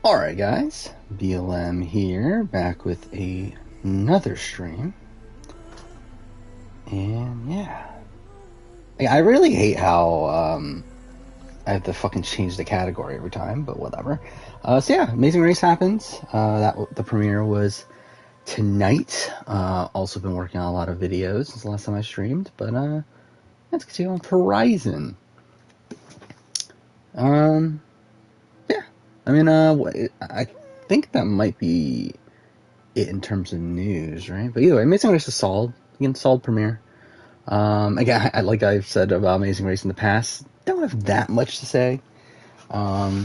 Alright guys, BLM here, back with another stream. And yeah. I really hate how I have to fucking change the category every time, but whatever. So yeah, Amazing Race happens. The premiere was tonight. Also been working on a lot of videos since the last time I streamed, but let's continue on Horizon. Yeah. I mean, I think that might be it in terms of news, right? But either way, Amazing Race is solid. Again, solid premiere. Again, like I've said about Amazing Race in the past, don't have that much to say. About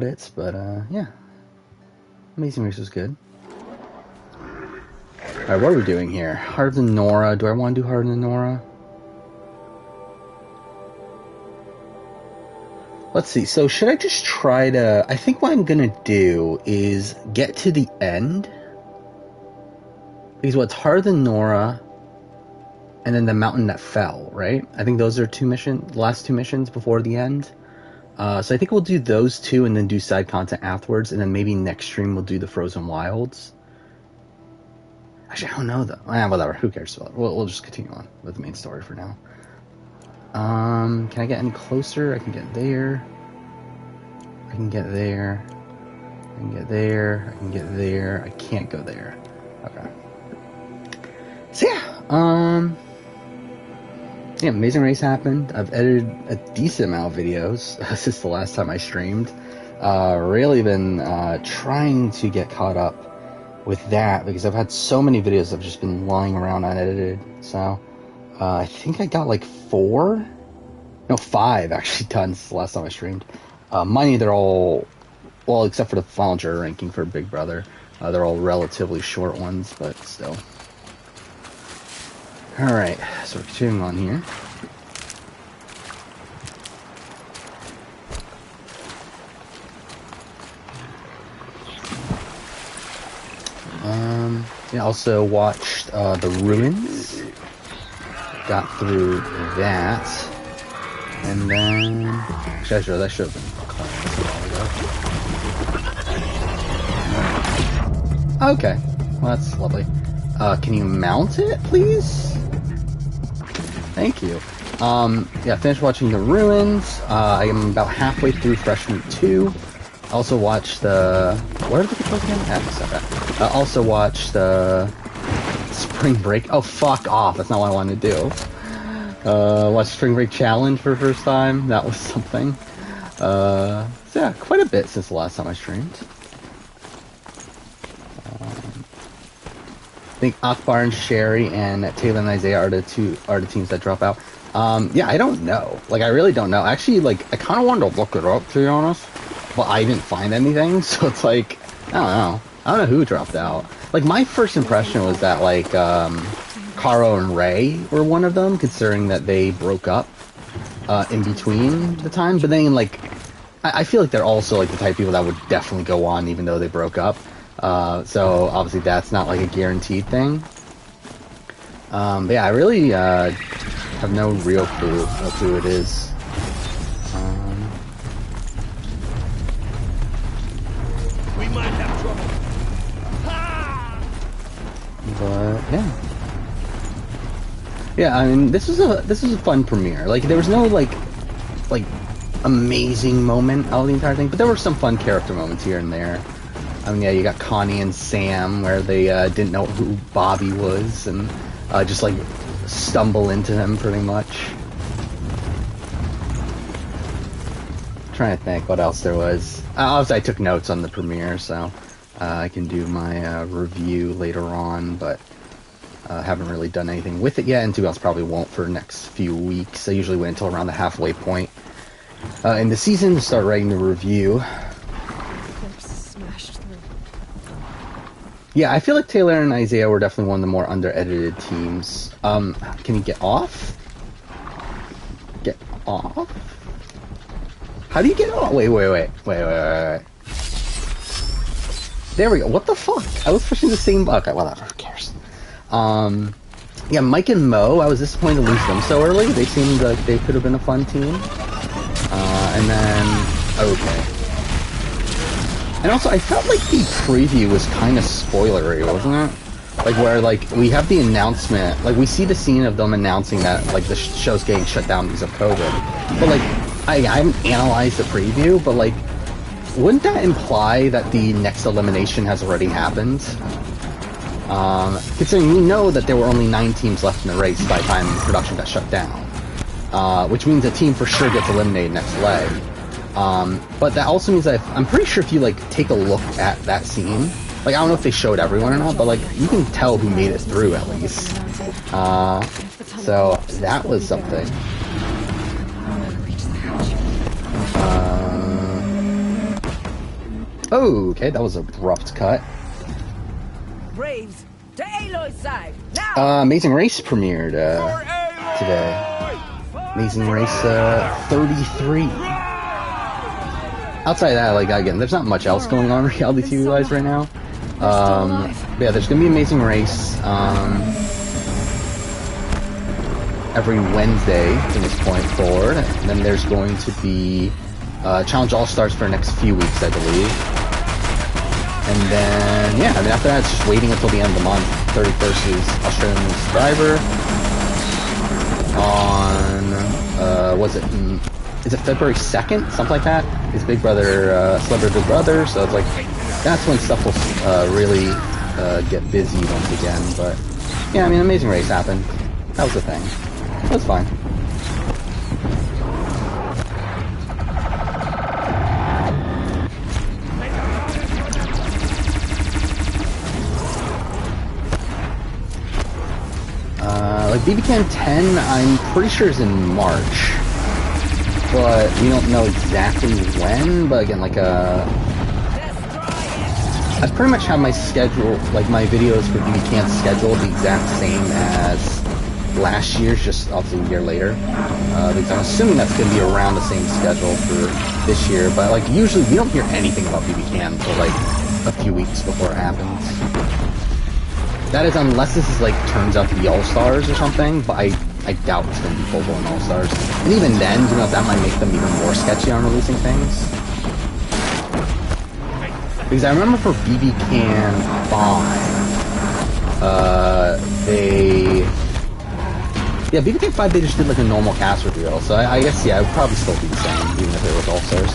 it, but yeah. Amazing Race was good. Alright, what are we doing here? Heart of the Nora. Do I want to do Heart of the Nora? Let's see. So should I just try to... I think what I'm going to do is get to the end. Because what's Heart of the Nora and then the Mountain That Fell, right? I think those are the last two missions before the end. So I think we'll do those two and then do side content afterwards. And then maybe next stream we'll do the Frozen Wilds. Actually, I don't know though. Whatever. Who cares? We'll just continue on with the main story for now. Can I get any closer? I can get there. I can get there. I can get there. I can get there. I can't go there. Okay. So yeah, yeah, Amazing Race happened. I've edited a decent amount of videos since the last time I streamed. Really been trying to get caught up with that because I've had so many videos that have just been lying around unedited. So I think I got like 5 actually done since the last time I streamed. Mind you, they're all, well, except for the final juror ranking for Big Brother, they're all relatively short ones, but still. Alright, so we're continuing on here. Yeah, also watched The Ruins. Got through that. And then... Actually, that should have been a while ago. Okay, well, that's lovely. Can you mount it, please? Thank you. Yeah, finished watching The Ruins. I am about halfway through Fresh Meat 2. Also watched the... What are the controls again? Okay. Also watched the... Spring Break... Oh, fuck off. That's not what I wanted to do. Watched Spring Break Challenge for the first time. That was something. So yeah, quite a bit since the last time I streamed. I think Akbar and Sherry and Taylor and Isaiah are the teams that drop out. Yeah, I don't know. Like, I really don't know. Actually, like, I kind of wanted to look it up, to be honest. But I didn't find anything, so it's like, I don't know. I don't know who dropped out. Like, my first impression was that, like, Caro and Ray were one of them, considering that they broke up in between the time. But then, like, I feel like they're also, like, the type of people that would definitely go on even though they broke up. So, obviously, that's not, like, a guaranteed thing. But yeah, I really have no real clue of who it is. We might have trouble. But yeah, yeah. I mean, this was a fun premiere. Like, there was no like amazing moment out of the entire thing, but there were some fun character moments here and there. I mean, yeah, you got Connie and Sam where they didn't know who Bobby was and just like stumble into him pretty much. Trying to think what else there was. Obviously, I took notes on the premiere, so I can do my review later on, but haven't really done anything with it yet, and to be honest, probably won't for the next few weeks. I usually wait until around the halfway point in the season to start writing the review. Yeah, I feel like Taylor and Isaiah were definitely one of the more under-edited teams. Can you get off? Get off? How do you get off? Wait. There we go. What the fuck? I was pushing the same button. Okay, whatever. Who cares? Yeah, Mike and Mo, I was disappointed to lose them so early. They seemed like they could have been a fun team. And then okay. And also, I felt like the preview was kind of spoilery, wasn't it? Like where like we have the announcement, like we see the scene of them announcing that like the show's getting shut down because of COVID. But like I haven't analyzed the preview, but like wouldn't that imply that the next elimination has already happened? Considering we know that there were only 9 teams left in the race by the time production got shut down, which means a team for sure gets eliminated next leg. But that also means that I'm pretty sure if you like take a look at that scene, like I don't know if they showed everyone or not, but like you can tell who made it through at least. So that was something. Oh, okay, that was an abrupt cut. Braves to Aloy's side. Now. Amazing Race premiered today. Amazing Race 33. Outside of that, like again, there's not much else going on reality TV wise right now. But yeah, there's gonna be Amazing Race every Wednesday from this point forward, and then there's going to be Challenge All Stars for the next few weeks, I believe. And then, yeah, I mean, after that, it's just waiting until the end of the month. 31st is Australian Survivor. On, was it, is it February 2nd? Something like that? Is Big Brother, Celebrity Big Brother, so it's like, that's when stuff will really get busy once again. But, yeah, I mean, Amazing Race happened. That was the thing. That's fine. Like BBCan 10, I'm pretty sure is in March, but we don't know exactly when. But again, like I pretty much have my schedule, like my videos for BBCan scheduled the exact same as last year's, just obviously a year later. Because I'm assuming that's going to be around the same schedule for this year. But like usually we don't hear anything about BBCan until like a few weeks before it happens. That is, unless this is like turns out to be All Stars or something, but I doubt it's going to be full-blown All Stars. And even then, you know, that might make them even more sketchy on releasing things. Because I remember for BBCan 5, BBCan 5 they just did like a normal cast reveal, so I guess yeah, it would probably still be the same, even if it was All Stars.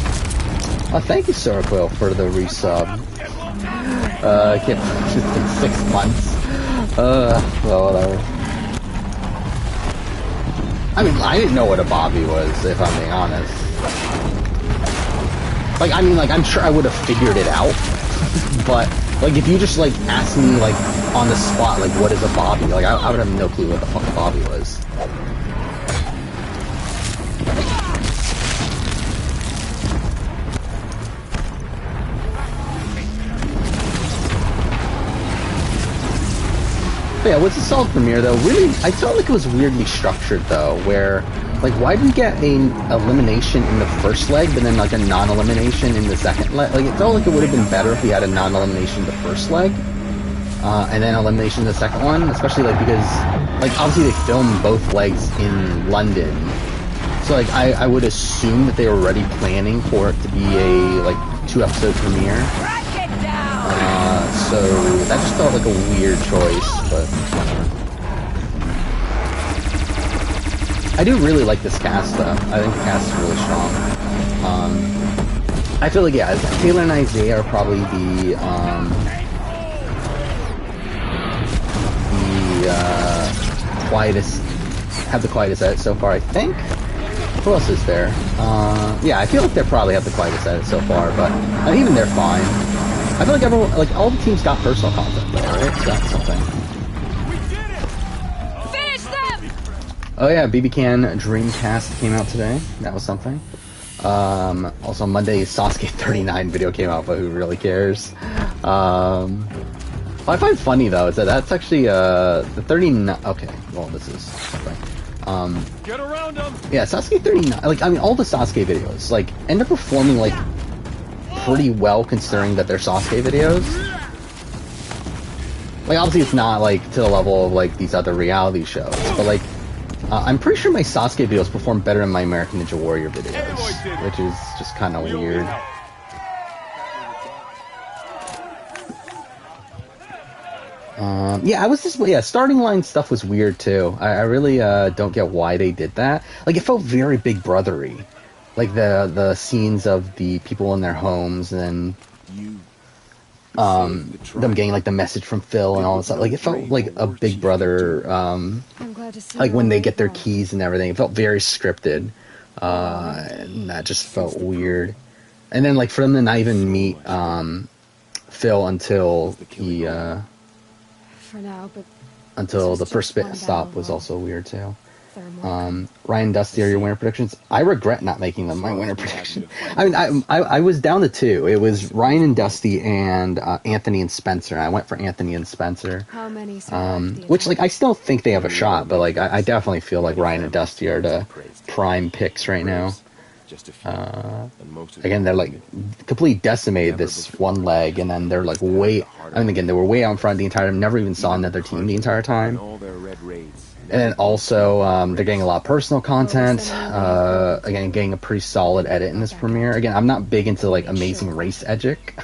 Thank you, Suraquil, for the resub. It's been 6 months. Well, whatever. I mean, I didn't know what a Bobby was, if I'm being honest. Like, I mean, like, I'm sure I would have figured it out. But, like, if you just, like, asked me, like, on the spot, like, what is a Bobby? Like, I would have no clue what the fuck a Bobby was. But yeah, it was a solid premiere though. Really, I felt like it was weirdly structured though, where, like, why did we get an elimination in the first leg, but then like a non-elimination in the second leg? Like, it felt like it would have been better if we had a non-elimination the first leg, and then elimination the second one, especially like because, like, obviously they filmed both legs in London, so like I would assume that they were already planning for it to be a like 2-episode premiere. So that just felt like a weird choice, but whatever. I do really like this cast though. I think the cast is really strong. I feel like, yeah, Taylor and Isaiah are probably the quietest, have the quietest edit so far, I think. Who else is there? Yeah, I feel like they probably have the quietest edit so far, but even they're fine. I feel like everyone, like, all the teams got personal content though, right? So that's something. Finish them! Oh yeah, BBCan Dreamcast came out today. That was something. Also Monday, Sasuke 39 video came out, but who really cares? What I find funny though is that that's actually the 39. Okay, well this is something. Get around them. Yeah, Sasuke 39. Like, I mean, all the Sasuke videos like end up performing like pretty well considering that they're Sasuke videos. Like, obviously it's not like to the level of like these other reality shows, but like I'm pretty sure my Sasuke videos perform better than my American Ninja Warrior videos, which is just kind of weird. Yeah, I was just starting line stuff was weird too. I really don't get why they did that. Like it felt very Big Brothery, like the scenes of the people in their homes and them getting like the message from Phil and all that stuff. Like it felt like a Big Brother. Like when they get their keys and everything, it felt very scripted, and that just felt weird. And then like for them to not even meet Phil until he. For now, but until the first stop was also weird too. Ryan Dusty, are your winter predictions? I regret not making them my winter prediction. I mean, I was down to two. It was Ryan and Dusty and Anthony and Spencer. I went for Anthony and Spencer. How many? Which like I still think they have a shot, but like I definitely feel like Ryan and Dusty are the prime picks right now. Again, they're like completely decimated this one leg, and then they're like way. I mean, again, they were way out in front the entire time. Never even saw another team the entire time. And then also, they're getting a lot of personal content. Again, getting a pretty solid edit in this premiere. Again, I'm not big into like Amazing Race Edgic,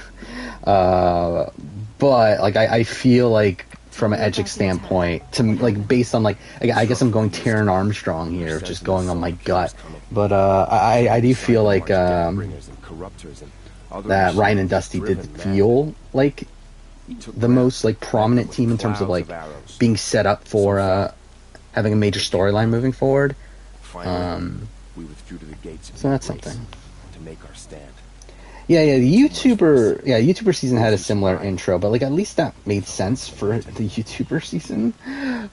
but like I feel like from an Edgic standpoint, to like based on like I guess I'm going Taron Armstrong here, just going on my gut. But I do feel like that Ryan and Dusty did feel like the most like prominent team in terms of like being set up for having a major storyline moving forward. So that's something. Yeah, the YouTuber season had a similar intro, but like at least that made sense for the YouTuber season.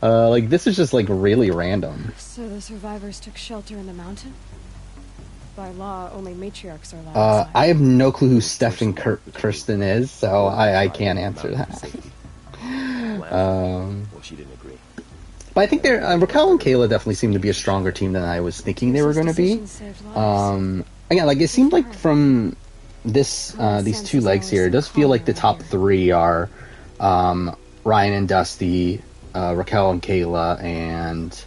Like this is just like really random. So the survivors took shelter in the mountain? By law, only matriarchs are allowed. I have no clue who Stefan Kirsten is, so I can't answer that. She didn't agree. But I think Raquel and Kayla definitely seem to be a stronger team than I was thinking they were going to be. Again, like it seemed like from this these two legs here, it does feel like the top three are Ryan and Dusty, Raquel and Kayla, and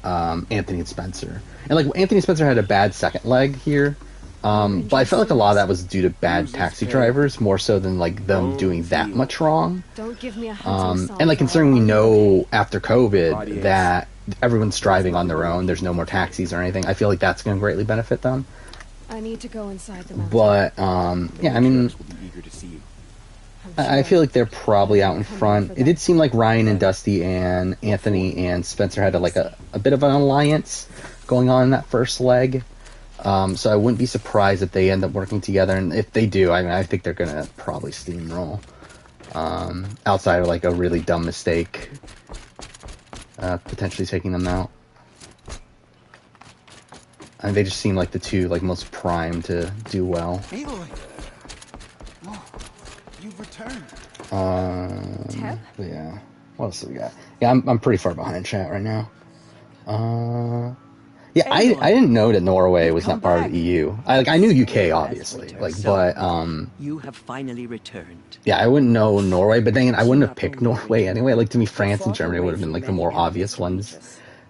Anthony and Spencer. And like Anthony Spencer had a bad second leg here, but I felt like a lot of that was due to bad taxi drivers more so than like them doing that much wrong. Don't give me a and like considering we know after COVID that everyone's driving on their own, there's no more taxis or anything, I feel like that's going to greatly benefit them. I need to go inside the mountain. But yeah, I mean, I feel like they're probably out in front. It did seem like Ryan and Dusty and Anthony and Spencer had like a bit of an alliance going on in that first leg. So I wouldn't be surprised if they end up working together, and if they do, I mean, I think they're gonna probably steamroll. Outside of like a really dumb mistake, potentially taking them out. And they just seem like the two like most primed to do well. Aloy. Oh, you've returned. Yeah. What else do we got? Yeah, I'm pretty far behind chat right now. Yeah, I didn't know that Norway was not part of the EU. I knew UK obviously, but you have finally returned. Yeah, I wouldn't know Norway, but then I wouldn't have picked Norway anyway. Like to me, France and Germany would have been like the more obvious ones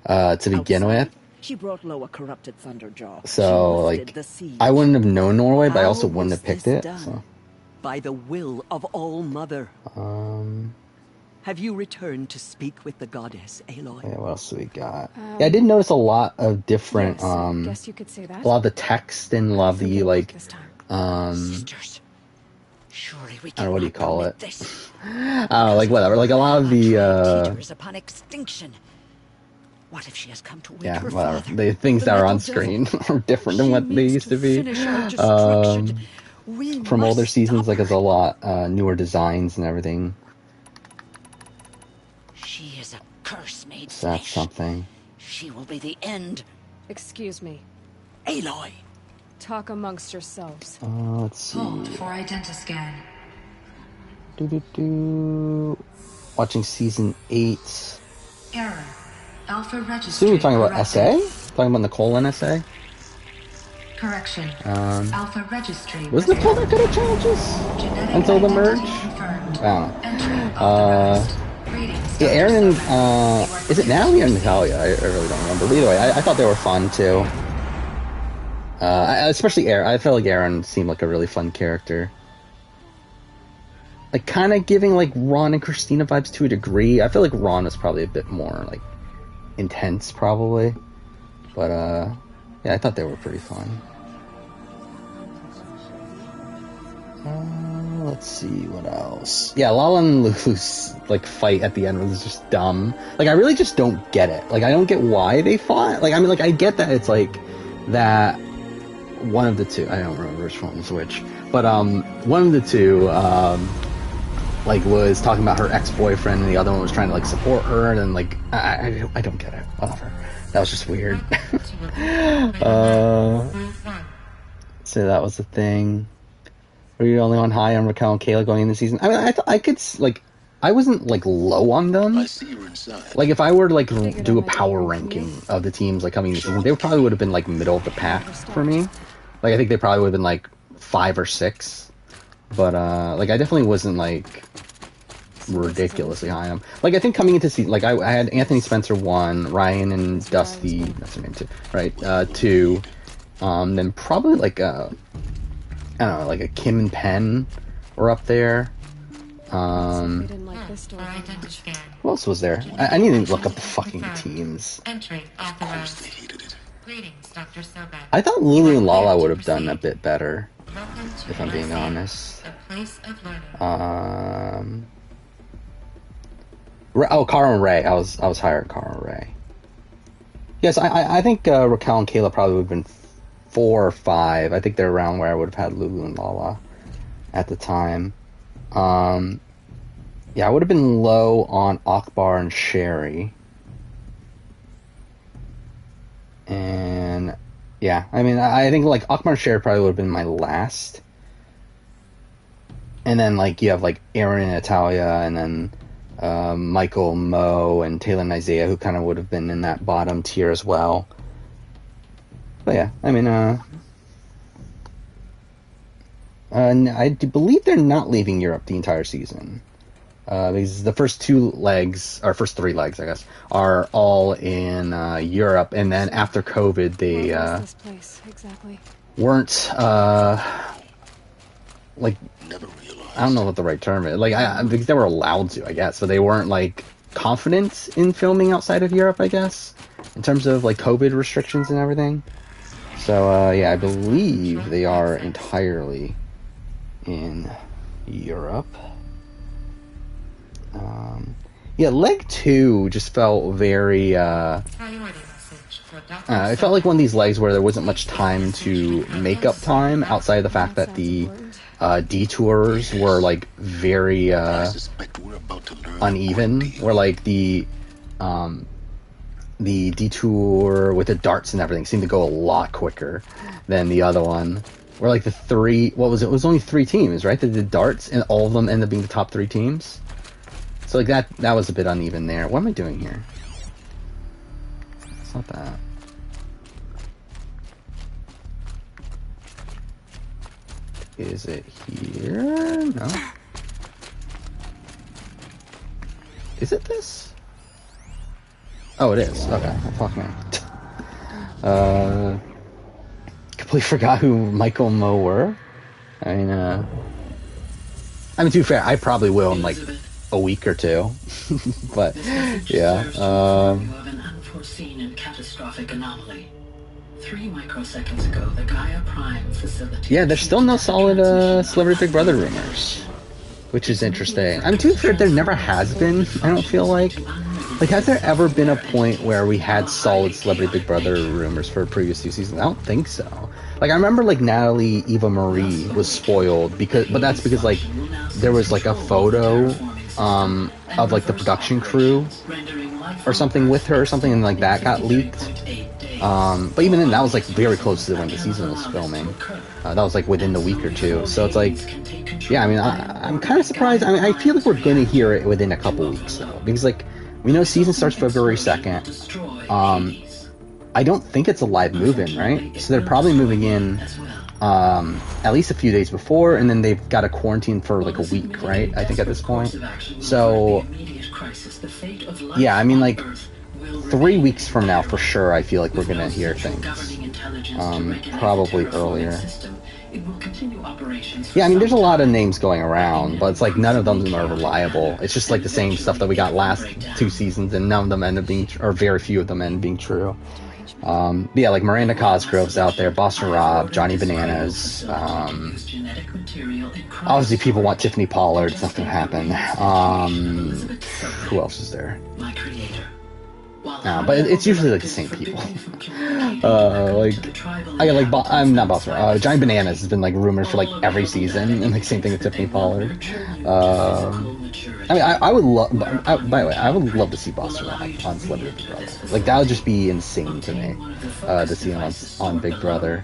to begin with. She brought low a corrupted Thunderjaw. So like, I wouldn't have known Norway, but I also wouldn't have picked it. So. By the will of All Mother. Have you returned to speak with the goddess, Aloy? Yeah, what else do we got? Yeah, I did notice a lot of different, guess you could say that. a lot of the text and a lot of the, like, Sisters, surely we I don't know, what do you call it? Like whatever, like a lot of the, teeters upon extinction. What if she has come to wake her whatever. father? The things that are on screen are different than what they used to be. From older seasons, like, there's a lot, newer designs and everything. She is a curse made So that's something. She will be the end. Excuse me. Aloy! Talk amongst yourselves. Let's see. Hold for identiscan. Watching season 8. Error. Alpha registry. Soon we're talking about corrupted. SA? Talking about Nicole and SA? Correction. Alpha registry. Was Nicole that good at challenges? Genetic Until the merge? identity confirmed. I don't know. Entry authorized. Greetings. Yeah, Aaron, is it Natalie or Natalia? I really don't remember. But either way, I thought they were fun too. Especially Aaron. I felt like Aaron seemed like a really fun character. Like, kind of giving, like, Ron and Christina vibes to a degree. I feel like Ron is probably a bit more, like, intense, probably. But, yeah, I thought they were pretty fun. Let's see, what else? Yeah, Lala and Lulu's, like, fight at the end was just dumb. Like, I really just don't get it. Like, I don't get why they fought. Like, I mean, like, I get that it's, like, that one of the two, I don't remember which one was which, but, one of the two, like, was talking about her ex-boyfriend, and the other one was trying to, like, support her, and then, like, I don't get it. Whatever. That was just weird. So that was the thing. Were you the only one high on Raquel and Kayla going into the season? I mean, I could, like, I wasn't, like, low on them. I see you're inside. Like, if I were to, like, do a power ranking of the teams, like, coming into the season, they probably would have been, like, middle of the pack for me. Like, I think they probably would have been, like, 5 or 6. But, like, I definitely wasn't, like, ridiculously high on them. Like, I think coming into season, like, I had Anthony Spencer 1, Ryan and Dusty, that's her name too, right, 2, then probably, like, I don't know, like a Kim and Penn were up there. Who else was there? I need to look up the fucking teams. Entry authorized. Greetings, Dr. Sobat. I thought Lulu and Lala would have done a bit better, if I'm being honest. Cara and Ray. I was higher at Cara and Ray. Yes, I think Raquel and Kayla probably would have been 4 or 5. I think they're around where I would have had Lulu and Lala at the time. Yeah, I would have been low on Akbar and Sherry. And yeah, I mean, I think like Akbar and Sherry probably would have been my last. And then like you have like Aaron and Natalia, and then Michael, Mo, and Taylor and Isaiah, who kind of would have been in that bottom tier as well. But yeah, I mean, I believe they're not leaving Europe the entire season. Because the first 3 legs, I guess, are all in Europe, and then after COVID, they this place exactly? weren't like, I don't know what the right term is. Like, because they were allowed to, I guess, but they weren't like confident in filming outside of Europe, I guess, in terms of like COVID restrictions and everything. So yeah, I believe they are entirely in Europe. Yeah, leg 2 just felt very, it felt like one of these legs where there wasn't much time to make up time, outside of the fact that the detours were like very uneven, where like the detour with the darts and everything seemed to go a lot quicker than the other one. Where like the 3, what was it? It was only 3 teams, right? That did darts, and all of them ended up being the top 3 teams. So like that was a bit uneven there. What am I doing here? It's not that. Is it here? No. Is it this? Oh, it is. Okay. Fuck man. Completely forgot who Michael and Mo were. I mean, to be fair, I probably will in like a week or 2. But yeah. An unforeseen and catastrophic anomaly. 3 microseconds ago, the Gaia Prime facility. Yeah, there's still no solid Celebrity Big Brother rumors, which is interesting. I mean, to be fair, there never has been. I don't feel like. Like, has there ever been a point where we had solid Celebrity Big Brother rumors for previous 2 seasons? I don't think so. Like, I remember, like, Natalie Eva Marie was spoiled, but that's because, like, there was, like, a photo, of, like, the production crew or something with her or something, and, like, that got leaked. But even then, that was, like, very close to when the season was filming. That was, like, within the week or 2. So it's, like, yeah, I mean, I'm kind of surprised. I mean, I feel like we're going to hear it within a couple weeks, though. Because, like, we know season starts February 2nd. I don't think it's a live move-in, right? So they're probably moving in at least a few days before, and then they've got to quarantine for like a week, right? I think at this point. So The fate of life yeah, I mean, like, on Earth will 3 weeks from now, for sure, I feel like we're gonna hear things. Probably earlier. It will continue operations. Yeah, I mean, there's a lot of names going around, but it's like none of them are reliable. It's just like the same stuff that we got last 2 seasons, and none of them end up being, or very few of them end up being true. But yeah, like Miranda Cosgrove's out there, Boston Rob, Johnny Bananas. Obviously, people want Tiffany Pollard. It's not gonna happen. Who else is there? My creator. But it's usually like the same people. I'm not Boston Rob. Johnny Bananas has been like rumored for like every season, and like same thing with Tiffany Pollard. I mean, I would love. By the way, I would love to see Boston Rob on Celebrity Big Brother. Like that would just be insane to me to see him on Big Brother.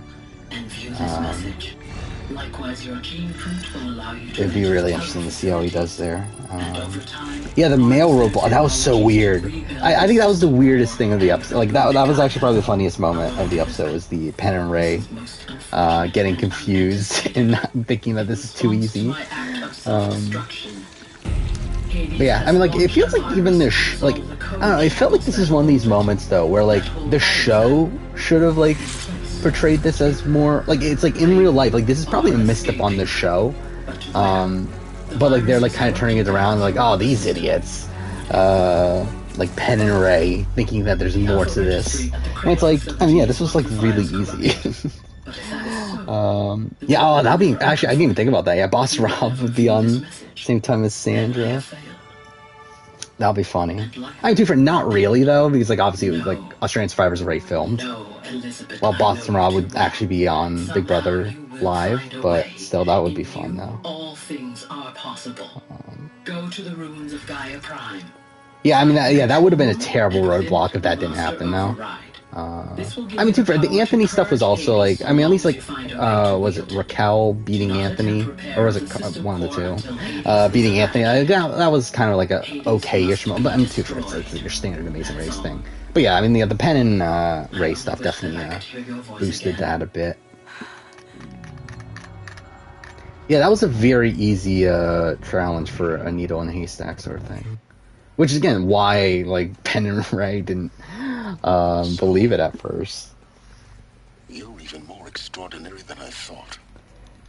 It'd be really interesting to see how he does there. Yeah, the male roadblock, that was so weird. I think that was the weirdest thing of the episode. Like that was actually probably the funniest moment of the episode, was the Penn and Ray getting confused and not thinking that this is too easy. But yeah, I mean, like, it feels like even the I don't know, it felt like this is one of these moments, though, where, like, the show should have, like, portrayed this as more, like, it's, like, in real life, like, this is probably a misstep on the show, but, like, they're, like, kind of turning it around, like, oh, these idiots, like, Penn and Ray, thinking that there's more to this, and it's like, I mean, yeah, this was, like, really easy. Yeah, oh, that'd be, actually, I didn't even think about that. Yeah, Boss Rob would be on same time as Sandra. That'll be funny. I mean, too, for not really though, because like obviously it was, like, Australian Survivor's already filmed. While Boston Rob would actually be on Big Brother live, but still, that would be fun though. All things are possible. Go to the ruins of Gaia Prime. Yeah, I mean, that would have been a terrible roadblock if that didn't happen though. I mean, too, for the Anthony stuff was also like, I mean, at least like, was it Raquel beating Anthony, or was it one of the two beating Anthony? That was kind of like a okay-ish moment, but I mean, too, for it's your standard Amazing Race thing. But yeah, I mean, the Penn and Ray stuff definitely boosted that a bit. Yeah, that was a very easy challenge for a needle in a haystack sort of thing. Which is, again, why, like, Penn and Ray didn't believe it at first. You're even more extraordinary than I thought.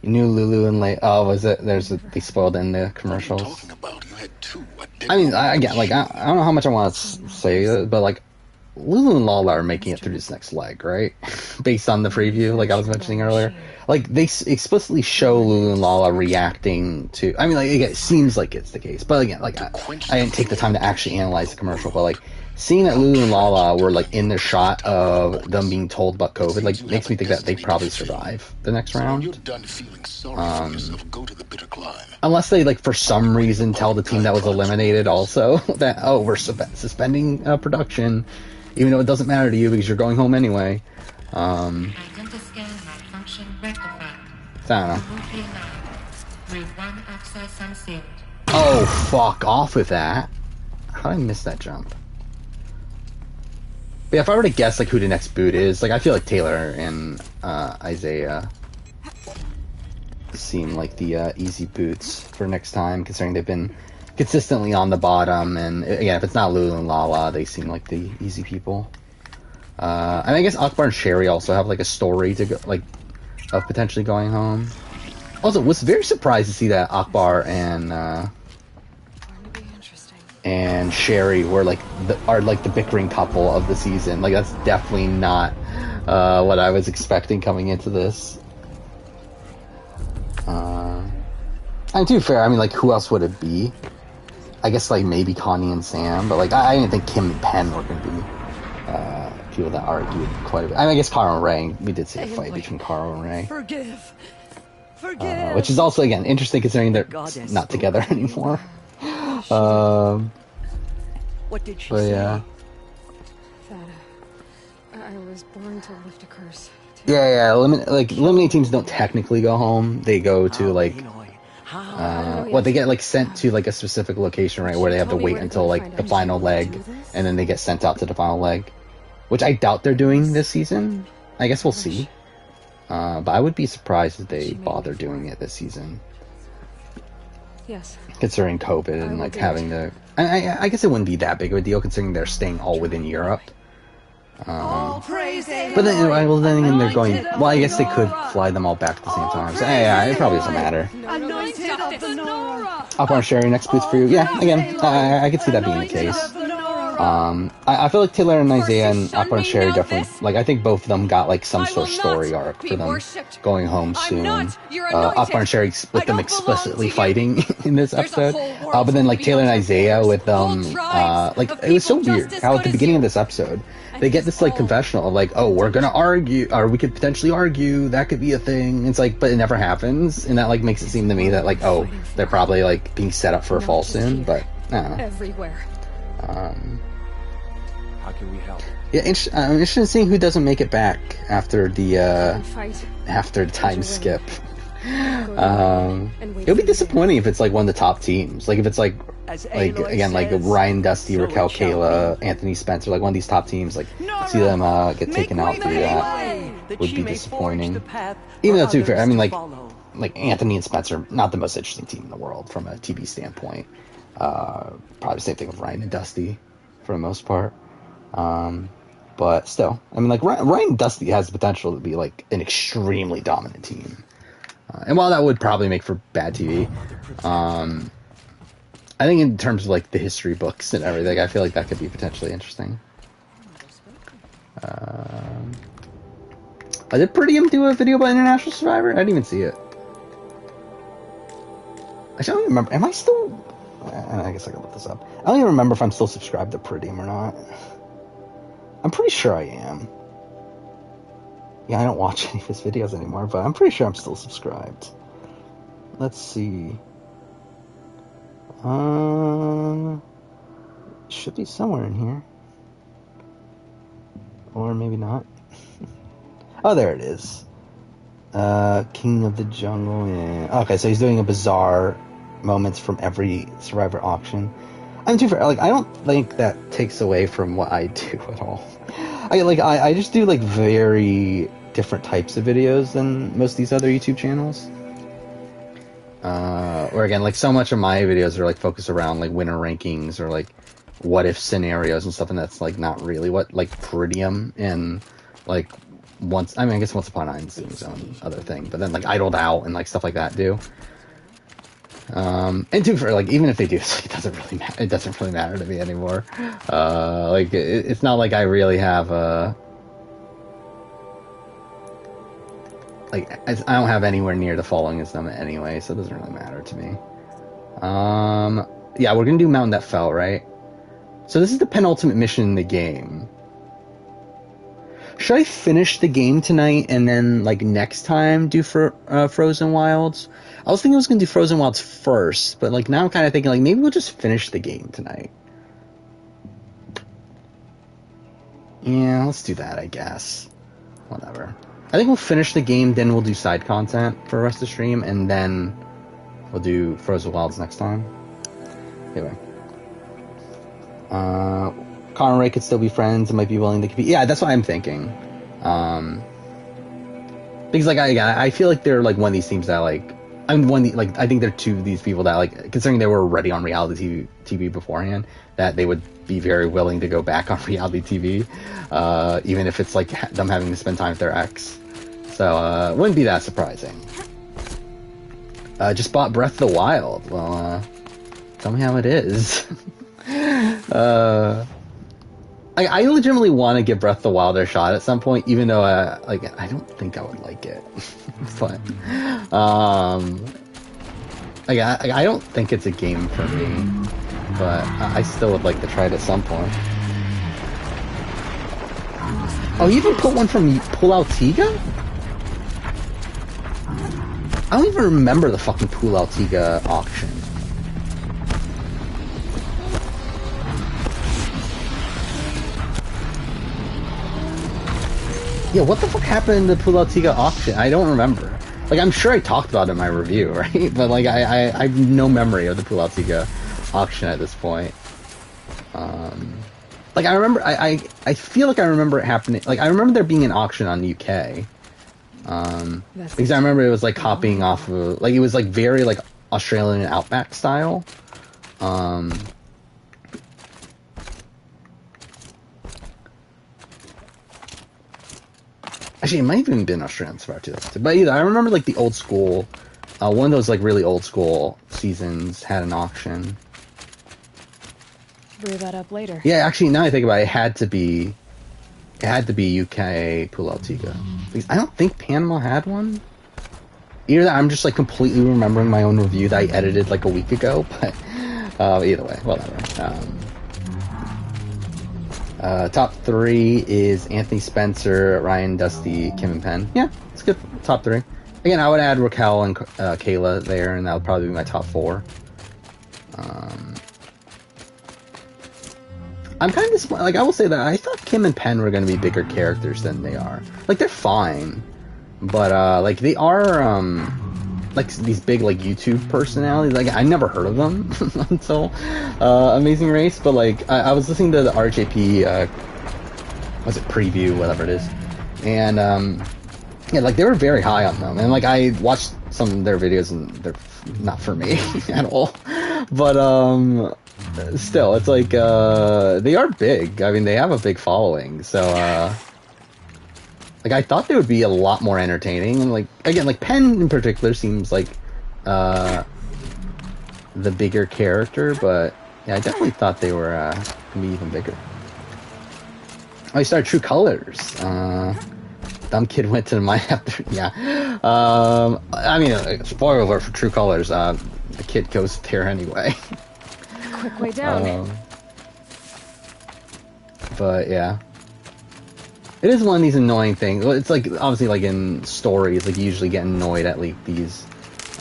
You knew Lulu and Leia. Oh, was it? They spoiled in the commercials. What are you talking about? You had two. I mean, again, like, I don't know how much I want to say, but, like, Lulu and Lala are making it through this next leg, right? Based on the preview, like I was mentioning earlier. Like, they explicitly show Lulu and Lala reacting to... I mean, like, it seems like it's the case. But again, like, I didn't take the time to actually analyze the commercial, but, like, seeing that Lulu and Lala were, like, in the shot of them being told about COVID, like, makes me think that they probably survive the next round. Unless they, like, for some reason tell the team that was eliminated also that, oh, we're suspending production, even though it doesn't matter to you because you're going home anyway. I don't know. Oh, fuck off with that. How did I miss that jump? But yeah, if I were to guess, like, who the next boot is, like, I feel like Taylor and Isaiah seem like the easy boots for next time, considering they've been consistently on the bottom, and again, if it's not Lulu and Lala, they seem like the easy people. And I guess Akbar and Sherry also have, like, a story to go, like, of potentially going home. Also, was very surprised to see that Akbar and Sherry were like the bickering couple of the season. Like, that's definitely not what I was expecting coming into this. And to be fair, I mean, like, who else would it be? I guess, like, maybe Connie and Sam, but, like, I didn't think Kim and Penn were going to be people that argued quite a bit. I mean, I guess Carl and Ray, we did see a fight between Carl and Ray. Forgive. Which is also, again, interesting considering they're not together anymore. What did she but say? Yeah. That I was born to lift a curse. Yeah. Eliminate teams don't technically go home. They go to, like, they get, like, sent to, like, a specific location, right, where they have to wait until, like, the final leg, and then they get sent out to the final leg, which I doubt they're doing this season. I guess we'll see. But I would be surprised if they bother doing it this season. Yes. Considering COVID and like having to, I guess it wouldn't be that big of a deal considering they're staying all within Europe. But then, well, then they're going. Well, I guess they could fly them all back at the same time. So yeah, it probably doesn't matter. Up on Sherry, next boots for you. Yeah, again, I could see that being the case. I feel like Taylor and Isaiah and Akbar and Sherry definitely, like, I think both of them got, like, some sort of story arc for them going home soon. Akbar and Sherry with them explicitly fighting in this episode. But then, like, Taylor and Isaiah with them, like, it was so weird how at the beginning of this episode, they get this, like, confessional of, like, oh, we're gonna argue, or we could potentially argue, that could be a thing. It's like, but it never happens, and that, like, makes it seem to me that, like, oh, they're probably, like, being set up for a fall soon, but, I don't know. Everywhere. How can we help? Yeah, I'm interested in seeing who doesn't make it back after the time skip. It'll be disappointing if it's like one of the top teams. Like if it's like again, like Ryan, Dusty, Raquel, Kayla, Anthony Spencer, like one of these top teams. Like see them get taken out through that would be disappointing. Even though, to be fair, I mean like Anthony and Spencer, not the most interesting team in the world from a TV standpoint. Probably the same thing with Ryan and Dusty for the most part. But still, I mean, like Ryan and Dusty has the potential to be like an extremely dominant team. And while that would probably make for bad TV, I think in terms of like the history books and everything, I feel like that could be potentially interesting. Did Prettium do a video about International Survivor? I didn't even see it. I don't even remember. Am I still? I guess I can look this up. I don't even remember if I'm still subscribed to Prettium or not. I'm pretty sure I am. Yeah, I don't watch any of his videos anymore, but I'm pretty sure I'm still subscribed. Let's see. Should be somewhere in here. Or maybe not. Oh, there it is. King of the Jungle. Yeah. Okay, so he's doing a bizarre moments from every Survivor auction. I'm too fair. Like, I don't think that takes away from what I do at all. I just do like very different types of videos than most of these other YouTube channels. Or again, like so much of my videos are like focused around like winner rankings or like what if scenarios and stuff, and that's like not really what like Prettium and like I guess Once Upon a Time is its own other thing, but then like Idled Out and like stuff like that do. And too for like even if they do, it doesn't really matter. It doesn't really matter to me anymore. Like it's not like I really have I don't have anywhere near the following as them anyway, so it doesn't really matter to me. Yeah, we're gonna do Mountain That Fell, right? So this is the penultimate mission in the game. Should I finish the game tonight and then like next time do Frozen Wilds? I was thinking I was going to do Frozen Wilds first, but like now I'm kind of thinking like maybe we'll just finish the game tonight. Yeah, let's do that, I guess. Whatever. I think we'll finish the game, then we'll do side content for the rest of the stream, and then we'll do Frozen Wilds next time. Anyway. Connor and Ray could still be friends and might be willing to compete. Yeah, that's what I'm thinking. Because like I feel like they're like one of these teams that like I think they're two of these people that like considering they were already on reality TV beforehand, that they would be very willing to go back on reality TV, even if it's like them having to spend time with their ex. So it wouldn't be that surprising. Just bought Breath of the Wild. Well, tell me how it is. I legitimately want to give Breath of the Wild a shot at some point, even though I don't think I would like it. But I don't think it's a game for me. But I still would like to try it at some point. Oh, you even put one from Pulao Tiga? I don't even remember the fucking Pulao Tiga auction. Yeah, what the fuck happened in the Pulao Tiga auction? I don't remember. Like, I'm sure I talked about it in my review, right? But, like, I have no memory of the Pulao Tiga auction at this point. Like, I remember, I feel like I remember it happening. Like, I remember there being an auction on UK. Because I remember it was, like, copying off of, like, it was, like, very, like, Australian Outback style. Actually, it might have even been Australian Survivor 2002. But either, I remember like the old school, one of those like really old school seasons had an auction. Brew that up later. Yeah, actually, now I think about it, it had to be UK Pool Altiga. Because I don't think Panama had one. Either that, I'm just like completely remembering my own review that I edited like a week ago. But either way, whatever. Top 3 is Anthony Spencer, Ryan, Dusty, Kim, and Penn. Yeah, it's good. Top 3. Again, I would add Raquel and Kayla there, and that would probably be my top 4. I'm kind of disappointed. Like, I will say that I thought Kim and Penn were going to be bigger characters than they are. Like, they're fine, but like they are like these big like YouTube personalities. Like, I never heard of them until Amazing Race. But like, I was listening to the RJP, was it preview, whatever it is, and yeah, like they were very high on them. And like I watched some of their videos, and they're not for me at all. But still, it's like they are big. I mean, they have a big following. So like I thought they would be a lot more entertaining, and like again, like Penn in particular seems like the bigger character, but yeah, I definitely thought they were gonna be even bigger. Oh, you started True Colors. Dumb kid went to the mine after. Yeah. I mean, spoiler alert for True Colors. The kid goes there anyway. Quick way down. But yeah. It is one of these annoying things. It's like, obviously, like in stories, like you usually get annoyed at like these,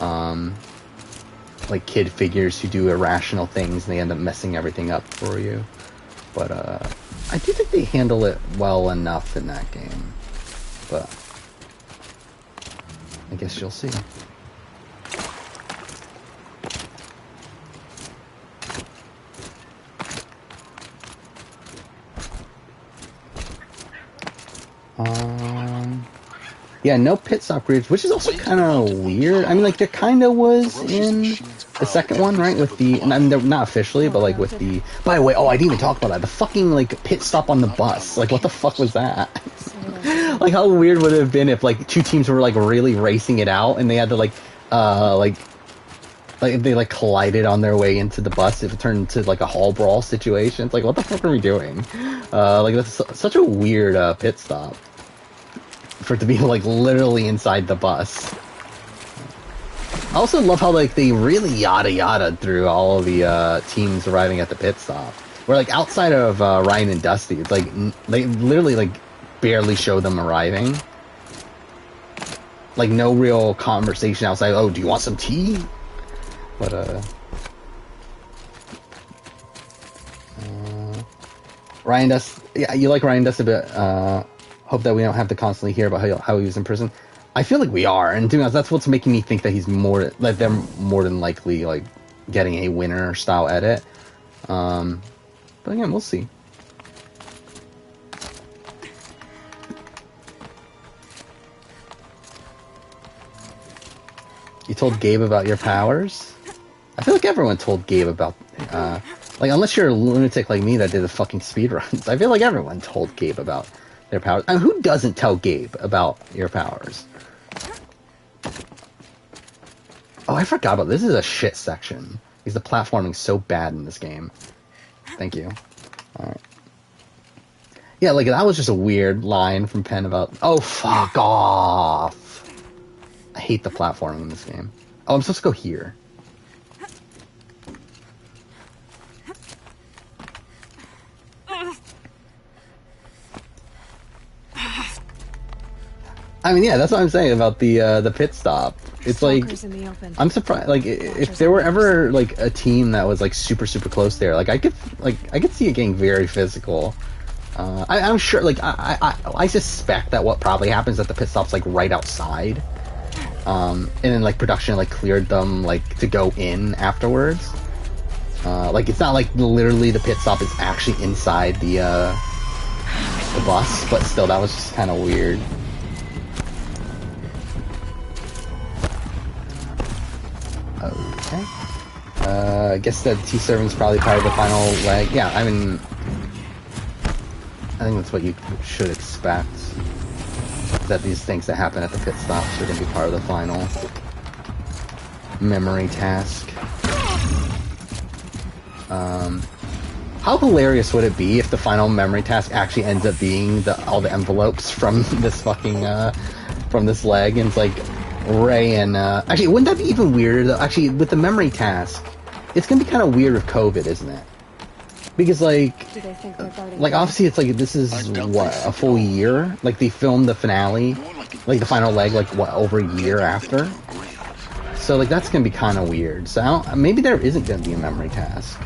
like kid figures who do irrational things and they end up messing everything up for you. But I do think they handle it well enough in that game. But I guess you'll see. Yeah, no pit stop groups, which is also kind of weird. I mean, like, there kind of was in the second one, right? With the, and I mean, not officially, but like with the, by the way, oh, I didn't even talk about that. The fucking, like, pit stop on the bus. Like, what the fuck was that? Like, how weird would it have been if, like, two teams were, like, really racing it out and they had to, like, if they, like, collided on their way into the bus, if it turned into, like, a hall brawl situation. It's like, what the fuck are we doing? Like, that's such a weird, pit stop. For it to be, like, literally inside the bus. I also love how, like, they really yada-yada through all of the, teams arriving at the pit stop. Where, like, outside of, Ryan and Dusty, it's like, they literally, like, barely show them arriving. Like, no real conversation outside, oh, do you want some tea? But, Ryan Dust, yeah, you like Ryan Dust a bit, hope that we don't have to constantly hear about how he was in prison. I feel like we are, and to be honest, that's what's making me think that he's more, like, they're more than likely, like, getting a winner-style edit. But again, we'll see. You told Gabe about your powers? I feel like everyone told Gabe about, like, unless you're a lunatic like me that did the fucking speedruns, I feel like everyone told Gabe about their powers. I mean, who doesn't tell Gabe about your powers? Oh, I forgot about this. This is a shit section. Because the platforming's so bad in this game. Thank you. Alright. Yeah, like, that was just a weird line from Penn about, oh, fuck off! I hate the platforming in this game. Oh, I'm supposed to go here. I mean, yeah, that's what I'm saying about the pit stop. It's like, I'm surprised, like, if there were ever, like, a team that was, like, super close there, like, I could see it getting very physical. I'm sure, like, I suspect that what probably happens is that the pit stop's, like, right outside. And then, like, production, like, cleared them, like, to go in afterwards. Like, it's not like literally the pit stop is actually inside the bus, but still, that was just kind of weird. Oh. Okay. I guess that T-Servant's probably part of the final leg. Yeah, I mean, I think that's what you should expect. That these things that happen at the pit stops are going to be part of the final memory task. How hilarious would it be if the final memory task actually ends up being all the envelopes from this fucking, from this leg, and it's like, Rey and, actually, wouldn't that be even weirder, though? Actually, with the memory task, it's gonna be kind of weird with COVID, isn't it? Because, like, Do they think they're guarding obviously it's like, this is, what, a full year? Like, they filmed the finale, like, the final leg, like, what, over a year after? So, like, that's gonna be kind of weird. So, maybe there isn't gonna be a memory task.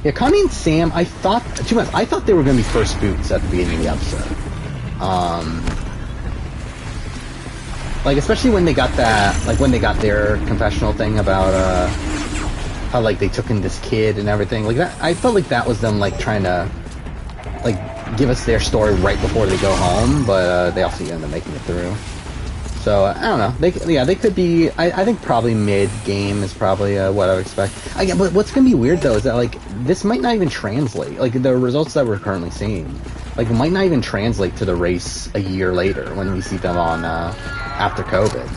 Yeah, Connie and Sam, I thought they were gonna be first boots at the beginning of the episode. Like, especially when they got that, like, when they got their confessional thing about, how, like, they took in this kid and everything. Like, that, I felt like that was them, like, trying to, like, give us their story right before they go home, but, they also end up making it through. So, I don't know. They could be, I think probably mid-game is probably, what I would expect. But what's gonna be weird, though, is that, like, this might not even translate. Like, the results that we're currently seeing, like, might not even translate to the race a year later when we see them on, after COVID.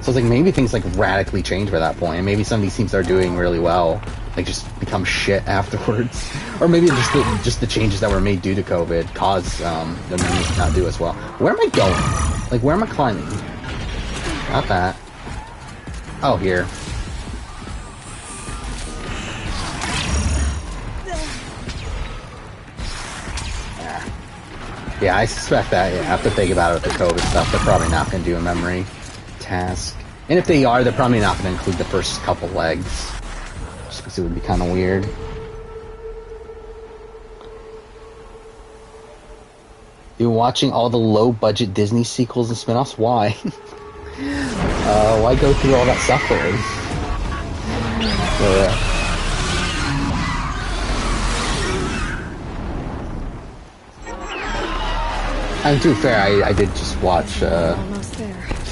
So it's like, maybe things, like, radically change by that point, and maybe some of these teams are doing really well, like, just become shit afterwards. Or maybe just the changes that were made due to COVID cause, them to not do as well. Where am I going? Like, where am I climbing? Not that. Oh, here. Yeah, I suspect that, yeah, after thinking about it with the COVID stuff, they're probably not going to do a memory task. And if they are, they're probably not going to include the first couple legs. Just because it would be kind of weird. You're watching all the low-budget Disney sequels and spin-offs? Why? Why go through all that suffering? And to be fair, I did just watch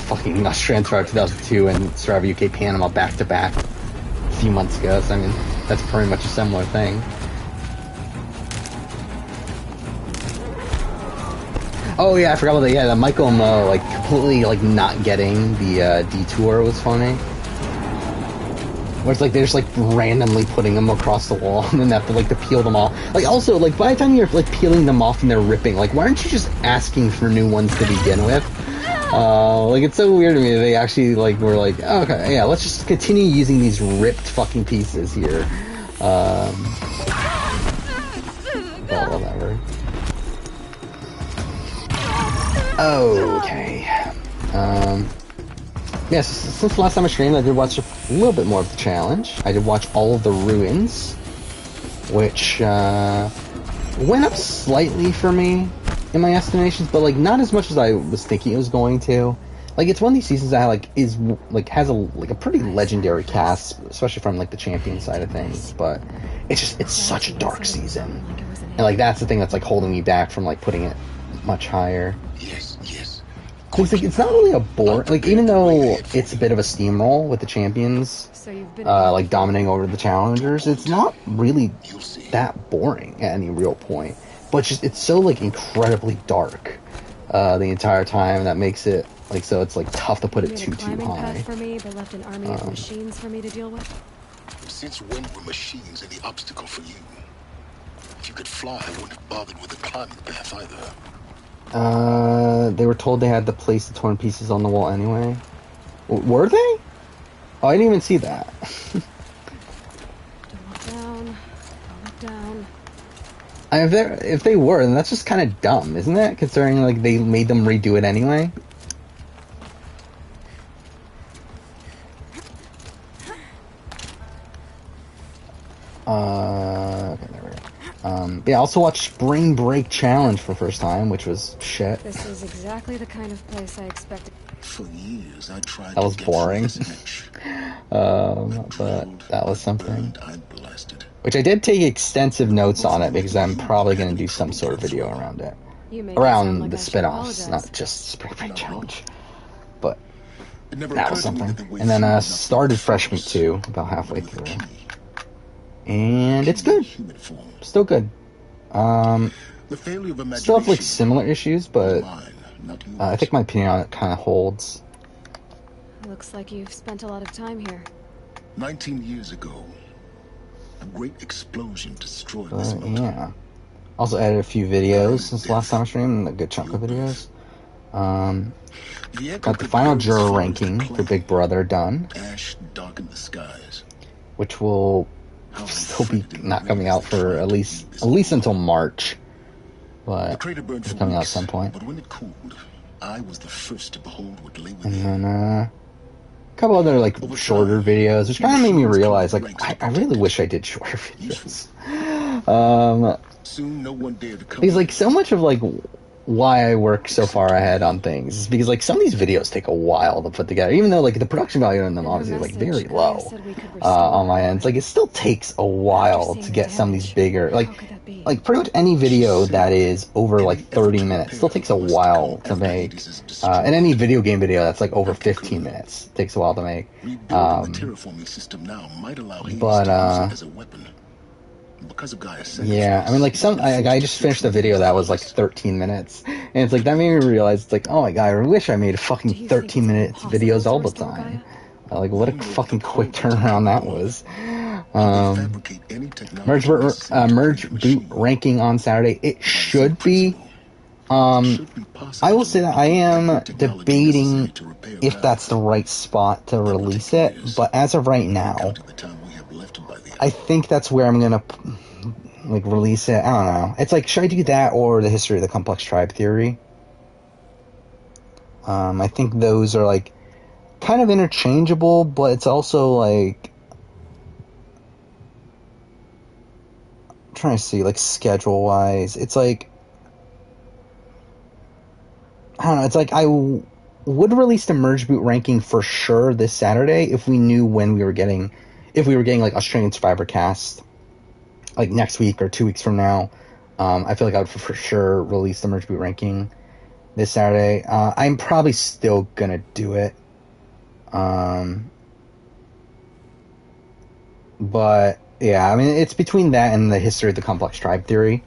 fucking Nuts Transfer 2002 and Survivor UK Panama back-to-back a few months ago, so I mean, that's pretty much a similar thing. Oh yeah, I forgot about that. Yeah, the Michael Mo, like, completely, like, not getting the detour was funny. Where it's like they're just, like, randomly putting them across the wall and then they have to, like, to peel them off. Like, also, like, by the time you're, like, peeling them off and they're ripping, like, why aren't you just asking for new ones to begin with? Like, it's so weird to me that they actually, like, were like, oh, okay, yeah, let's just continue using these ripped fucking pieces here. Well, whatever. Okay. Yes, since the last time I streamed, I did watch a little bit more of the challenge. I did watch all of the ruins, which went up slightly for me in my estimations, but like not as much as I was thinking it was going to. Like, it's one of these seasons that has a pretty legendary cast, especially from like the champion side of things. But it's such a dark season, and like that's the thing that's like holding me back from like putting it much higher. Yes. Cause like it's not really a like, even though it's a bit of a steamroll with the champions, like dominating over the challengers, it's not really that boring at any real point. But it's so like incredibly dark the entire time that makes it like so it's like tough to put it too high. For me, but left an army of machines for me to deal with. Since when were machines any obstacle for you? If you could fly, I wouldn't have bothered with the climbing path either. They were told they had to place the torn pieces on the wall anyway. Were they? Oh, I didn't even see that. Don't look down. Don't look down. If they were, then that's just kind of dumb, isn't it? Considering like they made them redo it anyway. Okay, there we go. Yeah, I also watched Spring Break Challenge for the first time, which was shit. This is exactly the kind of place I expected. For years, I tried that was to get boring. But that was something. Which I did take extensive notes on it because I'm probably going to do some sort of video around it. Around the spin-offs, not just Spring Break Challenge. that was something. And then started Fresh Meat 2 about halfway through. And it's good. Still good. Still have like similar issues, but I think my opinion on it kind of holds. Looks like you've spent a lot of time here. 19 years ago, a great explosion destroyed this mountain. Yeah. Also added a few videos since last time I streamed, a good chunk of videos. Got the final juror ranking for Big Brother done, which will still be not coming out for at least until March, but it's coming out at some point. But when it cooled, I was the first to behold what lay and then a couple other like shorter videos, which kind of made me realize like I really wish I did shorter videos. Soon, no one dared to come. Because like so much of like why I work so far ahead on things is because like some of these videos take a while to put together, even though like the production value in them obviously is like very low on my end. Like it still takes a while to get some of these bigger like pretty much any video that is over like 30 minutes still takes a while to make, and any video game video that's like over 15 minutes takes a while to make. Yeah, I mean, like I just finished a video that was like 13 minutes, and it's like that made me realize it's like, oh my god, I wish I made fucking 13 minutes videos all the time. Like what a fucking quick turnaround that was. Merge boot ranking on Saturday. It should be. I will say that I am debating if that's the right spot to release it, but as of right now, I think that's where I'm gonna like release it. I don't know. It's like, should I do that or the history of the complex tribe theory? I think those are like kind of interchangeable, but it's also like I'm trying to see like schedule wise. It's like I don't know. It's like I would release the Merge Boot ranking for sure this Saturday if we knew when we were getting. If we were getting like Australian Survivor cast like next week or 2 weeks from now, I feel like I would for sure release the Merge Boot ranking this Saturday. I'm probably still gonna do it, but yeah, I mean it's between that and the history of the complex tribe theory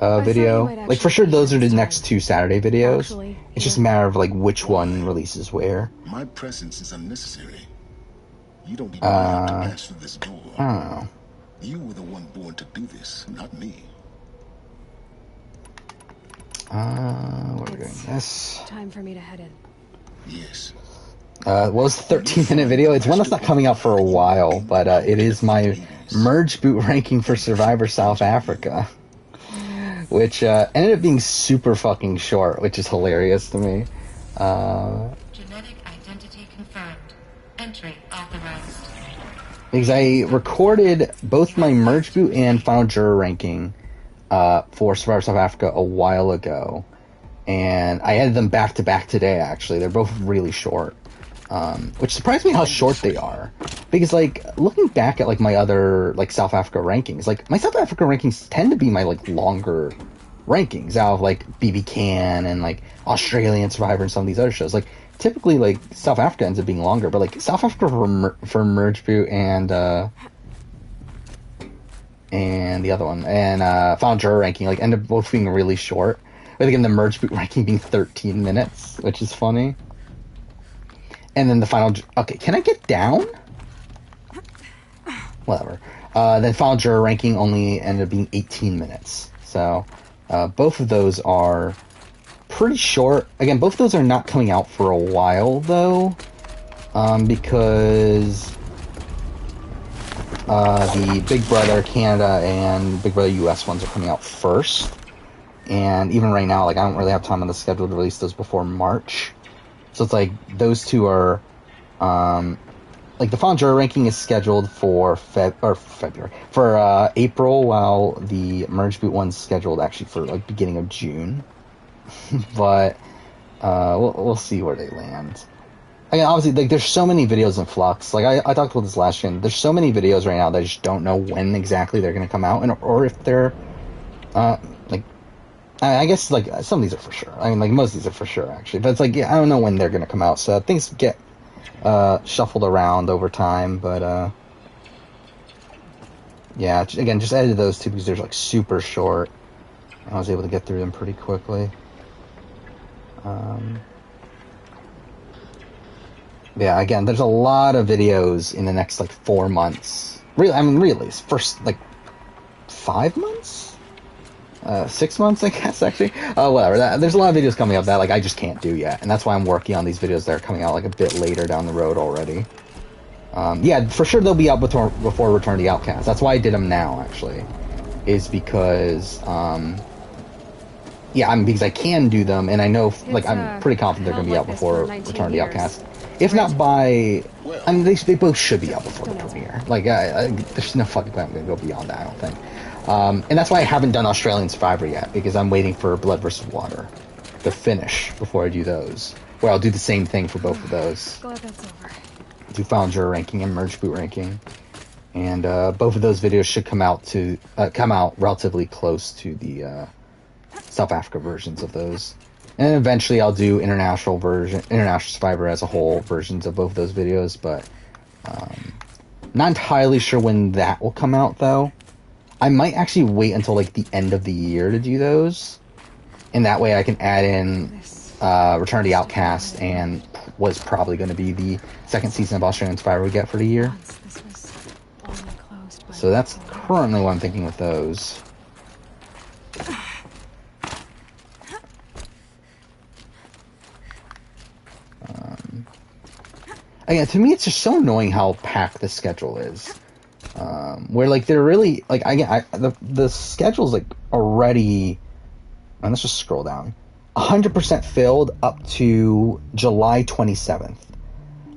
video. Like for sure, those are the next two Saturday videos. It's just a matter of like which one releases where. My presence is unnecessary. You don't even have to pass through this door. I don't know. You were the one born to do this, not me. What are we doing? This. Time for me to head in. Yes. What was the 13-minute video? It's one that's not coming out for a while, but it is my Merge Boot ranking for Survivor South Africa, which ended up being super fucking short, which is hilarious to me. Genetic identity confirmed. Entry authorized. Because I recorded both my Merge Boot and Final Juror ranking for Survivor South Africa a while ago, and I added them back to back today. Actually, they're both really short, which surprised me how short they are. Because like looking back at like my other like South Africa rankings, like my South Africa rankings tend to be my like longer rankings out of like BB Can and like Australian Survivor and some of these other shows. Like typically like South Africa ends up being longer, but like South Africa for Merge Boot and the other one and Final Juror ranking like end up both being really short. With again the Merge Boot ranking being 13 minutes, which is funny. And then the final okay, can I get down? Whatever. Then Final Juror ranking only ended up being 18 minutes. So both of those are pretty short. Again, both of those are not coming out for a while though, because the Big Brother Canada and Big Brother US ones are coming out first, and even right now, like I don't really have time on the schedule to release those before March. So it's like those two are, like the Final Juror ranking is scheduled for February for April, while the Merge Boot one's scheduled actually for like beginning of June. But we'll see where they land. Again, obviously, like there's so many videos in flux. Like I talked about this last stream. There's so many videos right now that I just don't know when exactly they're going to come out, and or if they're like I guess like some of these are for sure. I mean, like most of these are for sure actually, but it's like yeah, I don't know when they're going to come out. So things get shuffled around over time, but yeah, again, just edited those two because they're like super short. I was able to get through them pretty quickly. Yeah, again, there's a lot of videos in the next like 4 months. Really, first like 5 months, 6 months, I guess. Actually, whatever. There's a lot of videos coming up that like I just can't do yet, and that's why I'm working on these videos that are coming out like a bit later down the road already. Yeah, for sure they'll be out before Return to the Outcast. That's why I did them now, actually, is because because I can do them, and I know like I'm pretty confident they're gonna be out before Return to the Outcast. If not by, I mean, they both should be out before the premiere. Like, there's no fucking way I'm gonna go beyond that, I don't think. And that's why I haven't done Australian Survivor yet, because I'm waiting for Blood vs. Water to finish before I do those. Where I'll do the same thing for both of those. Glad that's over. Do Final Juror ranking and Merge Boot ranking, and both of those videos should come out relatively close to the South Africa versions of those. And eventually I'll do International Survivor as a whole versions of both of those videos, but not entirely sure when that will come out, though. I might actually wait until like the end of the year to do those, and that way I can add in Return of the Outcast and what's probably going to be the second season of Australian Survivor we get for the year. So that's currently what I'm thinking with those. Again, to me, it's just so annoying how packed the schedule is. Where like they're really like the schedule's like already. And let's just scroll down. 100% filled up to July 27th.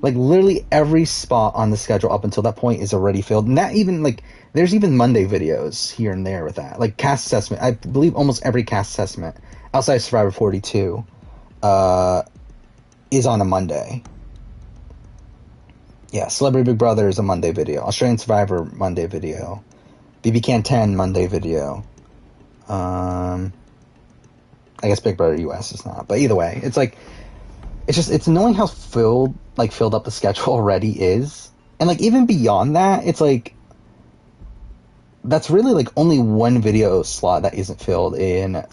Like literally every spot on the schedule up until that point is already filled. Not even like there's even Monday videos here and there with that. Like cast assessment, I believe almost every cast assessment outside of Survivor 42 is on a Monday. Yeah, Celebrity Big Brother is a Monday video. Australian Survivor, Monday video. BB Can 10, Monday video. I guess Big Brother US is not. But either way, it's like, it's annoying how filled up the schedule already is. And like, even beyond that, it's like, that's really like only one video slot that isn't filled in,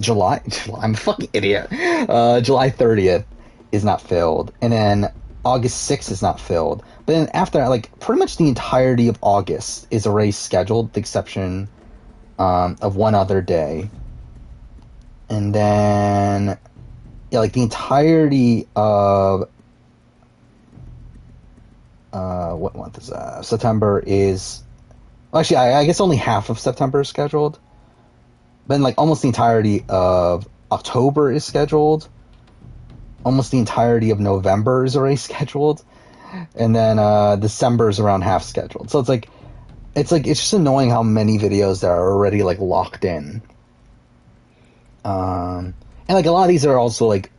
July? I'm a fucking idiot. July 30th. Is not filled, and then August 6th is not filled. But then after that, like pretty much the entirety of August is already scheduled, with the exception of one other day. And then like the entirety of what month is that? September is actually I guess only half of September is scheduled. Then like almost the entirety of October is scheduled. Almost the entirety of November is already scheduled, and then December is around half scheduled. So it's just annoying how many videos that are already like locked in. And like a lot of these are also like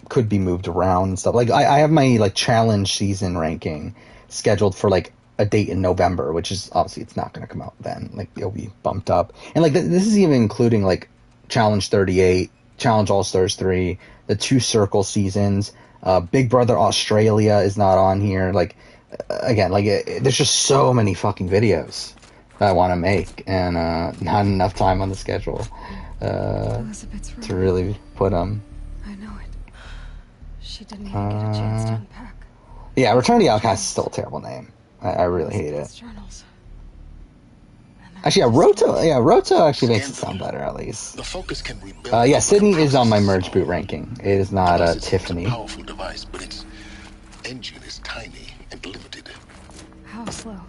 could be moved around and stuff. Like I have my like challenge season ranking scheduled for like a date in November, which is obviously it's not going to come out then. Like it'll be bumped up, and like this is even including like Challenge 38, Challenge All Stars 3. The 2 Circle seasons, Big Brother Australia is not on here. Like, again, like there's just so many fucking videos that I want to make, and not enough time on the schedule to really put them. I know it. She didn't even get a chance to unpack. Yeah, Return to the Outcast is still a terrible name. I really hate it. Actually, Roto actually makes it sound better, at least. The Focus can rebuild. Yeah, Sydney is on my Merge Boot ranking. It is not Tiffany. It's a powerful device, but its engine is tiny and limited. How slow?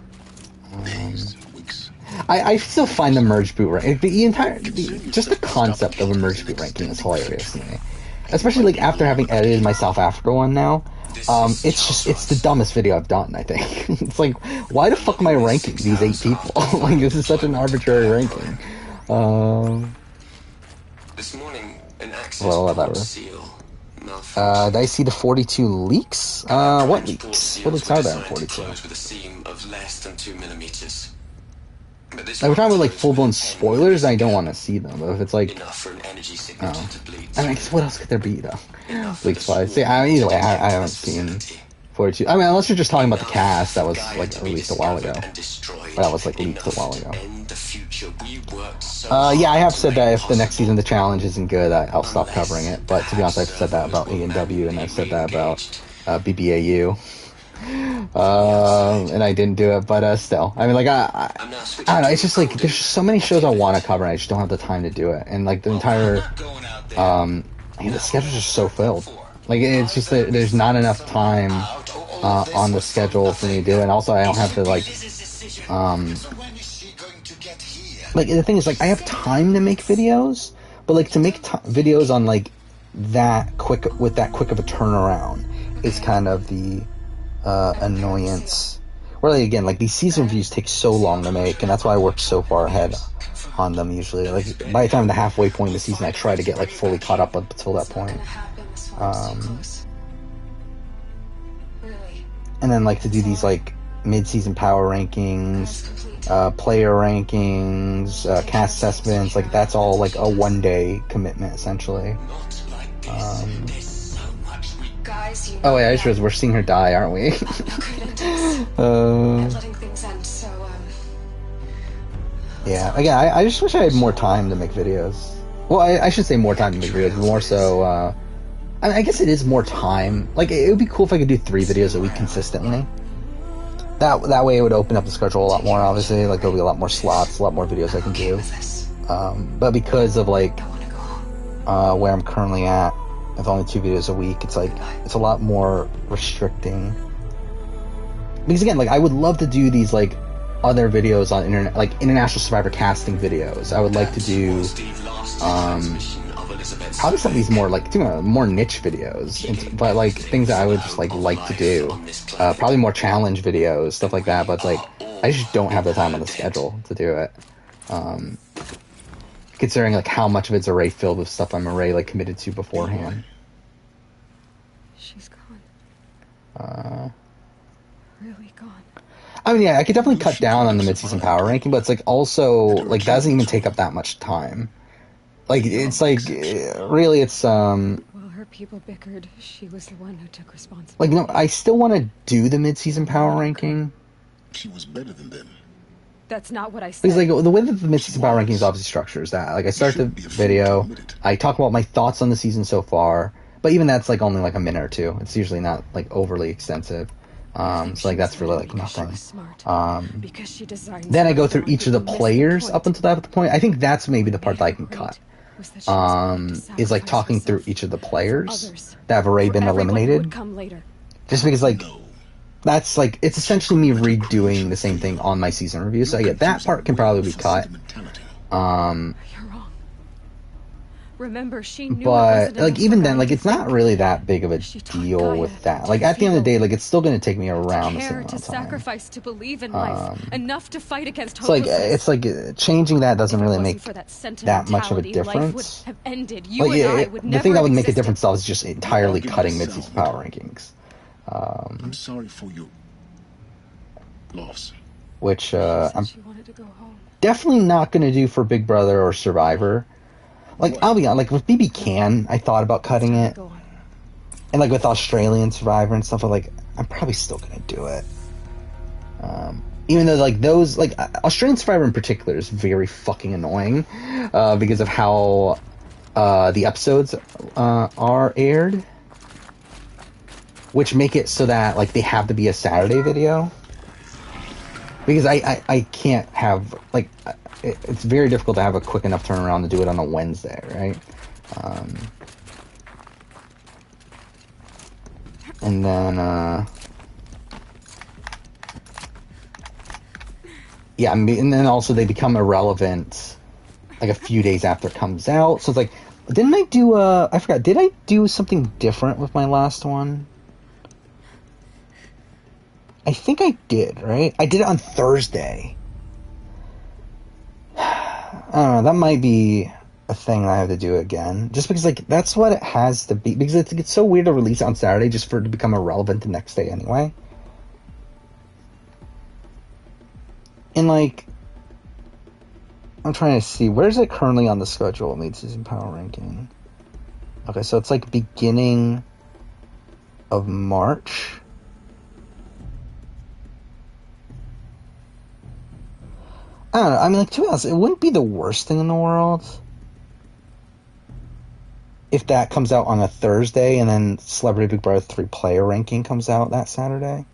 Days, weeks. I still find the Merge Boot ranking, just the concept of a Merge Boot ranking is hilarious to me. Especially like after having edited my South Africa one now. It's the dumbest video I've done, I think. It's like, why the fuck am I ranking these 8 people? Like, this is such an arbitrary ranking. This morning, an well, whatever. Did I see the 42 leaks? What leaks? What leaks are there in 42? With a seam of less than 2 millimeters. But this Like, we're talking about, like, one's full-blown worth 10 spoilers, I don't years want to see them. But if it's, like... enough for an energy signature Oh. to bleed. I mean, I guess what else could there be, though? Enough Bleak Spies. See, either way, I haven't seen 42. I mean, unless you're just talking about the cast, that was, like, released a while ago. That was, like, leaked a while ago. Yeah, I have said that if the next season of The Challenge isn't good, I'll stop covering it. But to be honest, I've said that about A&W, and I've said that about BBAU. And I didn't do it, but still. I mean, like, I don't know, it's just, like, there's so many shows I want to cover, and I just don't have the time to do it. And, like, the entire, the schedule's just so filled. Like, it's just that there's not enough time on the schedule for me to do it. And also, I don't have to, like, the thing is, like, I have time to make videos, but, like, to make videos on, like, that quick of a turnaround is kind of the annoyance. Or, like, again, like, these season reviews take so long to make, and that's why I work so far ahead on them usually. Like, by the time the halfway point of the season, I try to get, like, fully caught up until that point. And then, like, to do these, like, mid-season power rankings, player rankings, cast assessments, like, that's all, like, a one-day commitment, essentially. Oh, yeah, I just realized we're seeing her die, aren't we? Yeah, again, I just wish I had more time to make videos. Well, I should say more time to make videos, more so, I guess it is more time. Like, it would be cool if I could do 3 videos a week consistently. That way it would open up the schedule a lot more, obviously. Like, there'll be a lot more slots, a lot more videos I can do. But because of, like, where I'm currently at, with only 2 videos a week, it's, like, it's a lot more restricting. Because, again, like, I would love to do these, like, other videos on International Survivor casting videos. I would like to do, probably some of these more, like, more niche videos, but, like, things that I would just, like to do. Probably more challenge videos, stuff like that, but, like, I just don't have the time on the schedule to do it. Considering, like, how much of it's already filled with stuff I'm already, like, committed to beforehand. She's gone. Really gone. I mean, yeah, I could definitely cut down on the mid-season power ranking, but it's, like, also, like, doesn't even take up that much time. Like, it's, like, really, it's, While her people bickered, she was the one who took responsibility. like, no, I still want to do the mid-season power ranking. She was better than them. That's not what I said. Because, like, the way that the mid-season power ranking is obviously structured is that, like, I start the video, I talk about my thoughts on the season so far, but even that's, like, only, like, a minute or two. It's usually not, like, overly extensive. So, like, that's really, like, nothing. Then I go through each of the players up until that point. I think that's maybe the part that I can cut. Is, like, talking through each of the players that have already been eliminated. Just because, like, that's, like, it's essentially me redoing the same thing on my season review. So, yeah, that part can probably be cut. Remember, she knew but, like, even then, like, it's not really that big of a deal with that. Like, at the end of the day, like, it's still going to take me around the same amount of time. Sacrifice to believe in life, enough to fight against so, like, it's like changing that doesn't really make that much of a difference. Like, the thing that would make a difference, though, is just entirely cutting mid-season power rankings. I'm sorry for your loss. Which I'm definitely not going to do for Big Brother or Survivor. Like, I'll be honest, like, with BB Can, I thought about cutting it. And, like, with Australian Survivor and stuff, like, I'm probably still gonna do it. Even though, like, those, like, Australian Survivor in particular is very fucking annoying, because of how, the episodes, are aired. Which make it so that, like, they have to be a Saturday video. Because I can't have, like, it's very difficult to have a quick enough turnaround to do it on a Wednesday, right? And then, yeah, and then also they become irrelevant, like, a few days after it comes out. So it's like, didn't I do, I forgot, did I do something different with my last one? I think I did, right? I did it on Thursday. I don't know, that might be a thing I have to do again. Just because, like, that's what it has to be. Because it's so weird to release it on Saturday just for it to become irrelevant the next day anyway. And, like, I'm trying to see, where is it currently on the schedule, mid-season power ranking? Okay, so it's like beginning of March. I don't know, I mean, like, to be honest, it wouldn't be the worst thing in the world if that comes out on a Thursday and then Celebrity Big Brother 3 player ranking comes out that Saturday.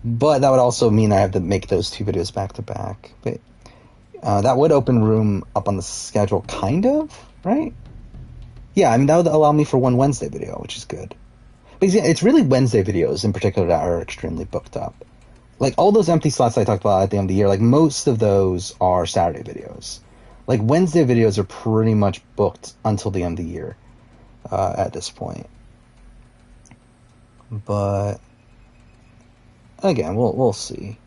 But that would also mean I have to make those two videos back to back. But that would open room up on the schedule, kind of, right? Yeah, I mean, that would allow me for one Wednesday video, which is good. But it's really Wednesday videos in particular that are extremely booked up. Like, all those empty slots I talked about at the end of the year, like, most of those are Saturday videos. Like, Wednesday videos are pretty much booked until the end of the year at this point. But again, we'll see.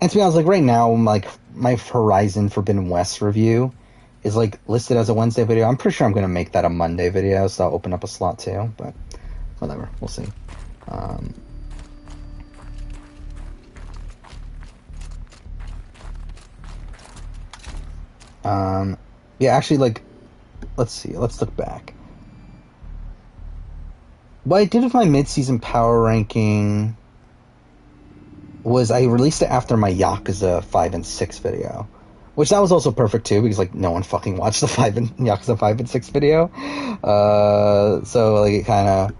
And to be honest, like, right now, like, my Horizon Forbidden West review is, like, listed as a Wednesday video. I'm pretty sure I'm going to make that a Monday video, so I'll open up a slot too, but whatever, we'll see. Yeah, actually, like, let's see, let's look back. What I did with my mid-season power ranking was I released it after my Yakuza 5 and 6 video, which that was also perfect too, because, like, no one fucking watched the Yakuza 5 and 6 video. So, like, it kind of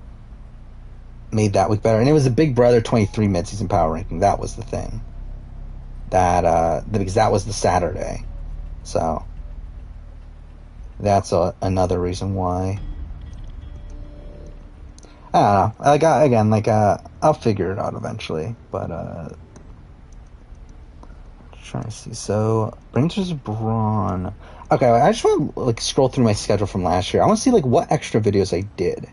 made that week better. And it was a Big Brother 23 mid-season power ranking. That was the thing. Because that was the Saturday. So that's another reason why. I don't know. I'll figure it out eventually. But trying to see. So Rangers Brawn. Okay, I just want to, like, scroll through my schedule from last year. I want to see, like, what extra videos I did.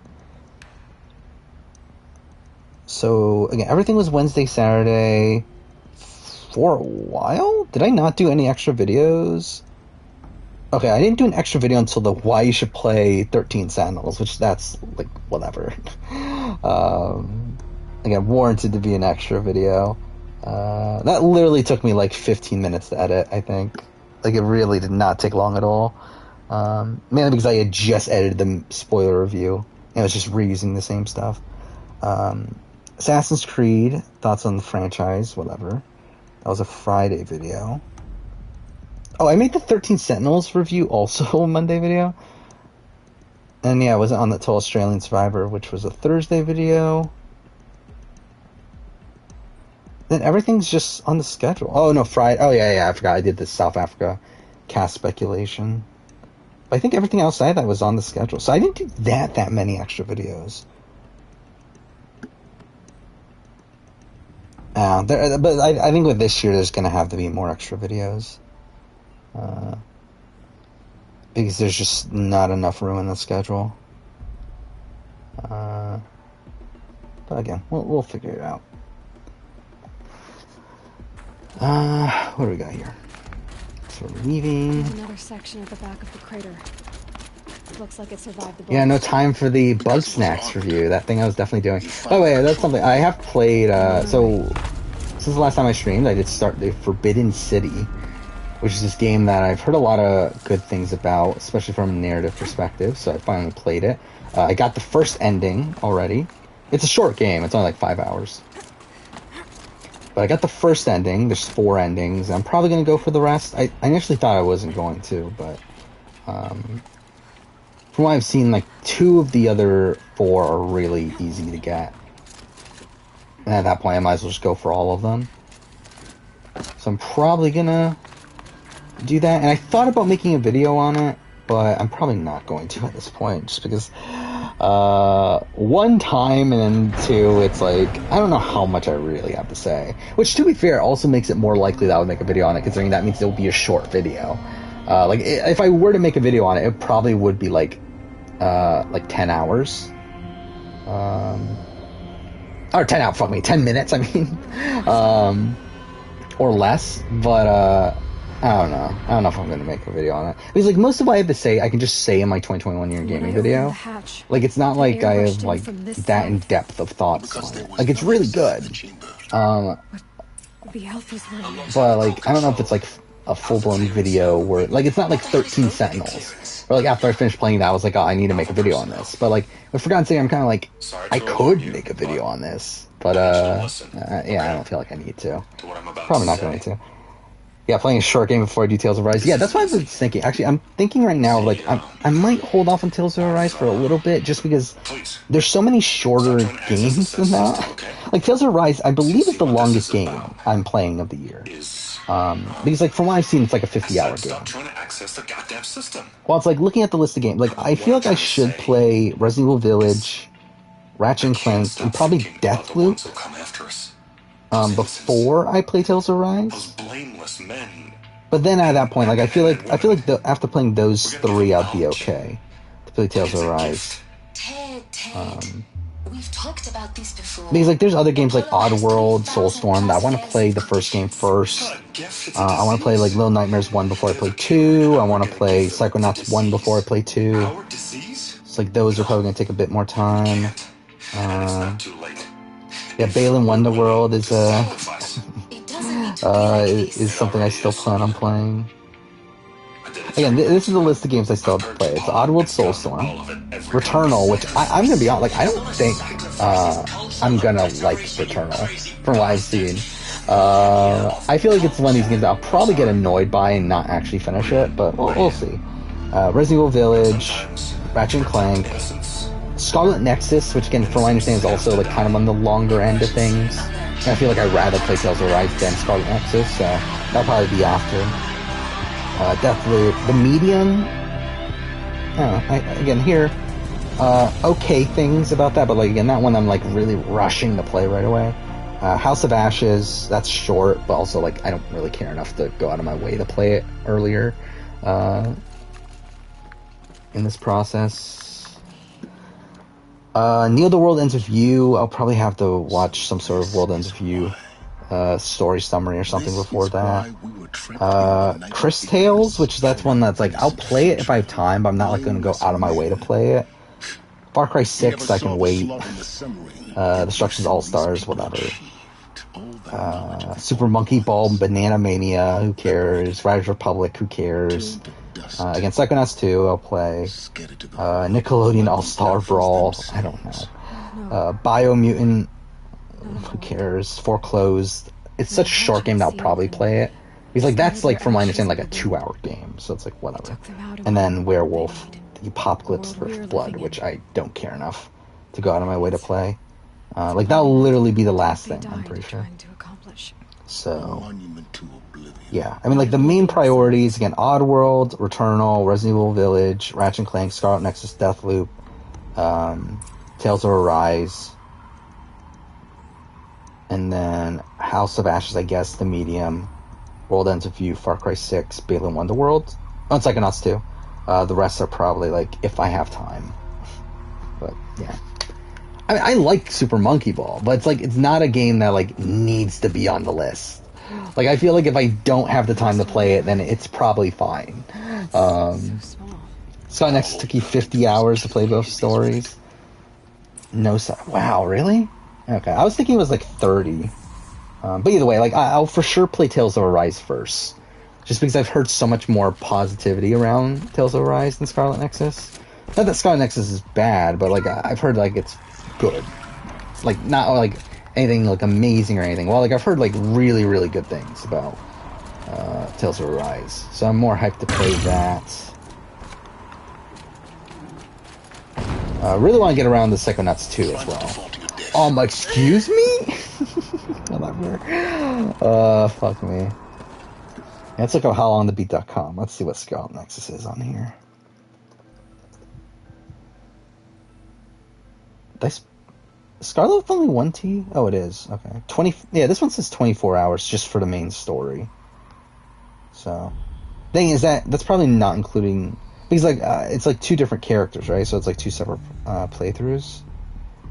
So again, everything was Wednesday, Saturday. For a while? Did I not do any extra videos? Okay, I didn't do an extra video until the Why You Should Play 13 Sentinels, which that's, like, whatever. Again, warranted to be an extra video. That literally took me, like, 15 minutes to edit, I think. Like, it really did not take long at all. Mainly because I had just edited the spoiler review, and I was just reusing the same stuff. Assassin's Creed, thoughts on the franchise, whatever. That was a Friday video. Oh, I made the 13 Sentinels review also a Monday video. And yeah, I wasn't on the Total Australian Survivor, which was a Thursday video. Then everything's just on the schedule. Oh, no, Friday. Oh, yeah, I forgot. I did the South Africa cast speculation. But I think everything outside that was on the schedule. So I didn't do that many extra videos. But I think with this year, there's going to have to be more extra videos. Because there's just not enough room in the schedule. But again, we'll figure it out. What do we got here? So we're leaving. There's another section at the back of the crater. Looks like it survived the blast. Yeah, no time for the Bug Snacks review. That thing I was definitely doing. By the way, that's something I have played. So since the last time I streamed, I did start the Forbidden City, which is this game that I've heard a lot of good things about, especially from a narrative perspective. So I finally played it. I got the first ending already. It's a short game. It's only like 5 hours. But I got the first ending. There's 4 endings. I'm probably going to go for the rest. I initially thought I wasn't going to, but from what I've seen, like 2 of the other 4 are really easy to get. And at that point, I might as well just go for all of them. So I'm probably going to do that. And I thought about making a video on it, but I'm probably not going to at this point, just because 1, time, and then 2, it's like, I don't know how much I really have to say. Which, to be fair, also makes it more likely that I would make a video on it, considering that means it will be a short video. Like, if I were to make a video on it, it probably would be like 10 hours. Or 10 minutes, I mean. Or less, but I don't know. I don't know if I'm going to make a video on it. Because, like, most of what I have to say, I can just say in my 2021 year in gaming video. Like, it's not like I have, like, that in-depth of thoughts on it. Like, it's really good. The Alphas were... But, like, I don't know if it's, like, a full-blown video where... Like, it's not, like, 13 Sentinels. Or, like, after I finished playing that, I was like, oh, I need to make a video on this. But, like, with Forgotten City, I'm kind of like, I could make a video on this. But, yeah, I don't feel like I need to. Probably not going to. Yeah, playing a short game before I do Tales of Arise. Yeah, that's what I was thinking. Actually, I'm thinking right now, like, I might hold off on Tales of Arise for a little bit, just because there's so many shorter games than that. Like, Tales of Arise, I believe, is the longest game I'm playing of the year. Because, like, from what I've seen, it's like a 50-hour game. Well, it's like, looking at the list of games, like, I feel like I should play Resident Evil Village, Ratchet and Clank, and probably Deathloop before I play Tales of Arise. But then at that point, like, I feel like after playing those three, I'd be okay to play Tales of Arise. We've talked about these before. Because, like, there's other games like Oddworld, Soulstorm that I want to play the first game first. I want to play, like, Little Nightmares 1 before I play 2. I want to play Psychonauts 1 before I play 2. It's like those are probably going to take a bit more time. Yeah, Balan Wonderworld is something I still plan on playing. Again, this is a list of games I still have to play. It's Oddworld, Soulstorm, Returnal, which I'm gonna be honest, like, I don't think I'm gonna like Returnal from what I've seen. I feel like it's one of these games that I'll probably get annoyed by and not actually finish it, but we'll see. Resident Evil Village, Ratchet and Clank, Scarlet Nexus, which again, from what I understand, is also like kind of on the longer end of things. And I feel like I'd rather play Tales of Arise than Scarlet Nexus, so that'll probably be after. Deathloop, The Medium. Again, here, okay things about that, but like again, that one I'm like really rushing to play right away. House of Ashes, that's short, but also like I don't really care enough to go out of my way to play it earlier in this process. Neil the World Ends With You, I'll probably have to watch some sort of World Ends With You story summary or something before that. Chris Tales, which that's one that's like, I'll play it if I have time, but I'm not like going to go out of my way to play it. Far Cry 6, I can wait. Destruction's All-Stars, whatever. Super Monkey Ball, Banana Mania, who cares? Riders Republic, who cares? Again, Psychonauts 2, I'll play. Nickelodeon All-Star Brawl, I don't know. Biomutant, who cares? Foreclosed. It's such a short game that I'll probably play it. Because, like, that's, like, from what I understand, like a 2-hour game, so it's like, whatever. And then Werewolf, the Apocalypse Rift Blood, which I don't care enough to go out of my way to play. Like, that'll literally be the last thing, I'm pretty sure. So, yeah. I mean, like, the main priorities, again, Oddworld, Returnal, Resident Evil Village, Ratchet and Clank, Scarlet Nexus, Deathloop, Tales of Arise, and then House of Ashes, I guess, The Medium, World Ends With You, Far Cry 6, Balan Wonderworld, and Psychonauts 2. The rest are probably, like, if I have time. But, yeah. I mean, I like Super Monkey Ball, but it's, like, it's not a game that, like, needs to be on the list. Like, I feel like if I don't have the time to play it, then it's probably fine. Scarlet Nexus took you 50 hours to play both stories. No, wow, really? Okay, I was thinking it was, like, 30. But either way, like, I'll for sure play Tales of Arise first. Just because I've heard so much more positivity around Tales of Arise than Scarlet Nexus. Not that Scarlet Nexus is bad, but, like, I've heard, like, it's good. Like, not, like, anything, like, amazing or anything. Well, like, I've heard, like, really, really good things about Tales of Arise. So I'm more hyped to play that. Really want to get around the Psychonauts 2 as well. Excuse me? Whatever. Fuck me. Let's look at howlongtobeat.com. Let's see what Scarlet Nexus is on here. Scarlet with only 1 T? Oh, it is. Okay. 20. Yeah, this one says 24 hours just for the main story. So, thing is that's probably not including, because like it's like 2 different characters, right? So it's like 2 separate playthroughs.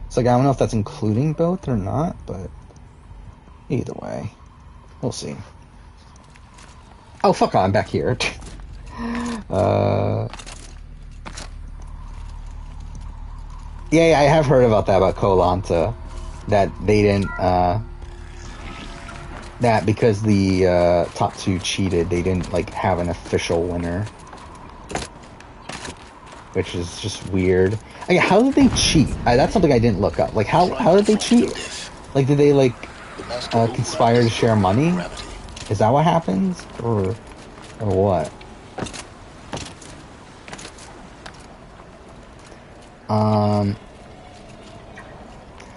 It's like I don't know if that's including both or not, but either way, we'll see. Oh, fuck on, I'm back here. Yeah, I have heard about that, about Koh Lanta. That they didn't, that because the top two cheated, they didn't like have an official winner, which is just weird. Like, how did they cheat? That's something I didn't look up. Like, how did they cheat? Like, did they like conspire to share money? Is that what happens, or what?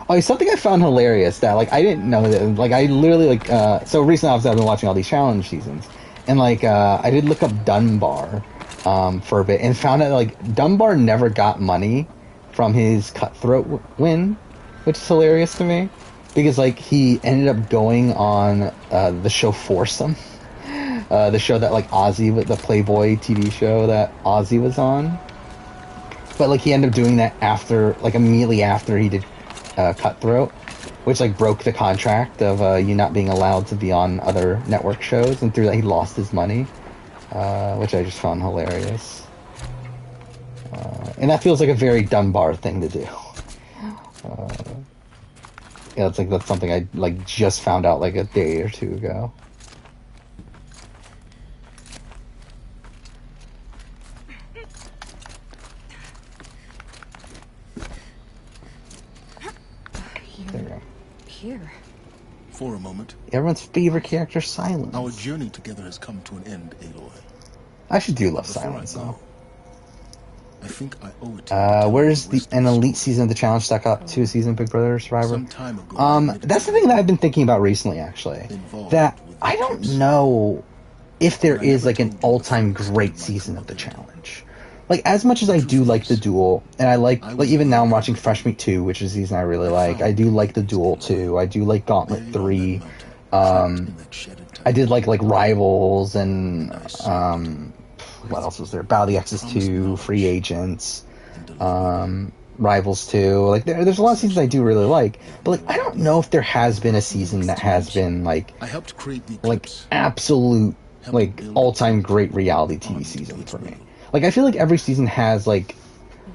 Oh, something I found hilarious that, like, I didn't know that, like, I literally, like, so recently, obviously, I've been watching all these challenge seasons, and, like, I did look up Dunbar, for a bit, and found out, like, Dunbar never got money from his Cutthroat win, which is hilarious to me, because, like, he ended up going on, the show Foursome, the show that, like, Ozzy, the Playboy TV show that Ozzy was on, but, like, he ended up doing that after, like, immediately after he did Cutthroat, which like broke the contract of you not being allowed to be on other network shows, and through that he lost his money, which I just found hilarious. And that feels like a very Dunbar thing to do. Yeah, it's like that's something I like just found out like a day or two ago. Here. For a moment. Everyone's favorite character, Silence. Our journey together has come to an end, Aloy. I should do love Silence, though. I think I owe it to you. Where's an elite season of the challenge stack up to a season of Big Brother Survivor? That's the thing that I've been thinking about recently, actually. That I don't know if there is like an all-time great season of the challenge. Like, as much as I do like the duel, and I like even now I'm watching Fresh Meat 2, which is a season I really like. I do like the duel 2. I do like Gauntlet 3. I did like Rivals and what else was there? Battle of the Exes 2, Free Agents, Rivals 2. Like there's a lot of seasons I do really like, but like I don't know if there has been a season that has been like absolute like all-time great reality TV season for me. Like, I feel like every season has, like,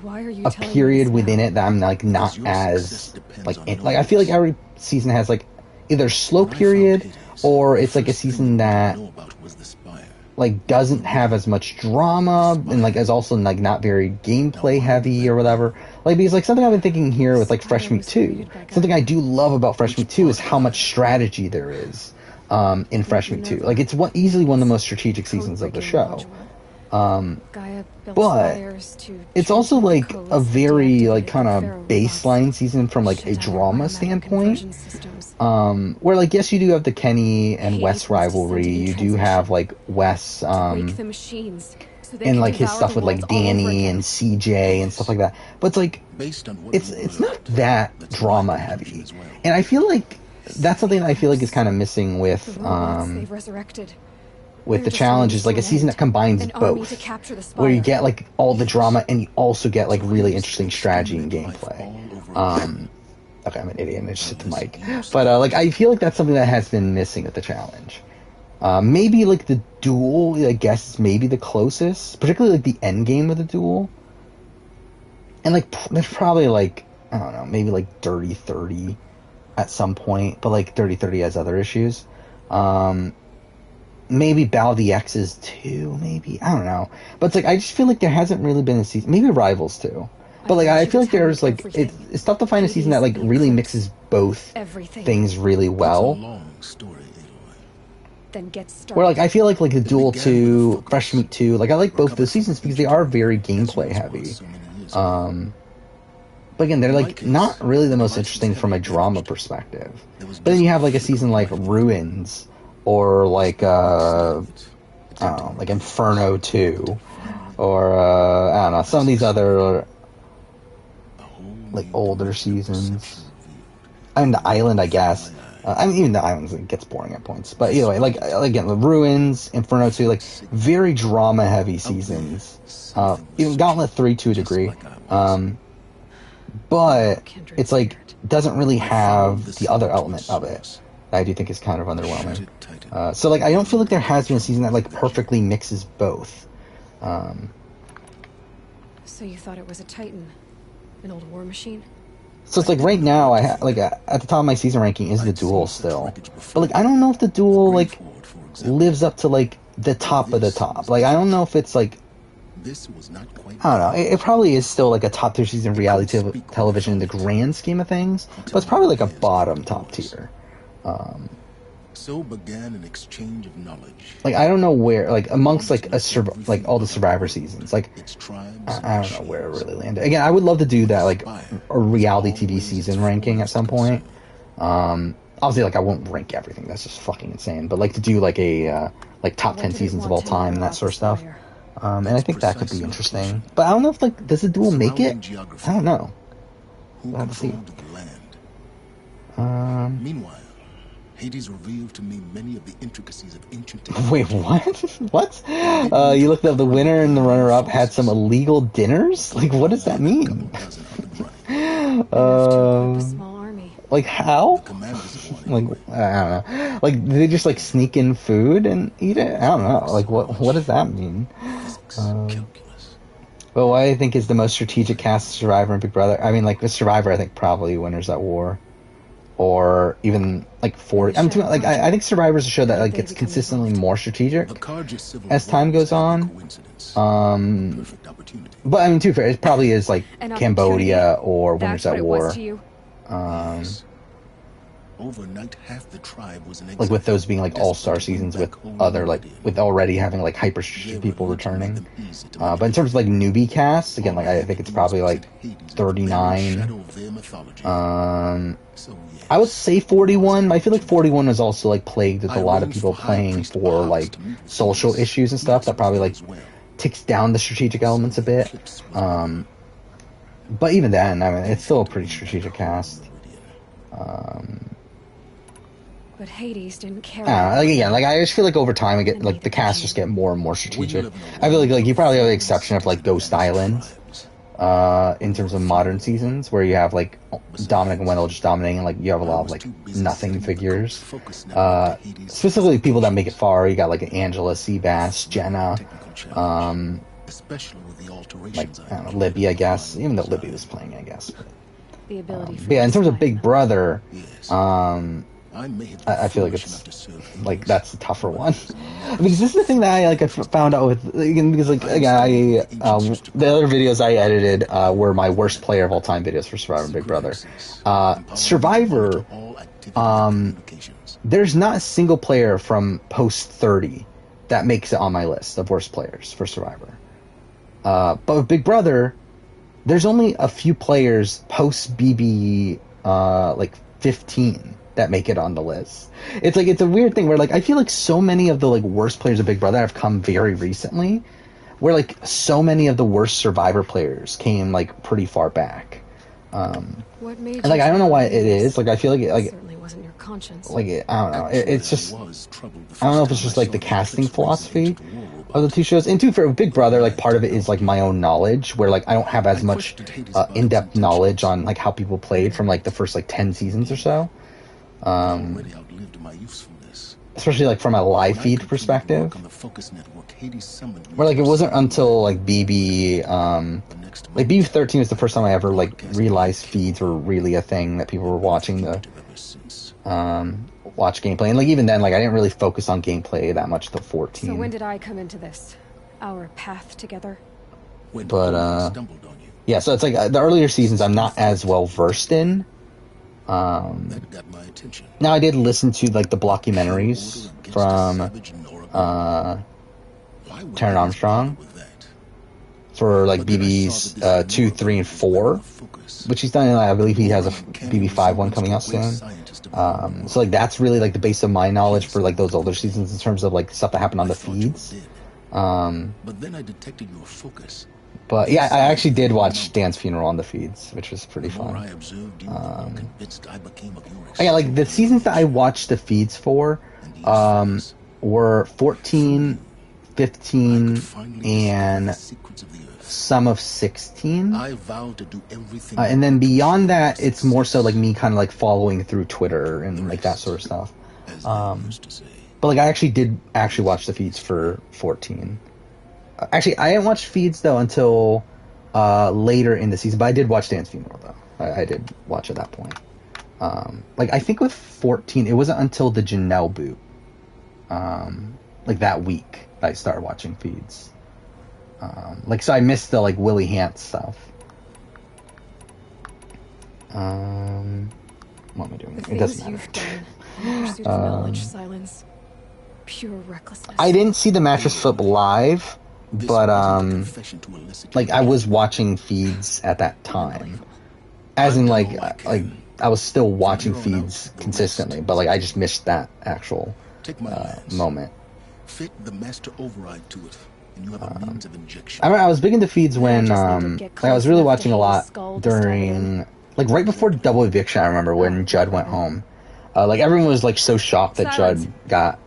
a period within it that I'm, like, not as, like, I feel like every season has, like, either a slow period, or it's, like, a season that, like, doesn't have as much drama, and, like, is also, like, not very gameplay heavy or whatever. Like, because, like, something I've been thinking here with, like, Fresh Meat 2, something I do love about Fresh Meat 2 is how much strategy there is, in Fresh Meat 2. Like, it's easily one of the most strategic seasons of the show. But it's also like a very like kind of baseline season from like a drama standpoint, where like yes you do have the Kenny and Wes rivalry, you do have like Wes and like his stuff with like Danny and CJ and stuff like that, but it's like it's not that drama heavy, and I feel like that's something that I feel like is kind of missing with the challenge is like a season that combines both, where you get like all the drama and you also get like really interesting strategy and gameplay. Okay, I'm an idiot and I just hit the mic, but like I feel like that's something that has been missing at the challenge. Maybe like the duel, I guess, is maybe the closest, particularly like the end game of the duel. And like there's probably like I don't know, maybe like Dirty 30 at some point, but like Dirty 30 has other issues. Maybe Battle of the Exes too, maybe. I don't know. But it's like, I just feel like there hasn't really been a season. Maybe Rivals too. But like, I feel like there's like, it's tough to find a season that like really mixes both things really well. Where like, I feel like the Duel 2, Fresh Meat 2, like I like both those seasons because they are very gameplay heavy. But again, they're like not really the most interesting from a drama perspective. But then you have like a season like Ruins, or like I don't know, like Inferno 2, or I don't know, some of these other like older seasons. I mean, The Island, I guess. I mean, even The Island it gets boring at points. But either way, like again, the Ruins, Inferno 2, like very drama heavy seasons. Even Gauntlet 3 to a degree. But it's like doesn't really have the other element of it. I do think is kind of underwhelming. So like I don't feel like there has been a season that like perfectly mixes both. So you thought it was a Titan, an old war machine? So it's like right now, I like at the top of my season ranking is the Duel still, but like I don't know if the Duel like lives up to like the top of the top. Like I don't know if it's like I don't know. It probably is still like a top tier season of reality television in the grand scheme of things, but it's probably like a bottom top tier. So began an exchange of knowledge. Like I don't know where, like amongst like like all the Survivor seasons, like I don't know where it really landed. Again, I would love to do that like a reality TV season ranking at some point. Obviously, like I won't rank everything. That's just fucking insane. But like to do like a like top 10 seasons of all time and that sort of stuff. And I think that could be interesting. But I don't know if like does the Duel make it? I don't know. We'll have to see. Meanwhile, Hades revealed to me many of the intricacies of ancient. Wait, what? What? You looked up the winner and the runner-up had some illegal dinners? Like, what does that mean? Like how? Like I don't know. Like do they just like sneak in food and eat it? I don't know. Like what does that mean? But what I think is the most strategic cast of Survivor and Big Brother. I mean, like the Survivor, I think probably Winners at War. Or even like 40. I think Survivor's a show that like gets consistently more strategic as time goes on. But I mean, too fair, it probably is like Cambodia or Winners at War. Overnight, half the tribe was like with those being like all-star seasons with other like with already having like hyper strategic people returning. But in terms of like newbie casts, again, like I think it's probably like 39. I would say 41. I feel like 41 was also like plagued with a lot of people playing for like social issues and stuff that probably like ticks down the strategic elements a bit. But even then, I mean, it's still a pretty strategic cast. But Hades didn't care. Like I just feel like over time, the cast just get more and more strategic. I feel like you probably have the exception of like Ghost Island, in terms of modern seasons, where you have like Dominic and Wendell just dominating, and like you have a lot of like nothing figures. Specifically, people that make it far. You got like Angela, Seabass, Jenna, like I don't know, Libby, I guess. Even though Libby was playing, I guess. The ability. But yeah, in terms of Big Brother, I feel like it's like that's the tougher one because this is the thing that I found out with because like again the other videos I edited were my worst player of all time videos for Survivor and Big Brother. Survivor, there's not a single player from post 30 that makes it on my list of worst players for Survivor. But with Big Brother, there's only a few players post BB like 15 that make it on the list. It's like it's a weird thing where like I feel like so many of the like worst players of Big Brother have come very recently, where like so many of the worst Survivor players came like pretty far back. What made and like I don't know why it is. Like I feel like it certainly wasn't your conscience. Like I don't know. It's just I don't know if it's just like the casting philosophy of the two shows. And too, for Big Brother, like part of it is like my own knowledge, where like I don't have as much in-depth knowledge on like how people played from like the first like 10 seasons or so. Especially like from a live feed perspective, where like it wasn't until like BB like BB 13 was the first time I ever like realized feeds were really a thing that people were watching the watch gameplay, and like even then like I didn't really focus on gameplay that much till 14. So when did I come into this? Our path together? But yeah, so it's like the earlier seasons I'm not as well versed in. That got my attention. Now I did listen to like the blockumentaries from Taron Armstrong for like BB's 2, 3, and 4, which he's done. I believe he has a BB 5 one coming out soon. So like that's really like the base of my knowledge for like those older seasons in terms of like stuff that happened on the feeds. But then I detected your focus. But yeah, I actually did watch Dan's funeral on the feeds, which was pretty fun. Yeah, like the seasons that I watched the feeds for were 14, 15, and some of 16. And then beyond that, it's more so like me kind of like following through Twitter and like that sort of stuff. But like I did watch the feeds for 14. Actually, I didn't watch feeds though until later in the season. But I did watch Dan's funeral, though. I did watch at that point. Like, I think with 14, it wasn't until the Janelle boot, like, that week that I started watching feeds. Like, so I missed the, like, Willie Hance stuff. What am I doing? The It doesn't things matter. you've done in pursuit of knowledge, silence, pure recklessness. I didn't see the mattress flip live, but, like, I was watching feeds at that time. As in, like, I was still watching feeds consistently, but, like, I just missed that actual moment. Fit the master override to it, and you have a means of injection. I remember I was big into feeds when, like, I was really watching a lot during, like, right before Double Eviction, I remember, when Judd went home. Like, everyone was, like, so shocked that Judd got,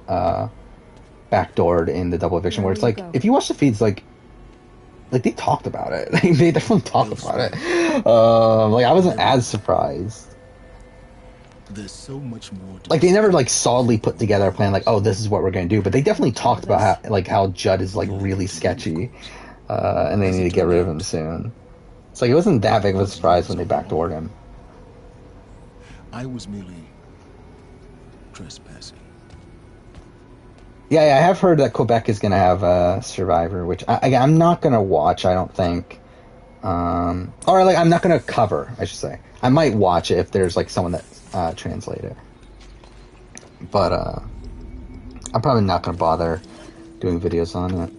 backdoored in the Double Eviction, where it's like, if you watch the feeds, like, they talked about it. Like, they definitely talked about it. Like, I wasn't as surprised. There's so much more to like, they never, like, solidly put together a plan, like, oh, this is what we're going to do, but they definitely talked about how Judd is, like, really sketchy, and they need to get rid of him soon. It's like, it wasn't that big of a surprise when they backdoored him. I was merely trespassing. Yeah, I have heard that Quebec is going to have a Survivor, which I'm not going to watch, I don't think. Or, like, I'm not going to cover, I should say. I might watch it if there's, like, someone that translate it. But, I'm probably not going to bother doing videos on it.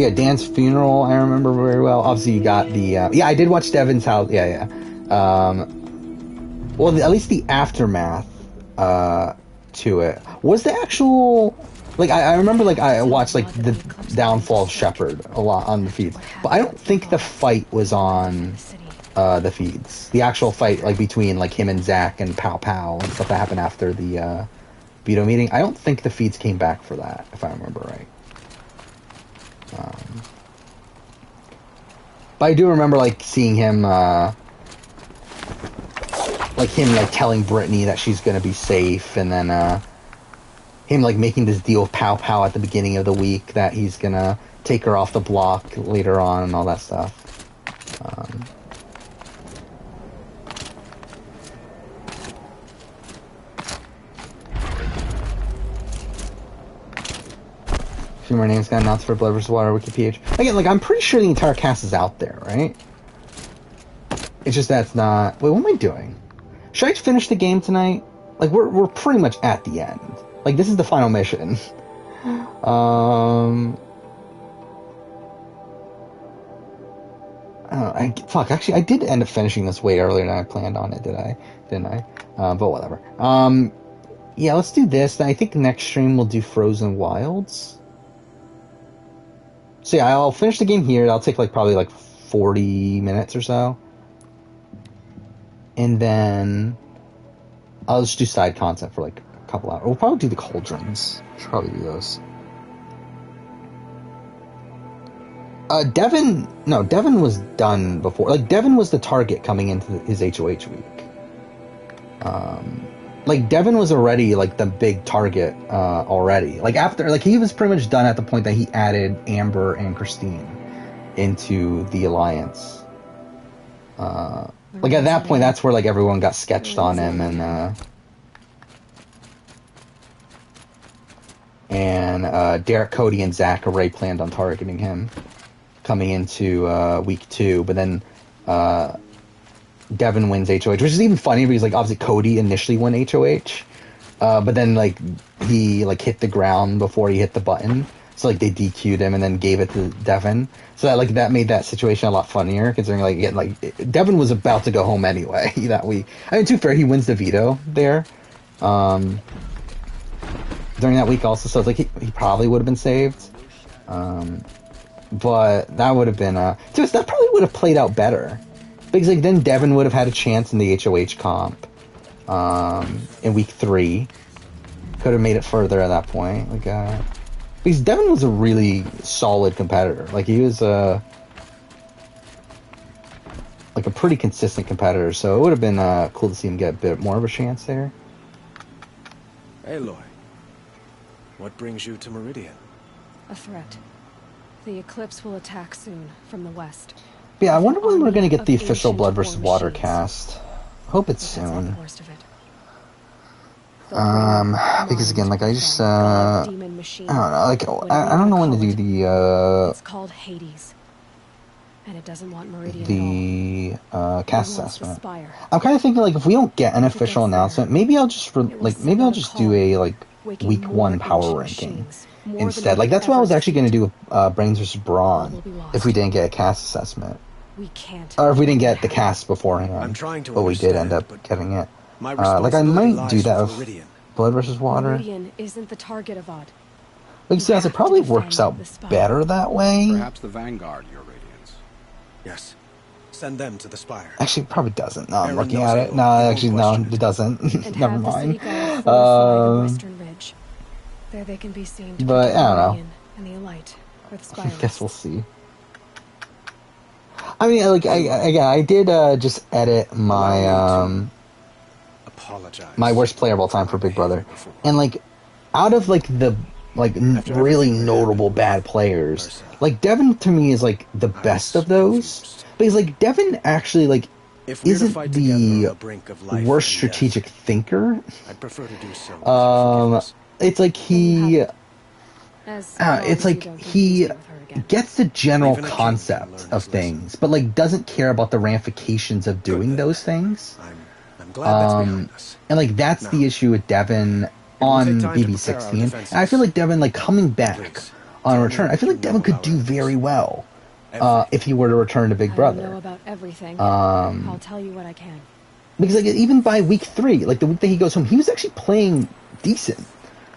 Yeah, Dan's funeral, I remember very well. Obviously, you got the... yeah, I did watch Devin's house. Yeah. Well, at least the aftermath to it. Was the actual... Like, I remember, like, I watched, like, the downfall of Shepard a lot on the feeds. But I don't think the fight was on the feeds. The actual fight, like, between, like, him and Zach and Pow Pow and stuff that happened after the veto meeting. I don't think the feeds came back for that, if I remember right. But I do remember, like, seeing him, like, telling Brittany that she's gonna be safe, and then, him, like, making this deal with Pow Pow at the beginning of the week that he's gonna take her off the block later on and all that stuff. A few more names got announced for Blood vs. Water Wiki PH. Again, like, I'm pretty sure the entire cast is out there, right? It's just that's not... Wait, what am I doing? Should I finish the game tonight? Like, we're pretty much at the end. Like, this is the final mission. I don't know. Fuck, actually, I did end up finishing this way earlier than I planned on it, didn't I? But whatever. Yeah, let's do this. I think next stream we'll do Frozen Wilds. So yeah, I'll finish the game here. That'll take, like, probably, like, 40 minutes or so. And then I'll just do side content for, like, a couple hours. We'll probably do the Cauldrons. Should probably do those. Devin was done before. Like, Devin was the target coming into his HOH week. Like, Devin was already, like, the big target, already. Like, after, like, he was pretty much done at the point that he added Amber and Christine into the Alliance. Like, at that point, that's where, like, everyone got sketched on him, and Derek, Cody, and Zach already planned on targeting him coming into week 2, but then Devin wins HOH, which is even funny because, like, obviously Cody initially won HOH, but then, like, he, like, hit the ground before he hit the button, so, like, they DQ'd him and then gave it to Devin, so that, like, that made that situation a lot funnier, considering, like, again, like, Devin was about to go home anyway that week. I mean, to be fair, he wins the veto there during that week also, so it's like he probably would have been saved, but that would have been that probably would have played out better, because, like, then Devin would have had a chance in the HOH comp in week 3, could have made it further at that point, like, because Devin was a really solid competitor, like, he was like a pretty consistent competitor, so it would have been cool to see him get a bit more of a chance there. Aloy, what brings you to Meridian? a threat. The Eclipse will attack soon, from the west. Yeah, I wonder when we're gonna get the official Blood vs. Water cast. Hope it's soon. Because again, like I just, I don't know, like I don't know when to do the It's called Hades, and it doesn't want Meridian cast assessment. I'm kind of thinking like if we don't get an official announcement, maybe I'll just maybe I'll just do a like week 1 power ranking instead. Like that's what I was actually going to do with Brains vs. Brawn if we didn't get a cast assessment. Or if we didn't get the cast beforehand, but we did end up getting it. Like I might do that with Blood vs. Water. Meridian isn't the target of Odd. Like see, it probably works out better that way. Perhaps the Vanguard, your Radiance. Yes. Send them to the Spire. Actually, it probably doesn't. No, I'm looking at it. No, actually, no, it doesn't. Never mind. Western Ridge. There they can be seen. But I don't know. And the Elite, or the I guess we'll see. I mean, like I did just edit my my worst player of all time for Big Brother, and like out of like the really notable bad players, like Devin to me is like the best of those, because like Devin actually like isn't the worst strategic thinker. I'd prefer to do so. It's like he gets the general concept of things, but like doesn't care about the ramifications of doing those things. I'm glad that's behind us. And like that's the issue with Devin on BB16. And I feel like Devin, like coming back on Return, I feel like Devin could do very well if he were to return to Big Brother. I know about everything. I'll tell you what I can. Because like even by week 3, like the week that he goes home, he was actually playing decent.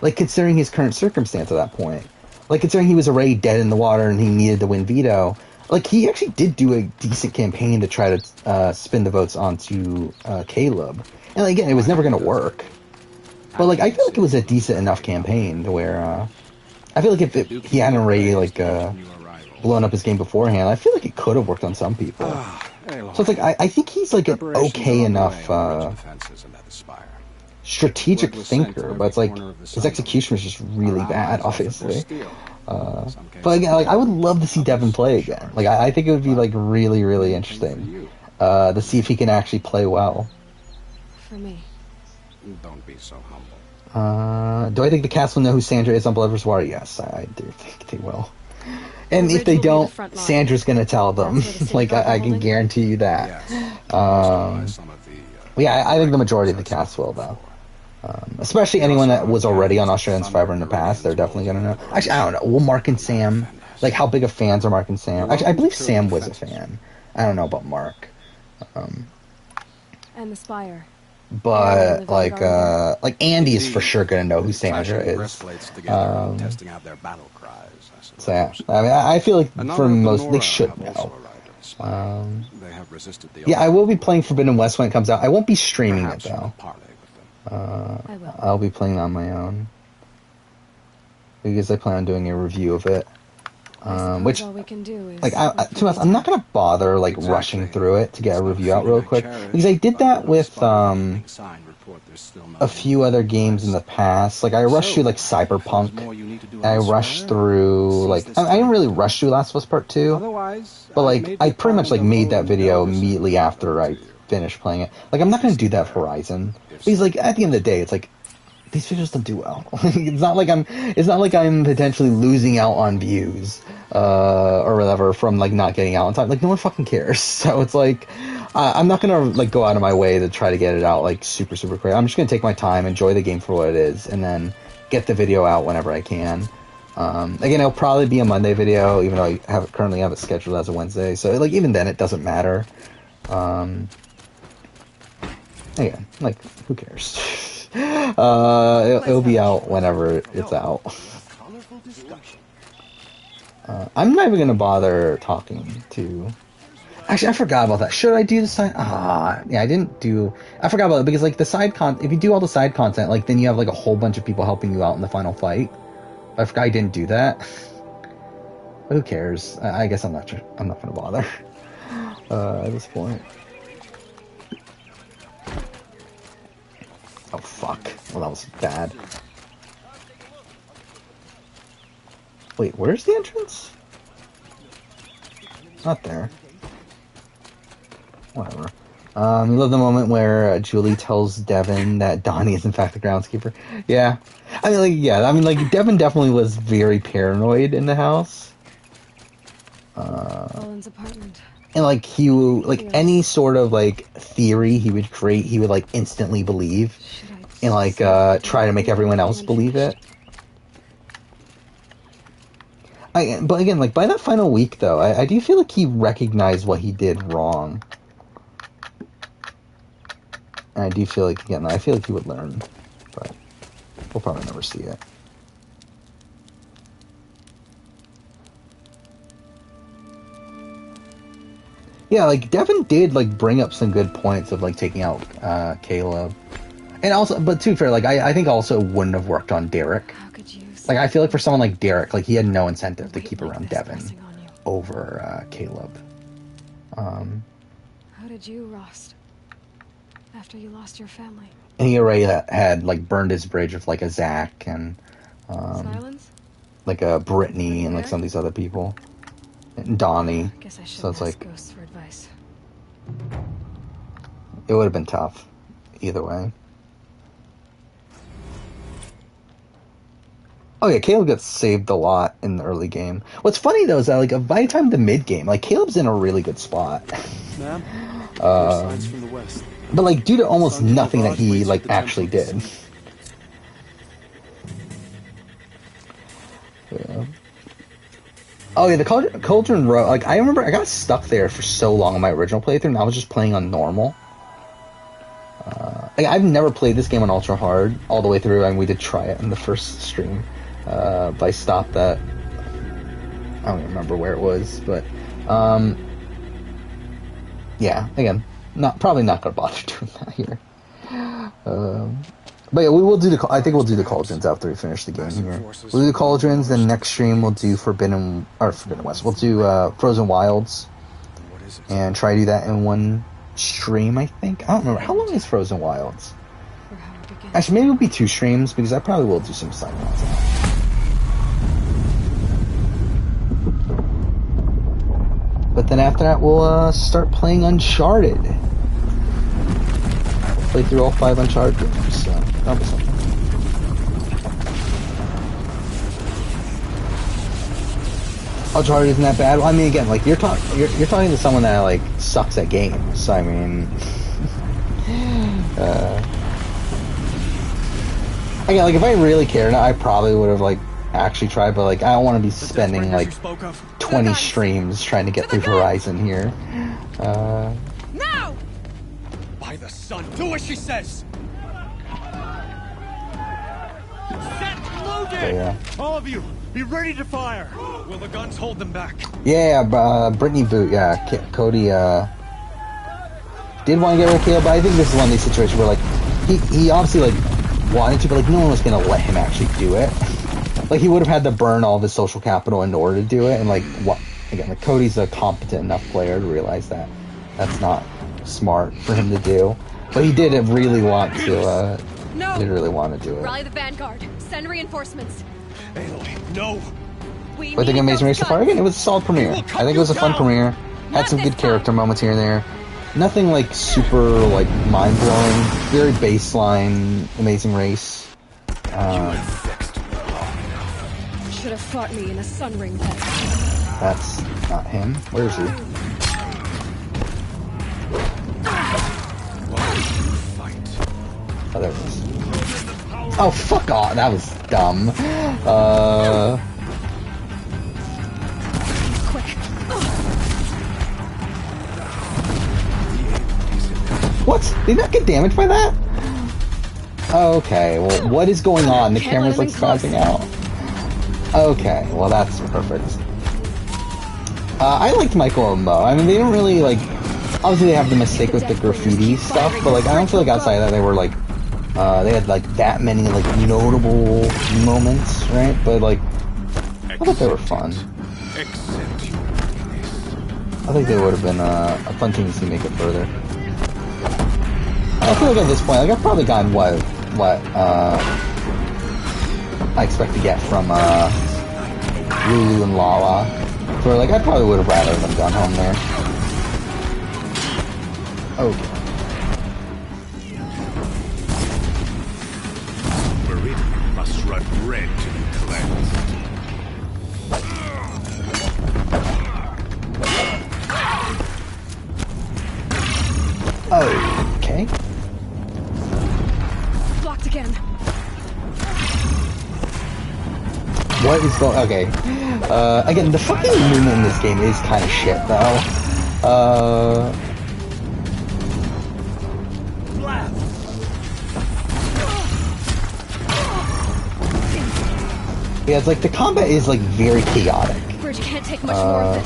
Like considering his current circumstance at that point. Like considering he was already dead in the water and he needed to win veto. Like he actually did do a decent campaign to try to spin the votes onto Caleb. And like, again, it was never going to work. But like I feel like it was a decent enough campaign to where I feel like if he hadn't already like blown up his game beforehand, I feel like it could have worked on some people. So it's like I think he's like an okay enough strategic thinker, but it's like his execution was just really bad, obviously. But again, like I would love to see Devin play again. Like I think it would be like really, really interesting to see if he can actually play well. For me. Don't be so humble. Do I think the cast will know who Sandra is on Blood vs. Water? Yes, I do think they will. And if they don't, Sandra's gonna tell them. Like I can guarantee you that. Yeah, I think the majority of the cast will though. Especially anyone that was already on Australian Survivor in the past, they're definitely gonna know. Actually, I don't know. Will Mark and Sam, like how big of fans are Mark and Sam? Actually, I believe Sam was a fan. I don't know about Mark. And the Spire. But like Andy is for sure gonna know who Sandra is. So yeah, I mean, I feel like for most they should know. Yeah, I will be playing Forbidden West when it comes out. I won't be streaming it though. I'll be playing it on my own because I plan on doing a review of it. Which, like, to be honest, I'm not gonna bother like rushing through it to get a review out real quick because I did that with a few other games in the past. Like I rushed through like Cyberpunk. And I rushed through like I didn't really rush through Last of Us Part 2, but like I pretty much like made that video immediately after I finished playing it. Like I'm not gonna do that with Horizon because like at the end of the day, it's like these videos don't do well. It's not like I'm potentially losing out on views or whatever from like not getting out on time. Like no one fucking cares. So it's like I'm not gonna like go out of my way to try to get it out like super quick. I'm just gonna take my time, enjoy the game for what it is, and then get the video out whenever I can. Again, it'll probably be a Monday video, even though I currently have it scheduled as a Wednesday. So like even then, it doesn't matter. Again, like who cares? It'll be out whenever it's out. I'm not even gonna bother talking to. Actually, I forgot about that. Should I do the side? Yeah, I didn't do. I forgot about it because like the side if you do all the side content, like then you have like a whole bunch of people helping you out in the final fight. I forgot I didn't do that. Who cares? I guess I'm not gonna bother at this point. Oh fuck! Well, that was bad. Wait, where's the entrance? Not there. Whatever. You love the moment where Julie tells Devin that Donnie is in fact the groundskeeper. Yeah. Devin definitely was very paranoid in the house. Colin's apartment. And like any sort of like theory he would create, he would like instantly believe, and like try to make everyone else believe it. But again, like by that final week though, I do feel like he recognized what he did wrong. And I do feel like, again, I feel like he would learn, but we'll probably never see it. Yeah, like, Devin did, like, bring up some good points of, like, taking out Caleb. And also, but to be fair, like, I think also wouldn't have worked on Derek. How could you? Like, I feel like for someone like Derek, like, he had no incentive to keep around Devin over Caleb. How did you, Rost? After you lost your family. And he already had like burned his bridge with like a Zach and like a Brittany and like some of these other people. And Donnie. I guess I should ask like Ghosts for advice. It would have been tough either way. Oh yeah, Caleb gets saved a lot in the early game. What's funny though is that like by the time the mid game, like Caleb's in a really good spot. Ma'am, signs from the west. But like due to almost nothing that he like actually did. Yeah. Oh yeah, the Cauldron Road. Like I remember, I got stuck there for so long on my original playthrough, and I was just playing on normal. Like I've never played this game on ultra hard all the way through, and we did try it in the first stream. But I stopped at, I don't even remember where it was, but yeah, again, probably not gonna bother doing that here. But yeah, we will do I think we'll do the Cauldrons after we finish the game here. We'll do the Cauldrons, then next stream we'll do Forbidden West. We'll do Frozen Wilds, and try to do that in one stream, I think. I don't remember. How long is Frozen Wilds? Actually, maybe it'll be 2 streams, because I probably will do some side content. But then after that, we'll start playing Uncharted. Play through all 5 Uncharted games, so that'll be something. Uncharted isn't that bad. Well, I mean, again, like you're talking to someone that like sucks at games. So, I mean, again, like if I really cared, I probably would have like actually tried. But like, I don't want to be spending like 20 streams trying to get through Horizon here. Now! By the sun, do what she says. Set loaded. So, yeah. All of you, be ready to fire. Will the guns hold them back? Yeah, Brittany Boot. Yeah, Cody did want to get rid of Caleb, but I think this is one of these situations where like he obviously like wanted to, but like no one was gonna let him actually do it. Like he would have had to burn all of his social capital in order to do it, and like what again? Like Cody's a competent enough player to realize that that's not smart for him to do. But he did really want to. He did really want to do it. Rally the Vanguard. Send reinforcements. Aloy, no. But I think Amazing Race to Fire again, it was a solid premiere. I think it was a fun premiere. Had some good character moments here and there. Nothing like super like mind blowing. Very baseline Amazing Race. Should have fought me in a sun ring pit. That's not him. Where is he? Oh, there it is. Oh, fuck off. That was dumb. What? Did he not get damaged by that? Okay, well, what is going on? The camera's like spazzing out. Okay, well, that's perfect. I liked Michael and Mo. I mean, they don't really, like... Obviously, they have the mistake with the graffiti stuff, but, like, I don't feel like outside of that they were, like... they had, like, that many, like, notable moments, right? But, like... I thought they were fun. I think they would have been a fun team to see make it further. I feel like at this point, like, I've probably gotten what I expect to get from Lulu and Lala. So like, I probably would have rather them gone home there. Okay. Meridian must run red to be cleansed. Okay. Blocked again. What is going? Okay. Again, the fucking movement in this game is kind of shit, though. Yeah, it's like the combat is like very chaotic. Bridge can't take much more of this.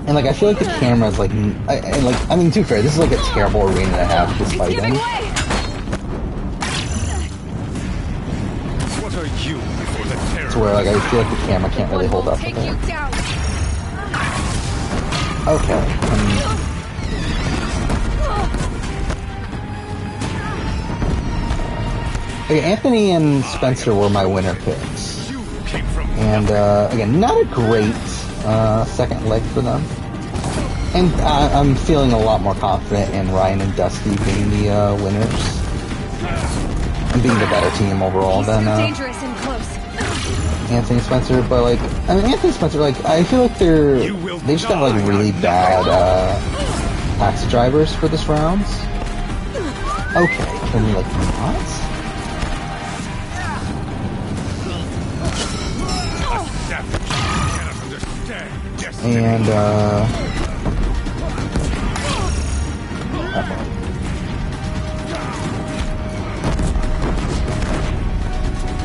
And like I feel like the camera's like, I mean, to be fair, this is like a terrible arena to have this fight in. What are you before the terror? It's where like I feel like the camera can't really hold up with it. Okay. Okay, Anthony and Spencer were my winner picks. And again, not a great second leg for them. And I'm feeling a lot more confident in Ryan and Dusty being the winners. And being the better team overall than dangerous and close. Anthony and Spencer. But like, I mean, Anthony and Spencer, like, I feel like they just have like really bad taxi drivers for this round. Okay, can we like not? And, I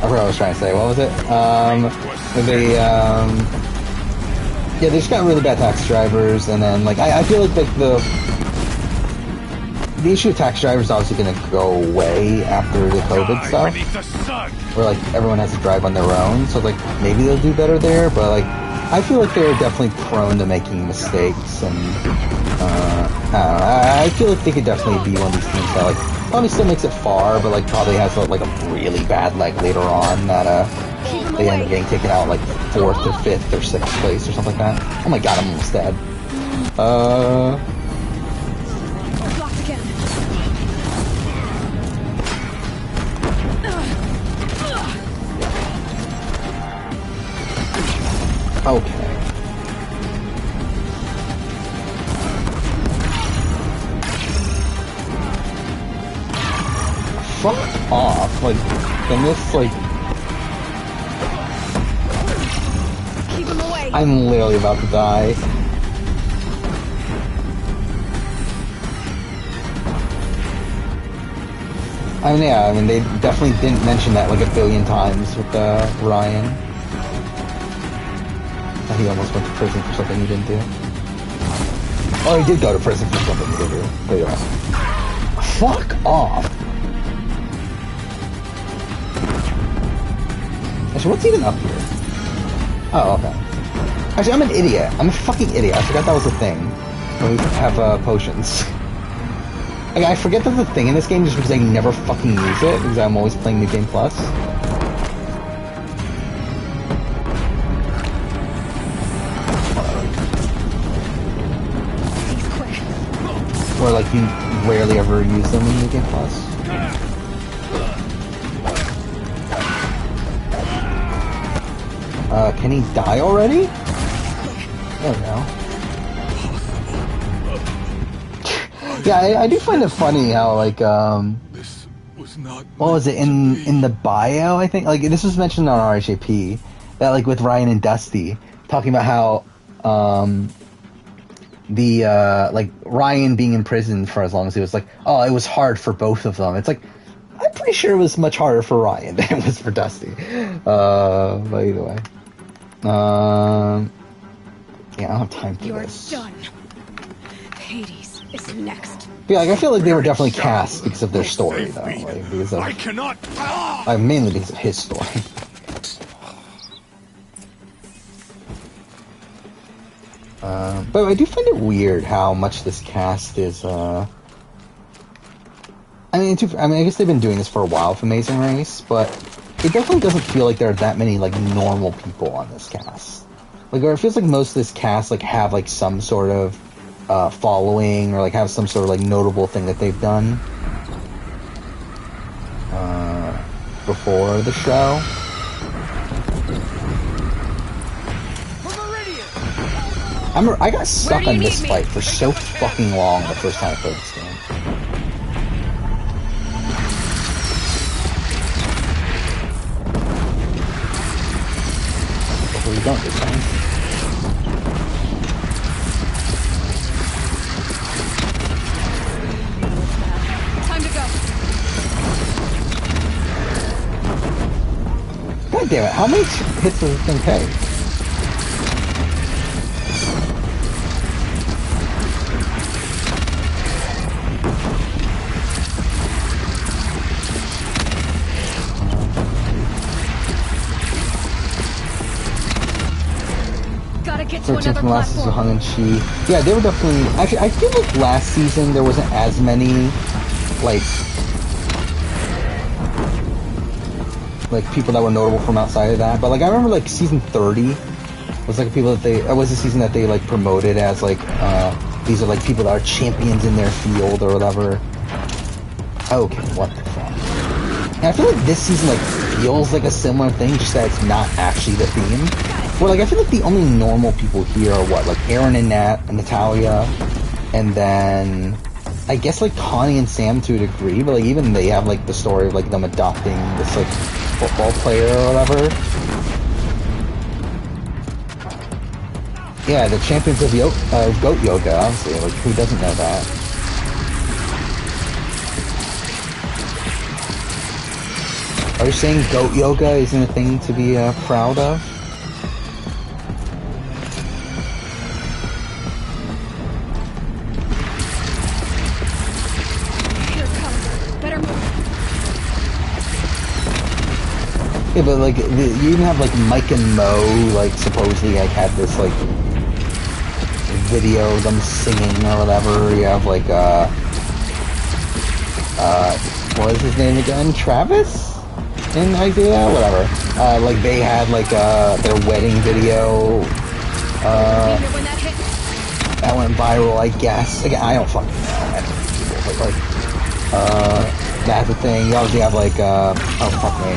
forgot what I was trying to say. What was it? Yeah, they just got really bad taxi drivers, and then, like, I feel like the issue of taxi drivers is obviously going to go away after the COVID stuff, where, like, everyone has to drive on their own, so, like, maybe they'll do better there, but, like, I feel like they're definitely prone to making mistakes, and, I don't know, I feel like they could definitely be one of these teams that, like, probably still makes it far, but, like, probably has, like, a really bad leg later on that, they end up getting taken out, like, 4th or 5th or 6th place or something like that. Oh my god, I'm almost dead. Blocked again. Okay. Fuck off, like, can this, like... Keep him away. I'm literally about to die. I mean, yeah, I mean, they definitely didn't mention that, like, a billion times with, Ryan. He almost went to prison for something he didn't do. Oh, he did go to prison for something he didn't do. But yeah. Fuck off! Actually, what's even up here? Oh, okay. Actually, I'm an idiot. I'm a fucking idiot. I forgot that was a thing. When we have, potions. Like, I forget that's a thing in this game just because I never fucking use it, because I'm always playing New Game Plus. Or, like, you rarely ever use them in New Game Plus. Can he die already? There we go. Yeah, I do find it funny how, like, what was it, in the bio, I think? Like, this was mentioned on RHAP, that, like, with Ryan and Dusty, talking about how, like, Ryan being in prison for as long as he was, like, oh, it was hard for both of them. It's like, I'm pretty sure it was much harder for Ryan than it was for Dusty. But either way. Yeah, I don't have time for this. You're done. Hades is next. Yeah, like, I feel like they were definitely cast because of their story, though. Like, because of, mainly because of his story. But I do find it weird how much this cast is, I I guess they've been doing this for a while with Amazing Race, but it definitely doesn't feel like there are that many, like, normal people on this cast. Like, or it feels like most of this cast, like, have, like, some sort of, following, or, like, have some sort of, like, notable thing that they've done, before the show. I got stuck on this fight for so fucking long the first time I played this game. Where are you going this time? Time to go. God damn it, how many hits does this thing take? From last season, Hung and Chi. Yeah, they were definitely. Actually, I feel like last season there wasn't as many, like people that were notable from outside of that. But like, I remember like season 30 was like people that it was a season that they like promoted as like these are like people that are champions in their field or whatever. Okay, what the fuck? And I feel like this season like feels like a similar thing, just that it's not actually the theme. Well, like, I feel like the only normal people here are what? Like, Aaron and Nat and Natalia, and then, I guess, like, Connie and Sam to a degree, but, like, even they have, like, the story of, like, them adopting this, like, football player or whatever. Yeah, the champions of Goat Yoga, obviously, like, who doesn't know that? Are you saying Goat Yoga isn't a thing to be, proud of? Yeah, but like, you even have like Mike and Mo, like supposedly like had this like video of them singing or whatever. You have like what is his name again? Travis? In Isaiah? Whatever. Like they had like their wedding video that went viral, I guess. Again, I don't fucking know. I don't know, but like that's the thing. You obviously have like oh fuck me.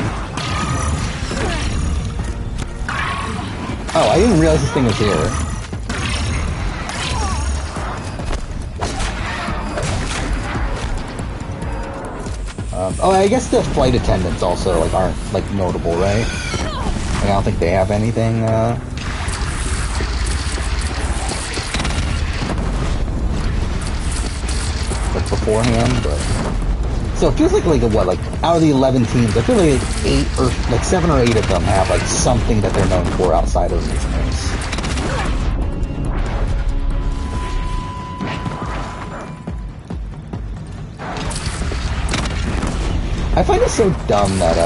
Oh, I didn't realize this thing was here. Oh, I guess the flight attendants also like aren't like notable, right? Like, I don't think they have anything. Like beforehand, but. So it feels like what, like out of the 11 teams, I feel like 7 or 8 of them have like something that they're known for outside of Amazing Race. I find it so dumb that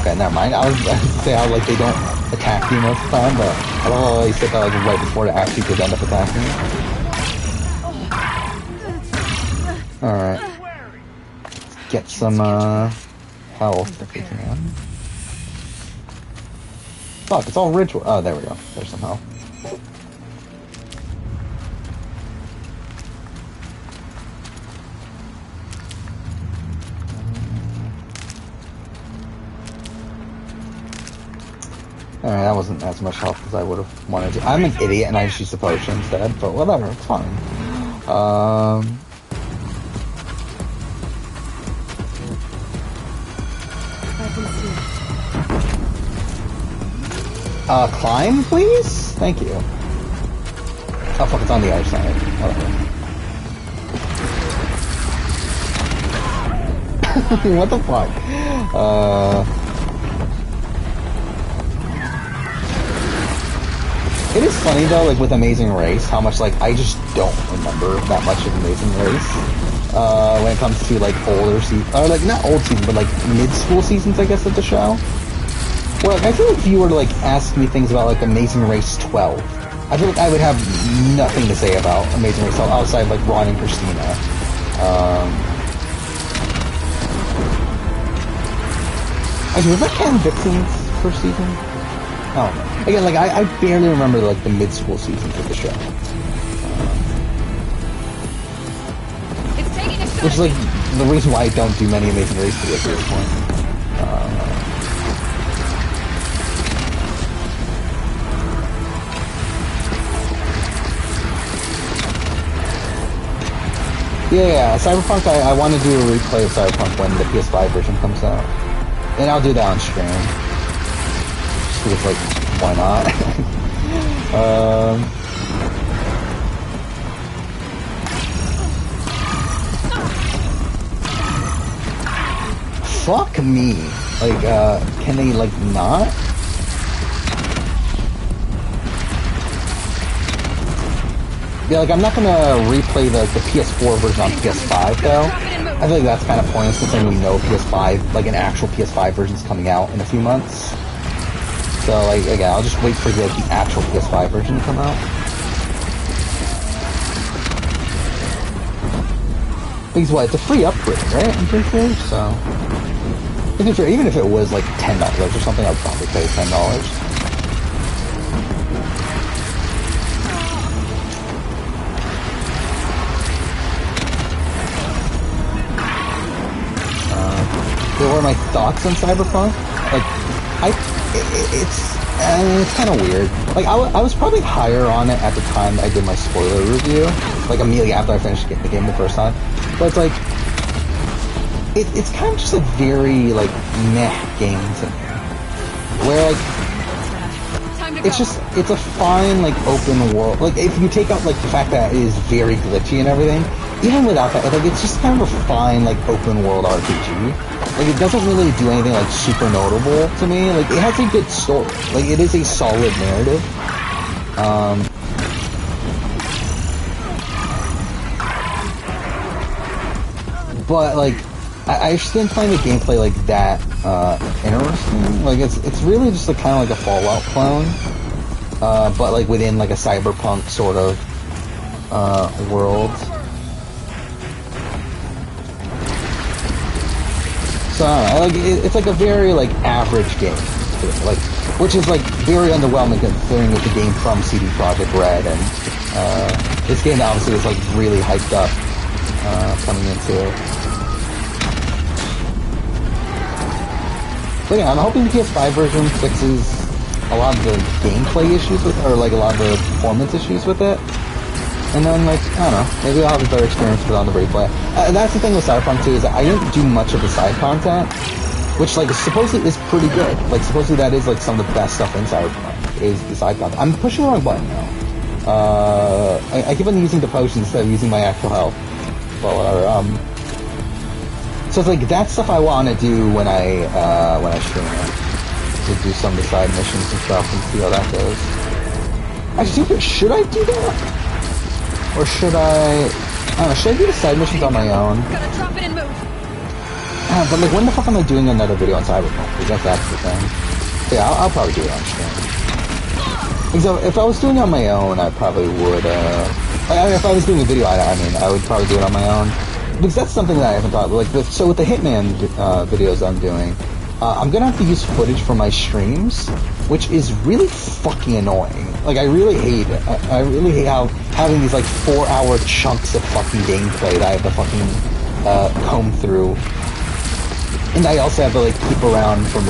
okay, never mind. I was going to say how like they don't attack you most of the time, but I don't know why they said that like right before it actually could end up attacking you. Alright. Get some health if we can. Fuck, it's all ritual. Oh, there we go. There's some health. Alright, that wasn't as much health as I would have wanted to. I'm an idiot and I just used the potion instead, but whatever, it's fine. Climb, please? Thank you. Oh, fuck, it's on the other side. Whatever. What the fuck? It is funny, though, like, with Amazing Race, how much, like, I just don't remember that much of Amazing Race. When it comes to, like, older seasons. Or, like, not old seasons, but, like, mid-school seasons, I guess, of the show. Well, I feel like if you were to, like, ask me things about, like, Amazing Race 12, I feel like I would have nothing to say about Amazing Race 12 outside, like, Ron and Christina. Actually, was that Ken Dixon's first season? I don't know. Again, like, I barely remember, like, the mid-school seasons of the show. Which is, like, the reason why I don't do many Amazing Race videos at this point. Yeah, Cyberpunk, I want to do a replay of Cyberpunk when the PS5 version comes out. And I'll do that on stream. Just because, like, why not? Fuck me. Like, can they, like, not? Yeah, like, I'm not gonna replay the PS4 version on PS5, though. I feel like that's kind of pointless considering we know PS5, like, an actual PS5 version's coming out in a few months. So, like, again, I'll just wait for, like, the actual PS5 version to come out. Because what, it's a free upgrade, right? I'm pretty sure, so... Even if it was, like, $10 or something, I'd probably pay $10. What are my thoughts on Cyberpunk? Like, it's kind of weird. Like, I was probably higher on it at the time I did my spoiler review, like immediately after I finished the game the first time. But it's like, it's kind of just a very, like, meh game to me. Where, like, it's a fine, like, open world. Like, if you take out, like, the fact that it is very glitchy and everything, even without that, like, it's just kind of a fine, like, open world RPG. Like, it doesn't really do anything, like, super notable to me. Like, it has a good story. Like, it is a solid narrative. But, like, I just didn't find the gameplay, like, that, interesting. Like, it's really just, like, kind of like a Fallout clone. But, like, within, like, a cyberpunk sort of, world. So, I don't know, like, it's like a very, like, average game, like, which is, like, very underwhelming considering it's a game from CD Projekt Red, and, this game obviously was, like, really hyped up, coming into it. But yeah, I'm hoping the PS5 version fixes a lot of the gameplay issues with it, or, like, a lot of the performance issues with it. And then, like, I don't know, maybe I'll have a better experience with it on the replay. That's the thing with Cyberpunk 2, is that I didn't do much of the side content, which, like, supposedly is pretty good. Like, supposedly that is, like, some of the best stuff in Cyberpunk, is the side content. I'm pushing the wrong button now. I keep on using the potions instead of using my actual health. Well, so it's like, that's stuff I want to do when I stream it. To do some of the side missions and stuff and see how that goes. Actually, should I do that? Or should I don't know, should I do the side missions on my own? Gotta drop it and move. But like, when the fuck am I doing another video on Cyberpunk? Because that's the thing. Yeah, I'll probably do it on stream. Because if I was doing it on my own, I probably would, if I was doing a video, I would probably do it on my own. Because that's something that I haven't thought of. Like, with the Hitman videos I'm doing, I'm gonna have to use footage from my streams, which is really fucking annoying. Like, I really hate it. I really hate having these, like, 4-hour chunks of fucking gameplay that I have to fucking, comb through. And I also have to, like, keep around from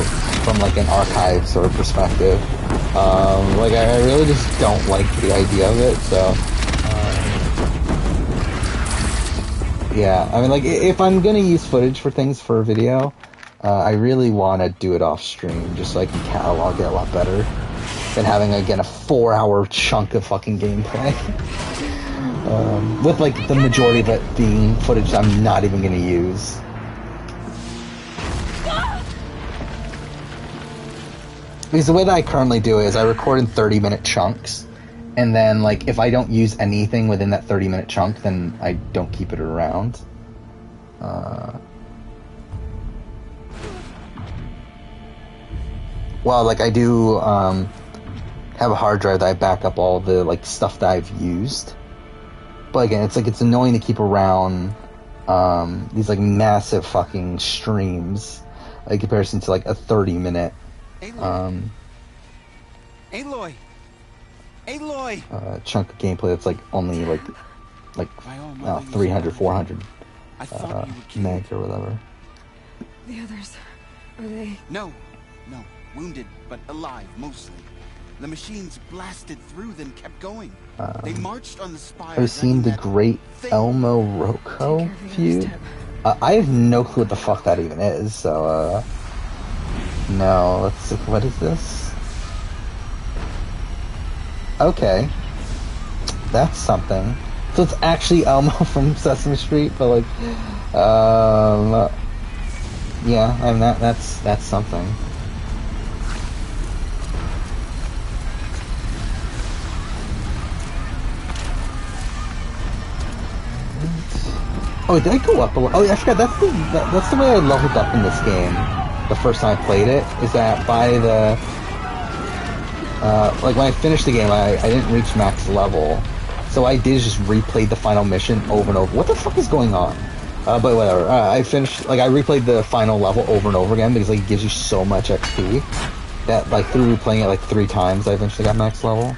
like, an archive sort of perspective. Like, I really just don't like the idea of it, so... yeah, I mean, like, if I'm gonna use footage for things for a video, I really want to do it off stream, just so I can catalog it a lot better than having, again, a 4-hour chunk of fucking gameplay. With, like, the majority of it being footage I'm not even gonna use. Because the way that I currently do it is I record in 30-minute chunks, and then, like, if I don't use anything within that 30-minute chunk, then I don't keep it around. Well, like, I do have a hard drive that I back up all the, like, stuff that I've used. But again, it's like, it's annoying to keep around these, like, massive fucking streams in comparison to like a 30-minute Aloy! chunk of gameplay that's like only like 300, 400 meg or whatever. The others, are they? No. Wounded, but alive, mostly. The machines blasted through, then kept going. They marched on the spire. I've seen the Great Elmo Roko feud. I have no clue what the fuck that even is, so, no, let's see, what is this? Okay. That's something. So it's actually Elmo from Sesame Street, but like, yeah, I mean, that's something. Oh, did I go up? Oh, I forgot. That's the way I leveled up in this game. The first time I played it is that by the like when I finished the game, I didn't reach max level, so I did just replay the final mission over and over. What the fuck is going on? But whatever. I replayed the final level over and over again because like it gives you so much XP that like through replaying it like 3 times, I eventually got max level.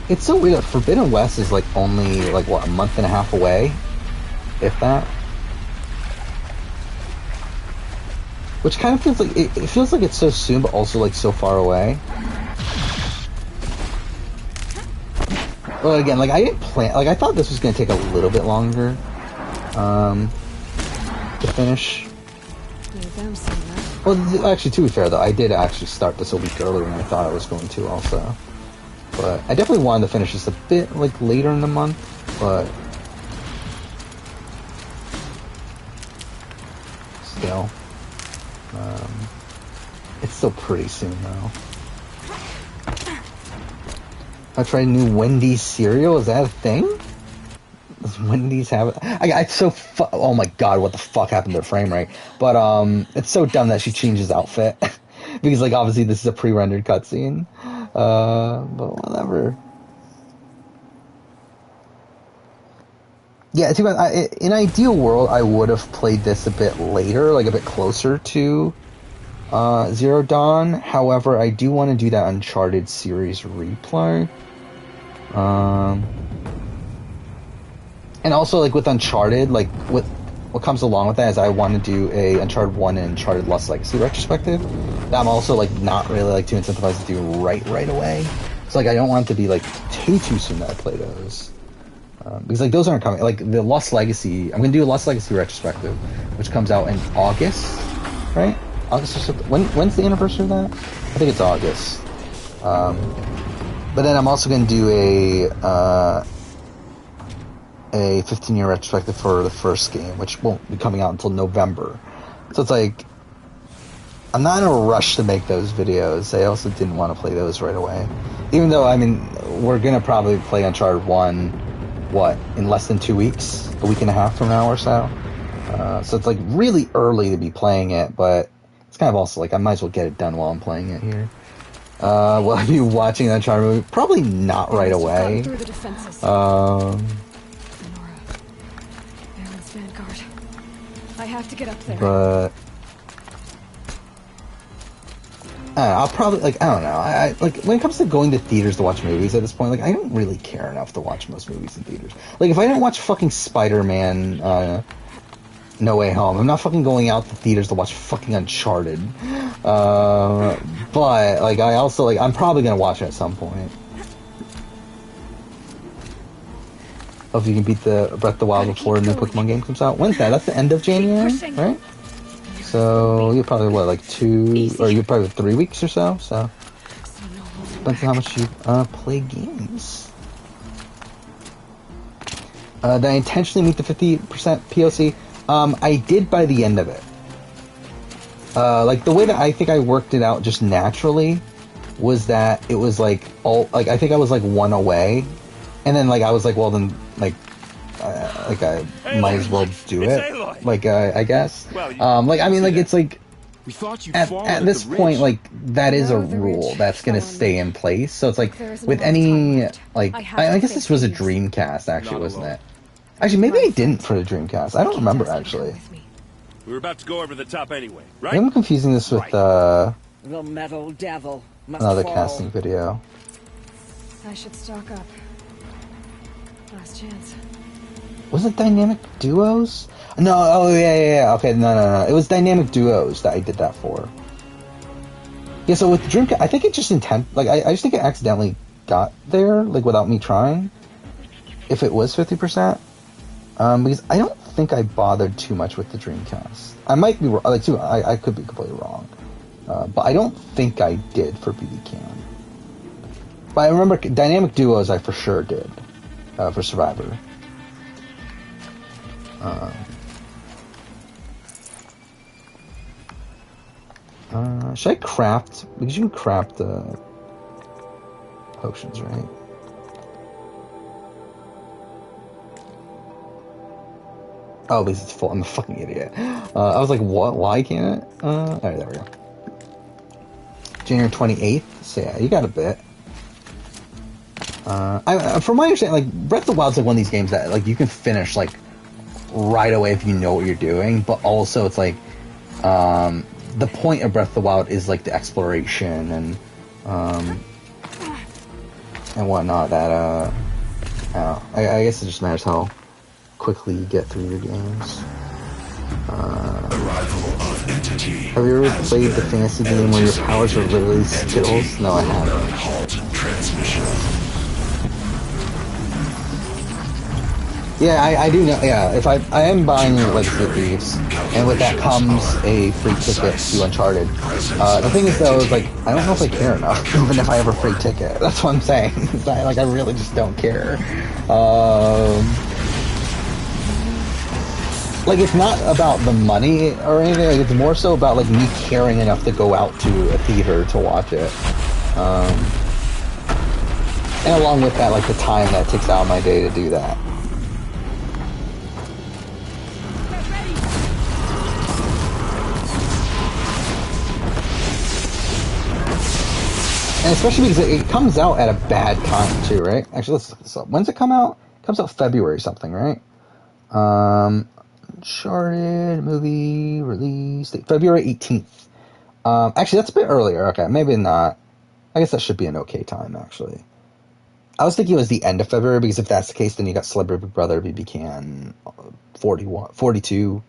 It's so weird that Forbidden West is like only like what, a month and a half away, if that. Which kind of feels like it feels like it's so soon, but also like so far away. Well, again, like I didn't plan. Like I thought this was gonna take a little bit longer to finish. Well, actually, to be fair though, I did actually start this a week earlier than I thought I was going to, also. But I definitely wanted to finish this a bit like later in the month, but still, it's still pretty soon though. I tried new Wendy's cereal. Is that a thing? Does Wendy's have it? Oh my god, what the fuck happened to her frame rate? But it's so dumb that she changed his outfit because like obviously this is a pre-rendered cutscene. But whatever. Yeah, too bad. In ideal world, I would have played this a bit later, like a bit closer to Zero Dawn. However, I do want to do that Uncharted series replay. And also, like with Uncharted, like what comes along with that is I want to do a Uncharted 1 and Uncharted Lost Legacy retrospective that I'm also like not really like too incentivized to do right away. So like I don't want it to be like too soon that I play those. Because like those aren't coming. Like the Lost Legacy, I'm gonna do a Lost Legacy retrospective, which comes out in August, right? August or something. When's the anniversary of that? I think it's August. But then I'm also gonna do a 15-year retrospective for the first game, which won't be coming out until November. So it's like I'm not in a rush to make those videos. I also didn't want to play those right away, even though I mean we're gonna probably play Uncharted 1. What, in less than 2 weeks, a week and a half from now or so. So it's like really early to be playing it, but it's kind of also like I might as well get it done while I'm playing it here. Will I be watching the Uncharted movie? Probably not right away. I have to get up there. But I'll probably, like, I don't know. I like when it comes to going to theaters to watch movies at this point, like I don't really care enough to watch most movies in theaters. Like if I didn't watch fucking Spider-Man No Way Home, I'm not fucking going out to theaters to watch fucking Uncharted. But like I also like I'm probably gonna watch it at some point. Hope you can beat the Breath of the Wild before a new Pokemon game comes out. When's that? That's the end of January, right? So you're probably what, like 2, or you're probably 3 weeks or so. So depends on how much you play games. Did I intentionally meet the 50% POC? I did by the end of it. Like the way that I think I worked it out just naturally was that it was like I think I was like 1 away, and then like I was like, well then like I might as well do it. Like I guess. Like I mean, like it's like We thought you'd at this point, like, that is a rule that's going to stay in place. So it's like, with any, like, I guess this was a Dreamcast, actually, wasn't it? Actually, maybe I didn't for the Dreamcast. I don't remember, actually. We were about to go over the top anyway, right? I'm confusing this with, The metal devil must another fall. casting video. I should stock up. Last chance. Was it Dynamic Duos? No, oh yeah. Okay, no. It was Dynamic Duos that I did that for. Yeah, so with the Dreamcast, I think it just I just think it accidentally got there, like, without me trying. If it was 50%. Because I don't think I bothered too much with the Dreamcast. I might be wrong, like, too, I could be completely wrong. But I don't think I did for BB Can. But I remember Dynamic Duos I for sure did, for Survivor. Should I craft? Because you can craft potions, right? Oh, because it's full. I'm a fucking idiot. I was like, what? Why can't it? Alright, there we go. January 28th. So yeah, you got a bit. From my understanding, like, Breath of the Wild's like one of these games that, like, you can finish, like, right away if you know what you're doing, but also it's like, the point of Breath of the Wild is, like, the exploration and whatnot that, I guess it just matters how quickly you get through your games. Have you ever played the fantasy game where your powers are literally Skittles? No, I haven't. Yeah, I do know. Yeah, if I am buying Legacy of Thieves, and with that comes a free ticket to Uncharted. The thing is, though, is like, I don't know if I care enough, even if I have a free ticket. That's what I'm saying. I really just don't care. Like, it's not about the money or anything. Like, it's more so about, like, me caring enough to go out to a theater to watch it. And along with that, like, the time that takes out of my day to do that. And especially because it comes out at a bad time, too, right? Actually, let's look this up. When's it come out? It comes out February something, right? Uncharted movie release date, February 18th. Actually, that's a bit earlier. Okay, maybe not. I guess that should be an okay time, actually. I was thinking it was the end of February, because if that's the case, then you got Celebrity Big Brother, BB Can, 42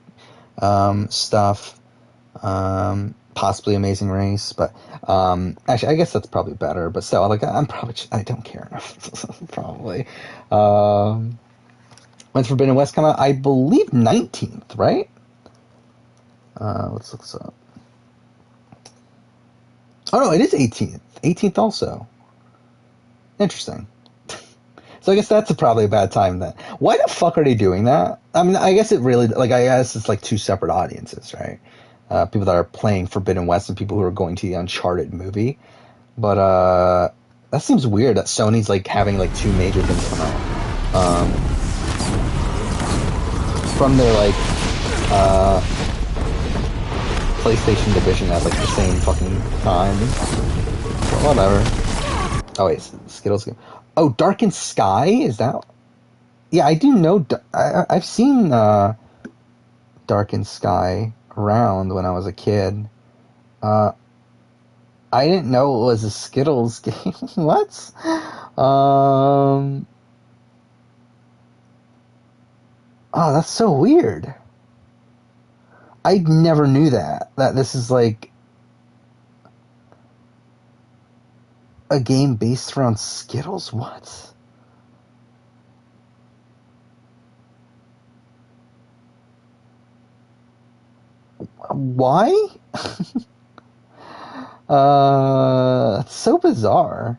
stuff. Possibly Amazing Race, but actually, I guess that's probably better. But still, like, I don't care enough. Probably. When's Forbidden West come out? I believe 19th, right? Let's look this up. Oh no, it is 18th. 18th also. Interesting. So I guess that's probably a bad time then. Why the fuck are they doing that? I mean, I guess it really, like, I guess it's like two separate audiences, right? People that are playing Forbidden West and people who are going to the Uncharted movie. But that seems weird that Sony's, like, having, like, two major things come out. From their, like, PlayStation division at, like, the same fucking time. But whatever. Oh wait, Skittles game. Oh, Darkened Sky? Is that... Yeah, I do know... I've seen Darkened Sky around when I was a kid. I didn't know it was a Skittles game. What? Oh, that's so weird. I never knew that this is like a game based around Skittles. What? Why? It's so bizarre.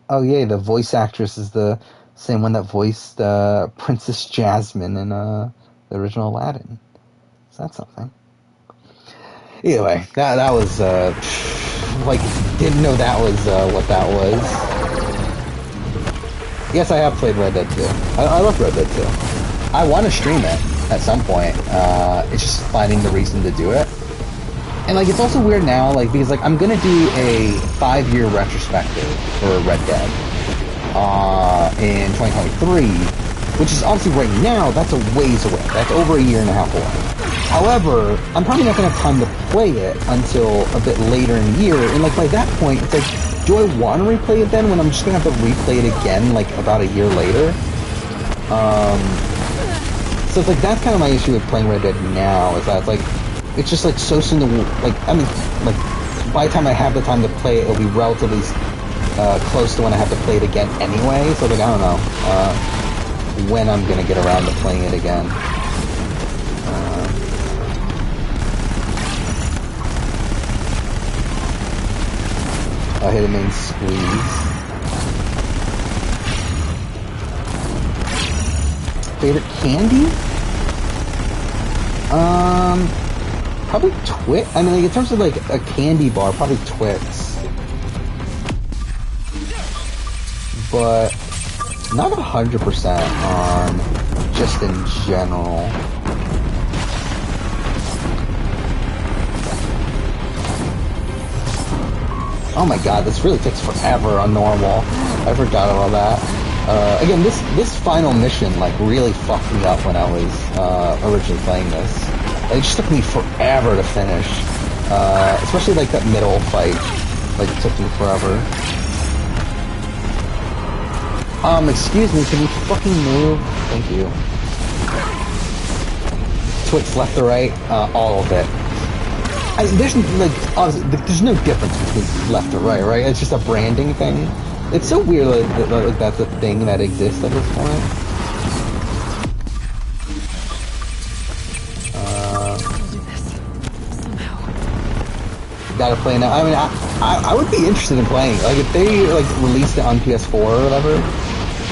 Oh yay, the voice actress is the same one that voiced Princess Jasmine in the original Aladdin. Is that something? Either way, that was like, didn't know that was what that was. Yes, I have played Red Dead 2. I love Red Dead 2. I want to stream it. at some point. It's just finding the reason to do it. And like, it's also weird now, like, because like I'm gonna do a 5-year retrospective for Red Dead in 2023, which is obviously right now, that's a ways away. That's over a year and a half away. However, I'm probably not gonna have time to play it until a bit later in the year, and like by that point, it's like, do I want to replay it then when I'm just gonna have to replay it again like about a year later? So it's like, that's kind of my issue with playing Red Dead now, is that it's like, it's just like so soon to, like, I mean, like, by the time I have the time to play it, it'll be relatively close to when I have to play it again anyway, so like, I don't know when I'm gonna get around to playing it again. I'll hit a main squeeze. Favorite candy? Probably Twix. I mean, like, in terms of like a candy bar, probably Twix. But not 100% on just in general. Oh my god, this really takes forever on normal. I forgot about that. Again, this final mission, like, really fucked me up when I was originally playing this. It just took me forever to finish. Especially, like, that middle fight. Like, it took me forever. Excuse me, can you fucking move? Thank you. Twix left or right? All of it. There's, like, honestly, there's no difference between left or right? It's just a branding thing. It's so weird that that's a thing that exists at this point. Gotta play now. I mean, I would be interested in playing. Like, if they, like, released it on PS4 or whatever,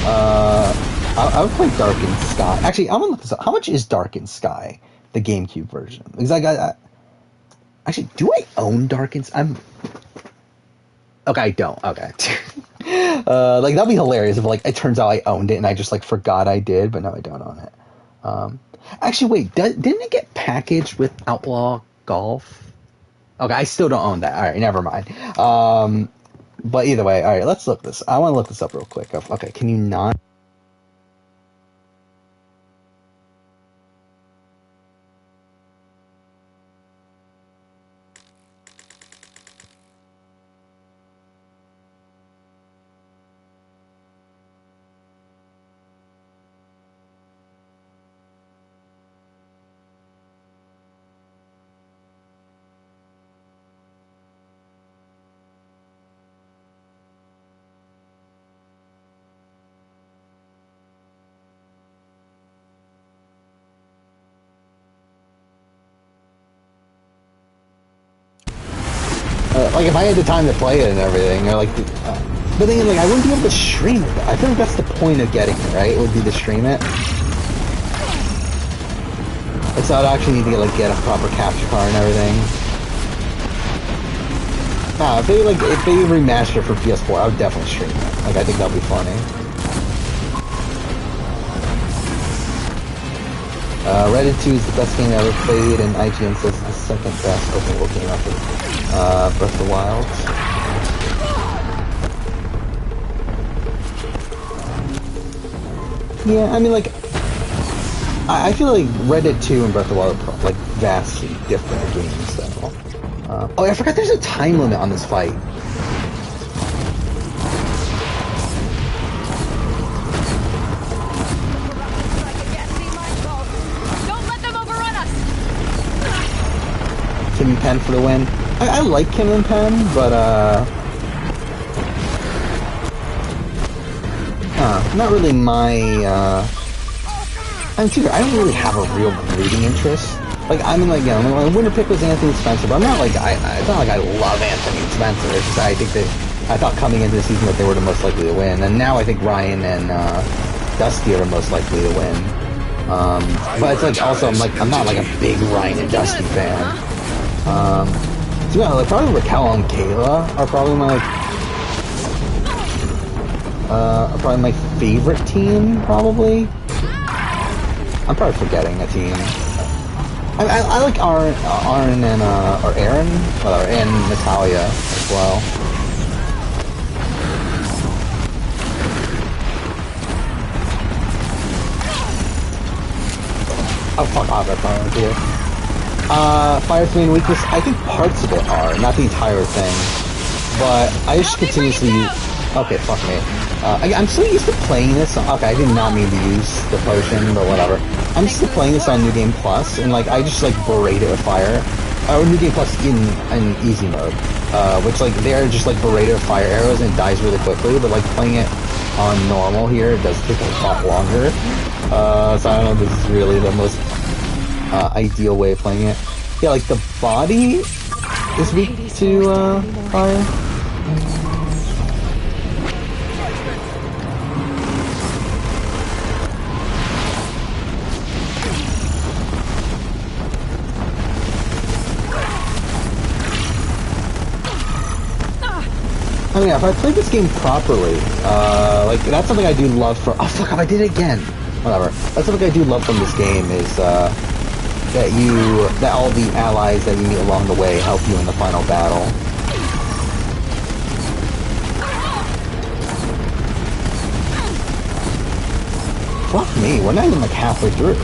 I would play Darkened Sky. Actually, I'm gonna look this up. How much is Darkened Sky? The GameCube version? Because actually, do I own Darkened Sky? Okay, I don't. Okay. Like, that'd be hilarious if, like, it turns out I owned it and I just, like, forgot I did, but no, I don't own it. Actually, wait, didn't it get packaged with Outlaw Golf? Okay, I still don't own that. Alright, never mind. But either way, alright, let's look this. I want to look this up real quick. Okay, can you not? Like, if I had the time to play it and everything, or like, but then, like, I wouldn't be able to stream it. I feel like that's the point of getting it, right? It would be to stream it. Like, so I'd actually need to get a proper capture card and everything. If they remaster for PS4, I would definitely stream it. Like, I think that'd be funny. Red Dead 2 is the best game I ever played, and IGN says it's the second best open world game after Breath of the Wild. Yeah, I mean, like, I feel like Red Dead 2 and Breath of the Wild are, like, vastly different games, though. Oh, I forgot there's a time limit on this fight. Kim and Penn for the win. I like Kim and Penn, but not really my I don't really have a real reading interest. Like, I mean, like, you know, my winner pick was Anthony Spencer, but I'm not like, it's not like I love Anthony Spencer. It's just I think that I thought coming into the season that they were the most likely to win, and now I think Ryan and Dusty are the most likely to win. But it's like, also, I'm not like a big Ryan and Dusty fan. So yeah, like, probably Raquel and Kayla are probably my favorite team, probably. I'm probably forgetting a team. I like Aaron and or Aaron, whatever, and Natalia as well. Oh fuck off, that's not what here. Fire's main weakness, I think parts of it are, not the entire thing. But I just continuously use... Okay, fuck me. I'm so used to playing this... Okay, I did not mean to use the potion, but whatever. I'm used to playing this on New Game Plus, and like, I just like berate it with fire. Or New Game Plus in easy mode. Which like, they're just like berate it with fire arrows and it dies really quickly, but like playing it on normal here, it does take a lot longer. So I don't know if this is really the most ideal way of playing it. Yeah, like the body is weak to fire. I mean, if I played this game properly, like, that's something I do love from... Oh, fuck, I did it again! Whatever. That's something I do love from this game, is, that all the allies that you meet along the way help you in the final battle. Fuck me, we're not even, like, halfway through.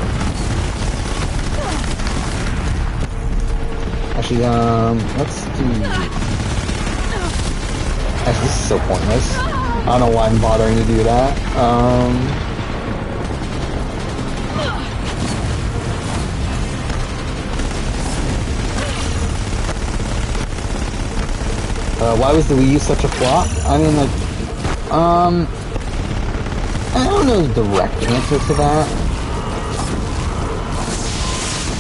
Actually, let's do... Actually, this is so pointless. I don't know why I'm bothering to do that. Why was the Wii U such a flop? I mean, like, I don't know the direct answer to that.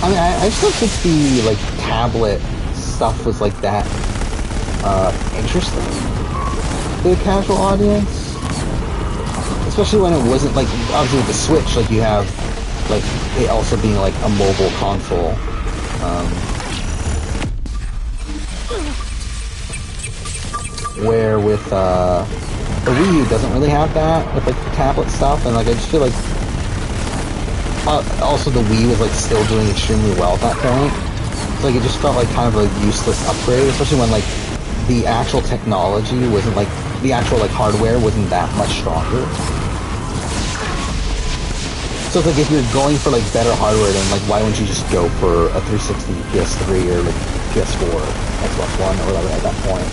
I mean, I just don't think the, like, tablet stuff was, like, that, interesting to the casual audience. Especially when it wasn't, like, obviously with the Switch, like, you have, like, it also being, like, a mobile console. Where with, the Wii U doesn't really have that, with, like, the tablet stuff, and, like, I just feel like, also the Wii was, like, still doing extremely well at that point. So, like, it just felt like kind of a useless upgrade, especially when, like, the actual technology wasn't, like, the actual, like, hardware wasn't that much stronger. So it's like, if you're going for, like, better hardware, then, like, why wouldn't you just go for a 360, PS3, or, like, PS4, Xbox One, or whatever at that point?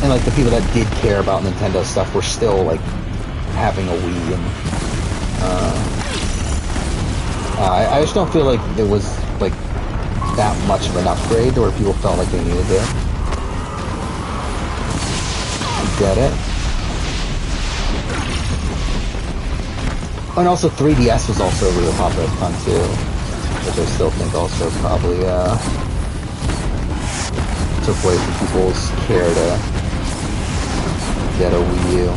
And, like, the people that did care about Nintendo stuff were still, like, having a Wii, and, I just don't feel like it was, like, that much of an upgrade to where people felt like they needed it. I get it. And also 3DS was also really popular at the time too, which I still think also probably took away from people's care to get a Wii U.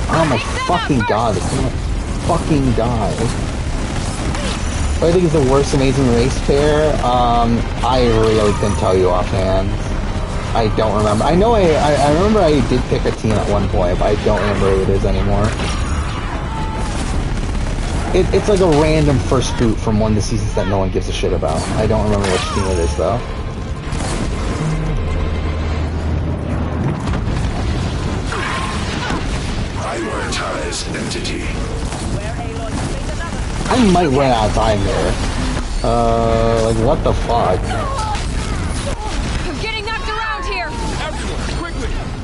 Oh my fucking god, this gonna fucking die. What I think is the worst Amazing Race pair? I really couldn't tell you offhand. I don't remember. I know I remember I did pick a team at one point, but I don't remember who it is anymore. It's like a random first boot from one of the seasons that no one gives a shit about. I don't remember which team it is though. Prioritize entity. I might run out of time here. Like, what the fuck? I'm getting knocked around here!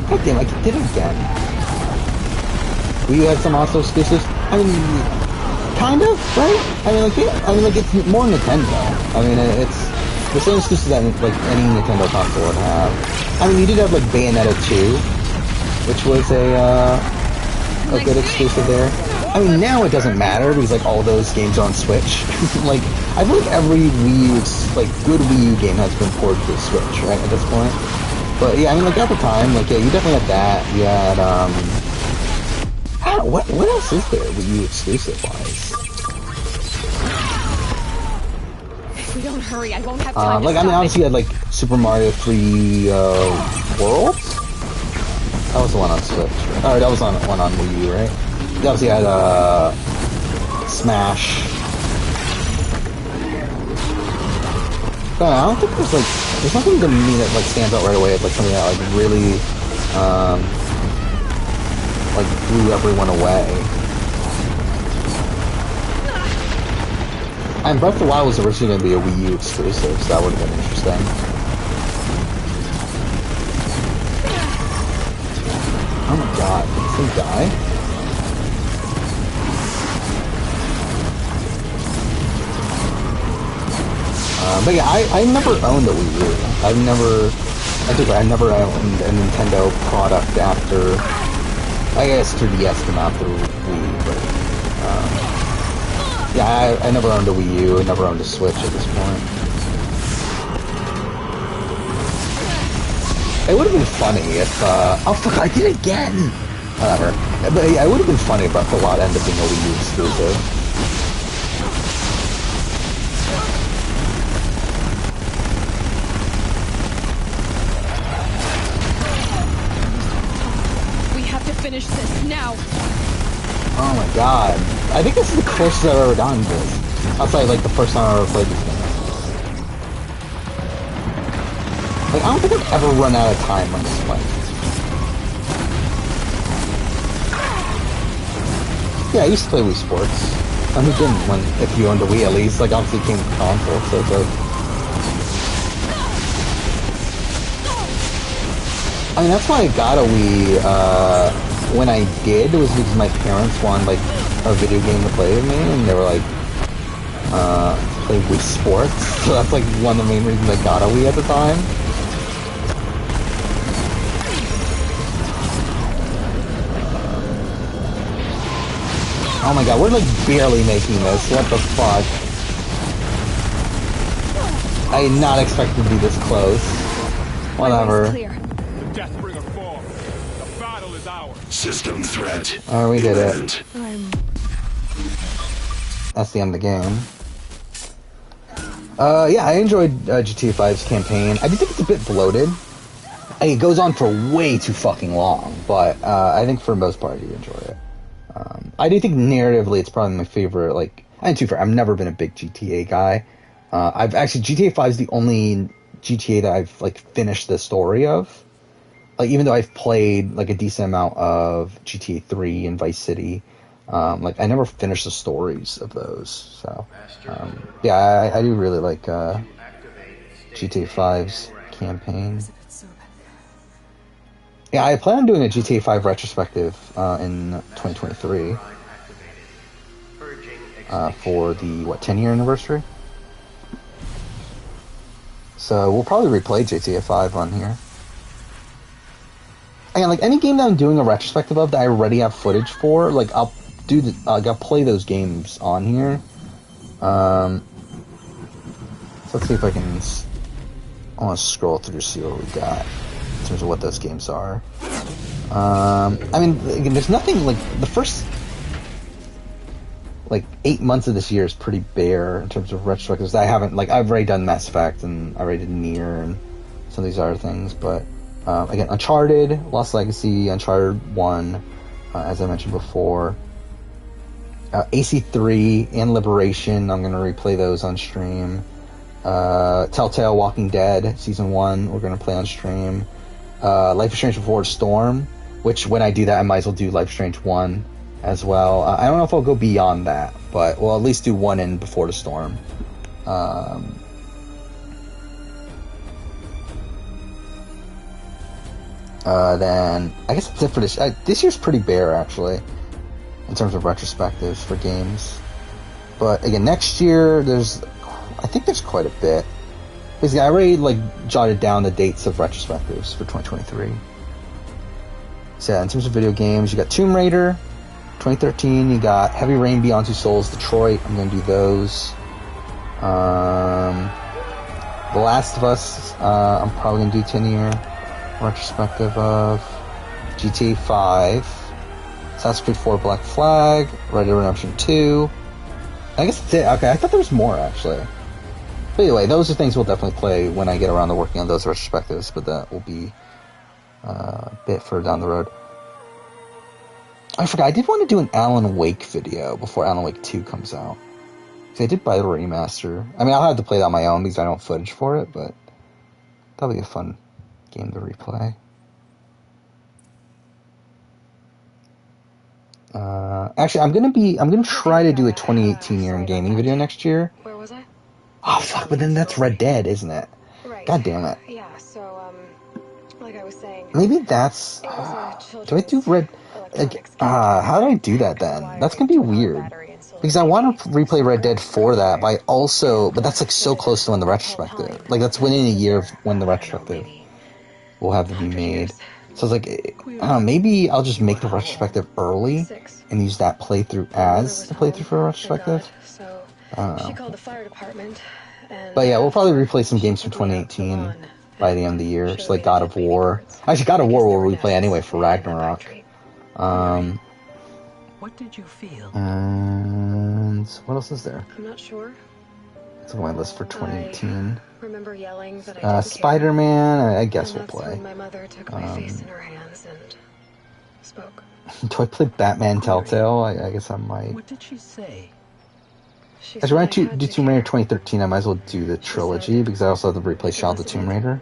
God damn, I did it again. We had some also exclusives. I mean, kind of, right? I mean, like, yeah, I mean, like, it's more Nintendo. I mean, it's the same exclusives that, like, any Nintendo console would have. I mean, you did have, like, Bayonetta 2, which was a good exclusive there. I mean, now it doesn't matter because, like, all those games are on Switch. Like, I feel like every Wii U, like, good Wii U game has been ported to the Switch, right, at this point. But, yeah, I mean, like, at the time, like, yeah, you definitely had that. You had, what else is there Wii U exclusive-wise? If we don't hurry, I won't have time like, I mean, obviously you had, like, Super Mario 3, Worlds? That was the one on Switch. Right? That was one on Wii U, right? You obviously had Smash. But I don't think there's nothing to me that like stands out right away as like something that like really like blew everyone away. And Breath of the Wild was originally going to be a Wii U exclusive, so that would have been interesting. Oh my god, did this thing die? But yeah, I never owned a Wii U. I never owned a Nintendo product after, I guess 3DS came out through Wii, but yeah, I never owned a Wii U, I never owned a Switch at this point. It would have been funny if, oh fuck, I did it again! Whatever. But yeah, it would have been funny if Breath of the Wild ended up being a Wii U exclusive. We have to finish this now! Oh my god. I think this is the closest I've ever gotten to this. Outside, like, the first time I ever played this game. Like, I don't think I've ever run out of time on this fight. Yeah, I used to play Wii Sports. I mean, didn't if you owned a Wii at least. Like, obviously it came with console, so it's like... I mean, that's why I got a Wii, when I did, it was because my parents wanted, like, a video game to play with me, and they were like, play Wii Sports, so that's, like, one of the main reasons I got a Wii at the time. Oh my god, we're, like, barely making this, what the fuck? I did not expect to be this close. Whatever. System threat. Oh, we did it. That's the end of the game. Yeah, I enjoyed GTA 5's campaign. I do think it's a bit bloated. It goes on for way too fucking long, but I think for the most part, I do enjoy it. I do think narratively, it's probably my favorite. Like, I'm too fair. I've never been a big GTA guy. I've actually GTA 5 is the only GTA that I've like finished the story of. Like, even though I've played, like, a decent amount of GTA 3 and Vice City, like, I never finished the stories of those, so, yeah, I do really like, GTA 5's campaign. Yeah, I plan on doing a GTA 5 retrospective, in 2023, for the, 10-year anniversary? So, we'll probably replay GTA 5 on here. Again, like, any game that I'm doing a retrospective of that I already have footage for, like, I'll play those games on here. So let's see if I can... I want to scroll through to see what we got in terms of what those games are. I mean, again, there's nothing, like, the first, like, 8 months of this year is pretty bare in terms of retrospectives. I haven't, like, I've already done Mass Effect, and I already did Nier, and some of these other things, but... again, Uncharted, Lost Legacy, Uncharted 1, as I mentioned before. AC3 and Liberation, I'm going to replay those on stream. Telltale Walking Dead, Season 1, we're going to play on stream. Life is Strange Before Storm, which when I do that, I might as well do Life is Strange 1 as well. I don't know if I'll go beyond that, but we'll at least do 1 in Before the Storm. Then I guess that's it for this. This year's pretty bare, actually, in terms of retrospectives for games. But again, next year I think there's quite a bit. Basically, I already like jotted down the dates of retrospectives for 2023. So yeah, in terms of video games, you got Tomb Raider, 2013. You got Heavy Rain, Beyond Two Souls, Detroit. I'm gonna do those. The Last of Us. I'm probably gonna do 10-year. Retrospective of GTA 5, Assassin's Creed 4 Black Flag, Red Dead Redemption 2. I guess that's it. Okay, I thought there was more, actually. But anyway, those are things we'll definitely play when I get around to working on those retrospectives, but that will be a bit further down the road. I forgot, I did want to do an Alan Wake video before Alan Wake 2 comes out. I did buy the remaster. I mean, I'll have to play it on my own because I don't have footage for it, but that'll be a fun game to replay. Actually, I'm gonna try to do a 2018 year in gaming video next year. Where was I? Oh fuck! But then that's Red Dead, isn't it? Right. God damn it. Yeah. So, like I was saying. Maybe that's. Do I do Red? Like, how do I do that then? That's gonna be weird. Because I want to replay Red Dead for that, but but that's like so close to when the retrospective. Like that's within a year of when the retrospective will have to be made. So it's like, I don't know, maybe I'll just make the retrospective early and use that playthrough as the playthrough for a retrospective. I don't know. But yeah, we'll probably replay some games from 2018 by the end of the year. Just like God of War. Actually, God of War we'll replay anyway for Ragnarok. What did you feel? And what else is there? I'm not sure. It's on my list for 2018. I remember yelling that I Spider-Man, I guess we'll play. My mother took my face in her hands and spoke. Do I play Batman Telltale? I guess I might. What did she say? Actually, when I do Tomb Raider 2013, I might as well do the trilogy because I also have to replay Shadow of the Tomb Raider.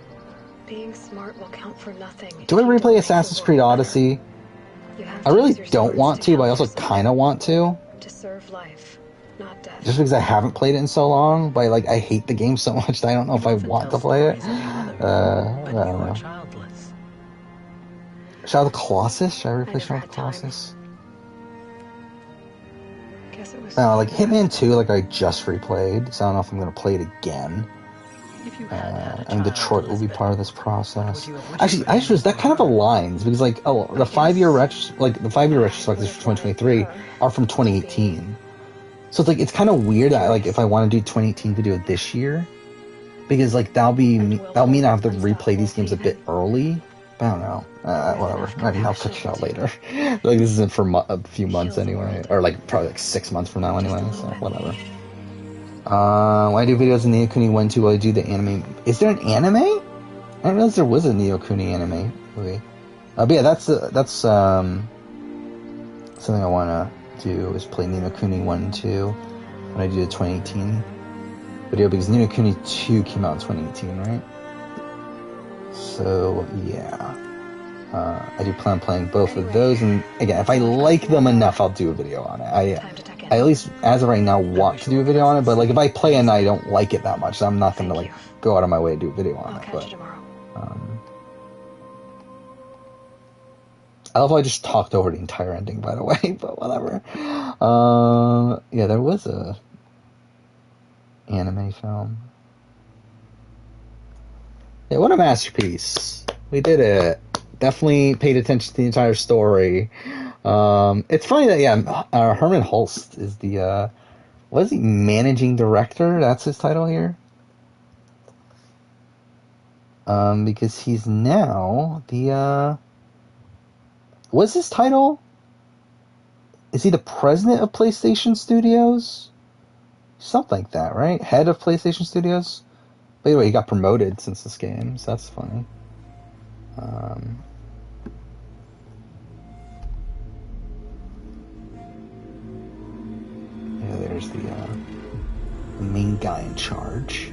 Being smart will count for nothing. Do I replay Assassin's Creed Odyssey? I really don't want to, but I also kind of want to. To serve life, not death. Just because I haven't played it in so long, but I hate the game so much that I don't know if I want to play it. I don't know. Shadow of the Colossus? Should I replay Shadow of the Colossus? Like Hitman 2, I just replayed, so I don't know if I'm going to play it again. And Detroit will be part of this process. Actually, that kind of aligns because the 5-year retrospectives for 2023 are from 2018. So it's kind of weird that if I want to do 2018 video this year, because that'll mean I have to replay these games a bit early. But I don't know. Whatever. I mean, I'll catch it out later. This isn't for a few months anyway, or probably 6 months from now anyway. So whatever. When I do videos in Ni no Kuni 1 2, will I do the anime? Is there an anime? I didn't realize there was a Ni no Kuni anime movie. But yeah, that's something I want to do is play Ni no Kuni 1 and 2 when I do the 2018 video, because Ni no Kuni 2 came out in 2018, right? So yeah, I do plan on playing both of those, and again, if I like them enough, I'll do a video on it. I at least, as of right now, want to do a video on it, but if I play and I don't like it that much, so I'm not going to go out of my way to do a video on it. But I love how I just talked over the entire ending, by the way, but whatever. Yeah, there was a anime film. Yeah, what a masterpiece. We did it. Definitely paid attention to the entire story. It's funny that, Herman Hulst is the, what is he, managing director? That's his title here? Because he's now the, what's his title? Is he the president of PlayStation Studios? Something like that, right? Head of PlayStation Studios? By the way, he got promoted since this game, so that's funny. Yeah, there's the main guy in charge.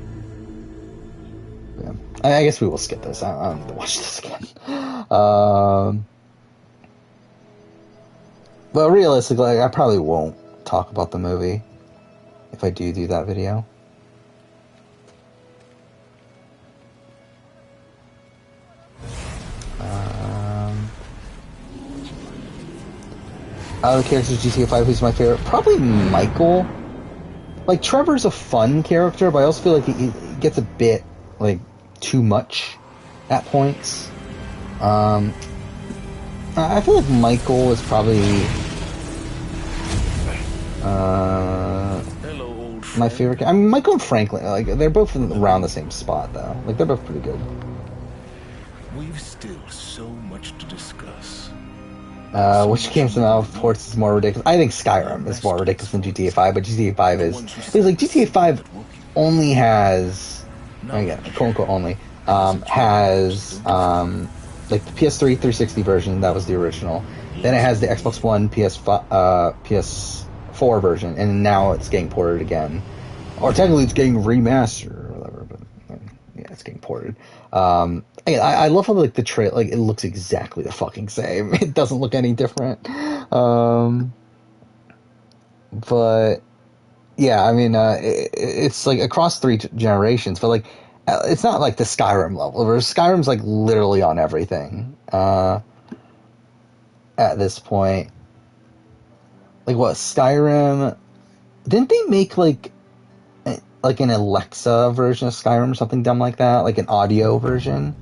Yeah. I guess we will skip this. I don't need to watch this again. But realistically, I probably won't talk about the movie if I do that video. Out of the characters in GTA 5, who's my favorite? Probably Michael. Trevor's a fun character, but I also feel like he gets a bit, too much at points. I feel like Michael is probably my favorite. I mean, Michael and Franklin, they're both around the same spot, though. They're both pretty good. We've still so much to discuss. Which games now, of course, is more ridiculous? I think Skyrim is more ridiculous than GTA 5, but GTA 5 is... Because, GTA 5 only has... Again, quote-unquote only, has, like the PS3 360 version, that was the original. Then it has the Xbox One, PS4 version, and now it's getting ported again. Or technically it's getting remastered or whatever, but yeah, it's getting ported. I love how like the trail, like it looks exactly the fucking same. It doesn't look any different. But yeah, I mean, it's like across 3 generations, but like it's not like the Skyrim level, where Skyrim's like literally on everything at this point. Like what, Skyrim? Didn't they make like an Alexa version of Skyrim or something dumb like that, like an audio version?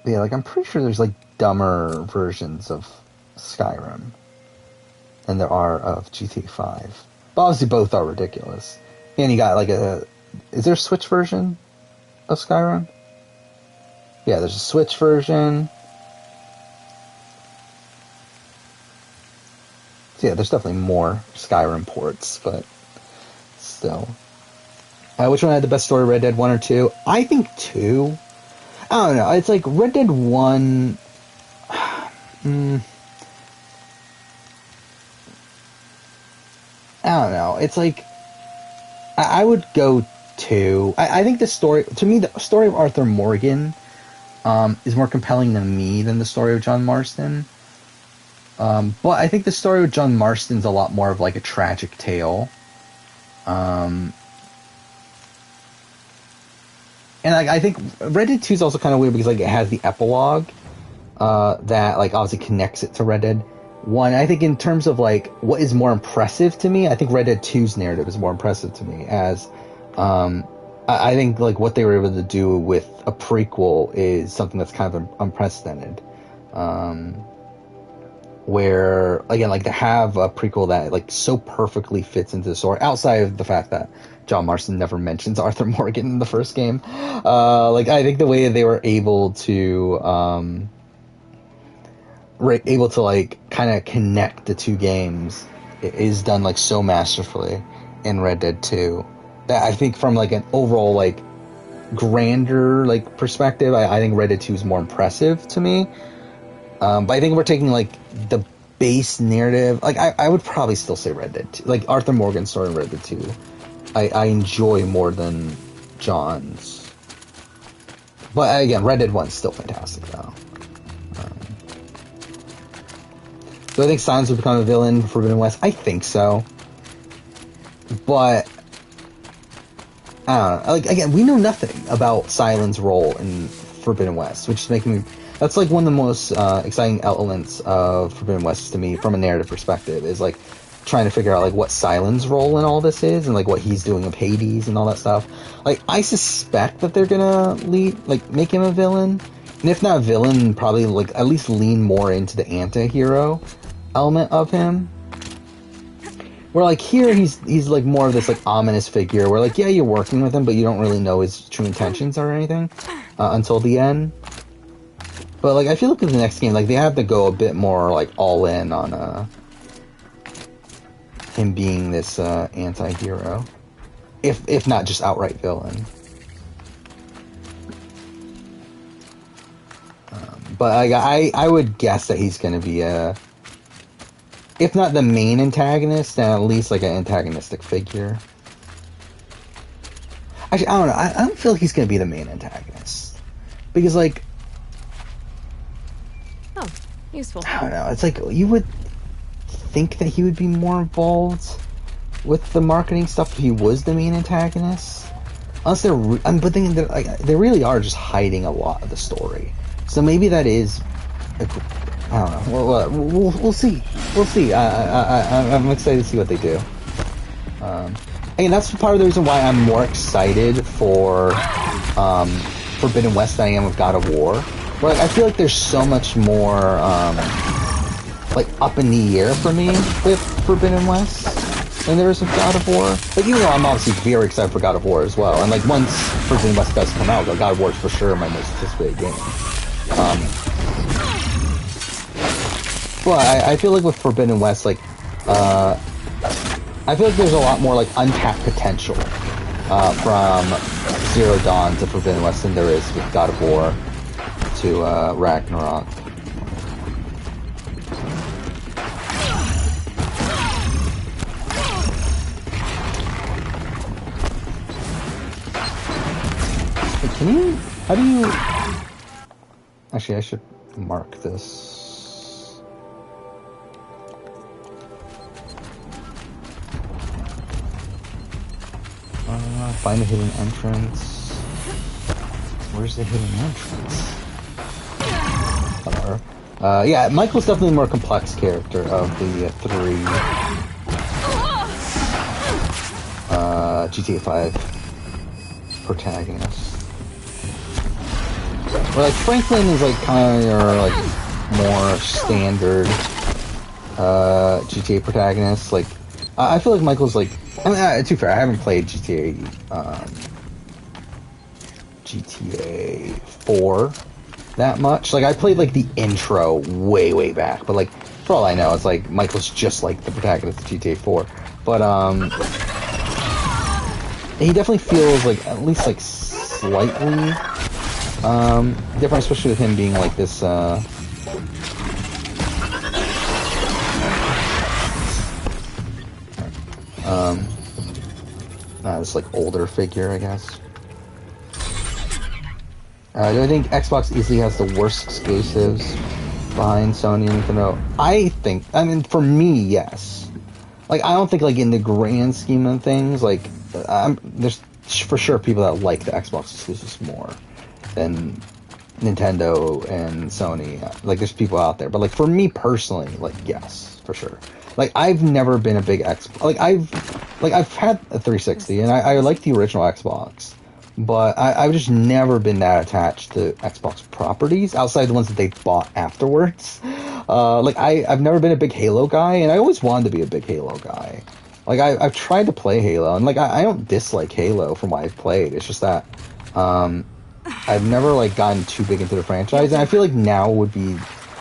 Yeah, like I'm pretty sure there's like dumber versions of Skyrim than there are of GTA 5. But obviously both are ridiculous. And you got like is there a Switch version of Skyrim? Yeah, there's a Switch version. So yeah, there's definitely more Skyrim ports, but still. Which one had the best story, Red Dead 1 or 2? I think 2. I don't know. It's like Red Dead 1. I don't know. It's like I would go 2. I think the story, to me, the story of Arthur Morgan is more compelling to me than the story of John Marston. But I think the story with John Marston's a lot more of like a tragic tale. And like I think Red Dead 2 is also kind of weird because like it has the epilogue that like obviously connects it to Red Dead 1. I think in terms of like what is more impressive to me, I think Red Dead 2's narrative is more impressive to me, as I think like what they were able to do with a prequel is something that's kind of unprecedented. Where again, like to have a prequel that like so perfectly fits into the story, outside of the fact that John Marston never mentions Arthur Morgan in the first game. Like I think the way they were able to like kind of connect the two games is done like so masterfully in Red Dead 2 that I think from like an overall like grander like perspective, I think Red Dead 2 is more impressive to me. But I think we're taking like the base narrative. Like I would probably still say Red Dead 2. Like Arthur Morgan's story in Red Dead 2, I enjoy more than John's. But again, Red Dead 1's still fantastic though. Do I think Silence will become a villain for Forbidden West? I think so. But I don't know. Like again, we know nothing about Silent's role in Forbidden West, which is making me. That's like one of the most exciting elements of Forbidden West to me, from a narrative perspective, is like trying to figure out like what Silent's role in all this is, and like what he's doing of Hades and all that stuff. Like I suspect that they're gonna make him a villain, and if not a villain, probably like at least lean more into the anti-hero element of him. Where like here he's like more of this like ominous figure, where like yeah, you're working with him, but you don't really know his true intentions or anything until the end. But like I feel like in the next game, like they have to go a bit more like all in on him being this anti-hero, if not just outright villain. But I would guess that he's going to be if not the main antagonist, then at least like an antagonistic figure. Actually, I don't know. I don't feel like he's going to be the main antagonist, because like. Oh, useful. I don't know. It's like you would think that he would be more involved with the marketing stuff if he was the main antagonist. Unless but then they really are just hiding a lot of the story. So maybe that is. I don't know. We'll see. We'll see. I'm excited to see what they do. And that's part of the reason why I'm more excited for Forbidden West than I am with God of War. Where I feel like there's so much more like up in the air for me with Forbidden West than there is with God of War. Like even though I'm obviously very excited for God of War as well, and like once Forbidden West does come out, God of War is for sure my most anticipated game. But I feel like with Forbidden West, like I feel like there's a lot more like untapped potential from Zero Dawn to Forbidden West than there is with God of War to Ragnarok. Can you... How do you... Actually, I should mark this. Find a hidden entrance. Where's the hidden entrance? Whatever. Yeah, Michael's definitely a more complex character of the three GTA 5 protagonists. Where, like, Franklin is, like, kind of your, like, more standard, GTA protagonist. Like, I feel like Michael's, like... I mean, to be fair, I haven't played GTA 4 that much. Like, I played, like, the intro way back. But, like, for all I know, it's, like, Michael's just, like, the protagonist of GTA 4. But, he definitely feels, like, at least, like, slightly... different, especially with him being like this, this like older figure, I guess. Do I think Xbox easily has the worst exclusives behind Sony and Nintendo? I mean, for me, yes. Like, I don't think, like, in the grand scheme of things, like, there's for sure people that like the Xbox exclusives more than Nintendo and Sony. Like, there's people out there, but like for me personally, like, yes, for sure. Like, I've never been a big Xbox. I've had a 360 and I like the original Xbox, but I've just never been that attached to Xbox properties outside the ones that they bought afterwards. Like, I've never been a big Halo guy, and I always wanted to be a big Halo guy. Like, I've tried to play Halo, and like I don't dislike Halo from what I've played. It's just that I've never, like, gotten too big into the franchise, and I feel like now would be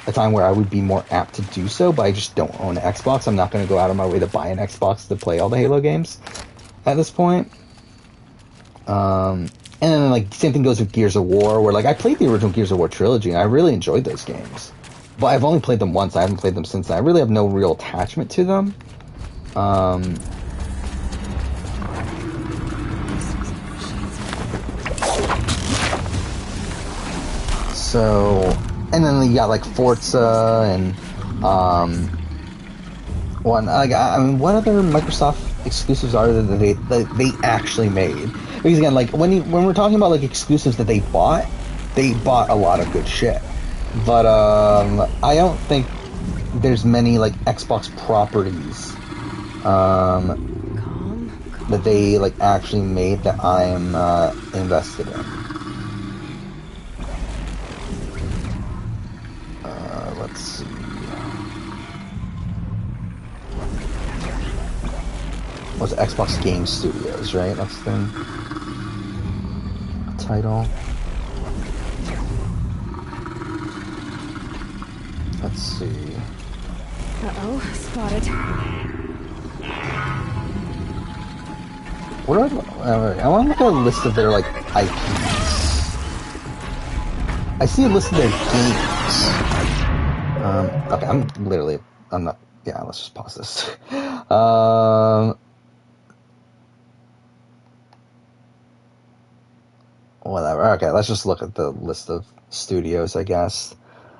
a time where I would be more apt to do so, but I just don't own an Xbox. I'm not going to go out of my way to buy an Xbox to play all the Halo games at this point. And then, like, same thing goes with Gears of War, where, like, I played the original Gears of War trilogy, and I really enjoyed those games. But I've only played them once. I haven't played them since then. I really have no real attachment to them. So, and then you got, like, Forza and, what other Microsoft exclusives are that they actually made? Because again, like, when we're talking about, like, exclusives that they bought a lot of good shit. But, I don't think there's many, like, Xbox properties, that they, like, actually made that I'm, invested in. Let's see. What's Xbox Game Studios, right? That's the title. Let's see. Uh-oh, spotted. What do I want to look at a list of their, like, IPs. I see a list of their games. Okay, I'm not, yeah, let's just pause this. Whatever, okay, let's just look at the list of studios, I guess.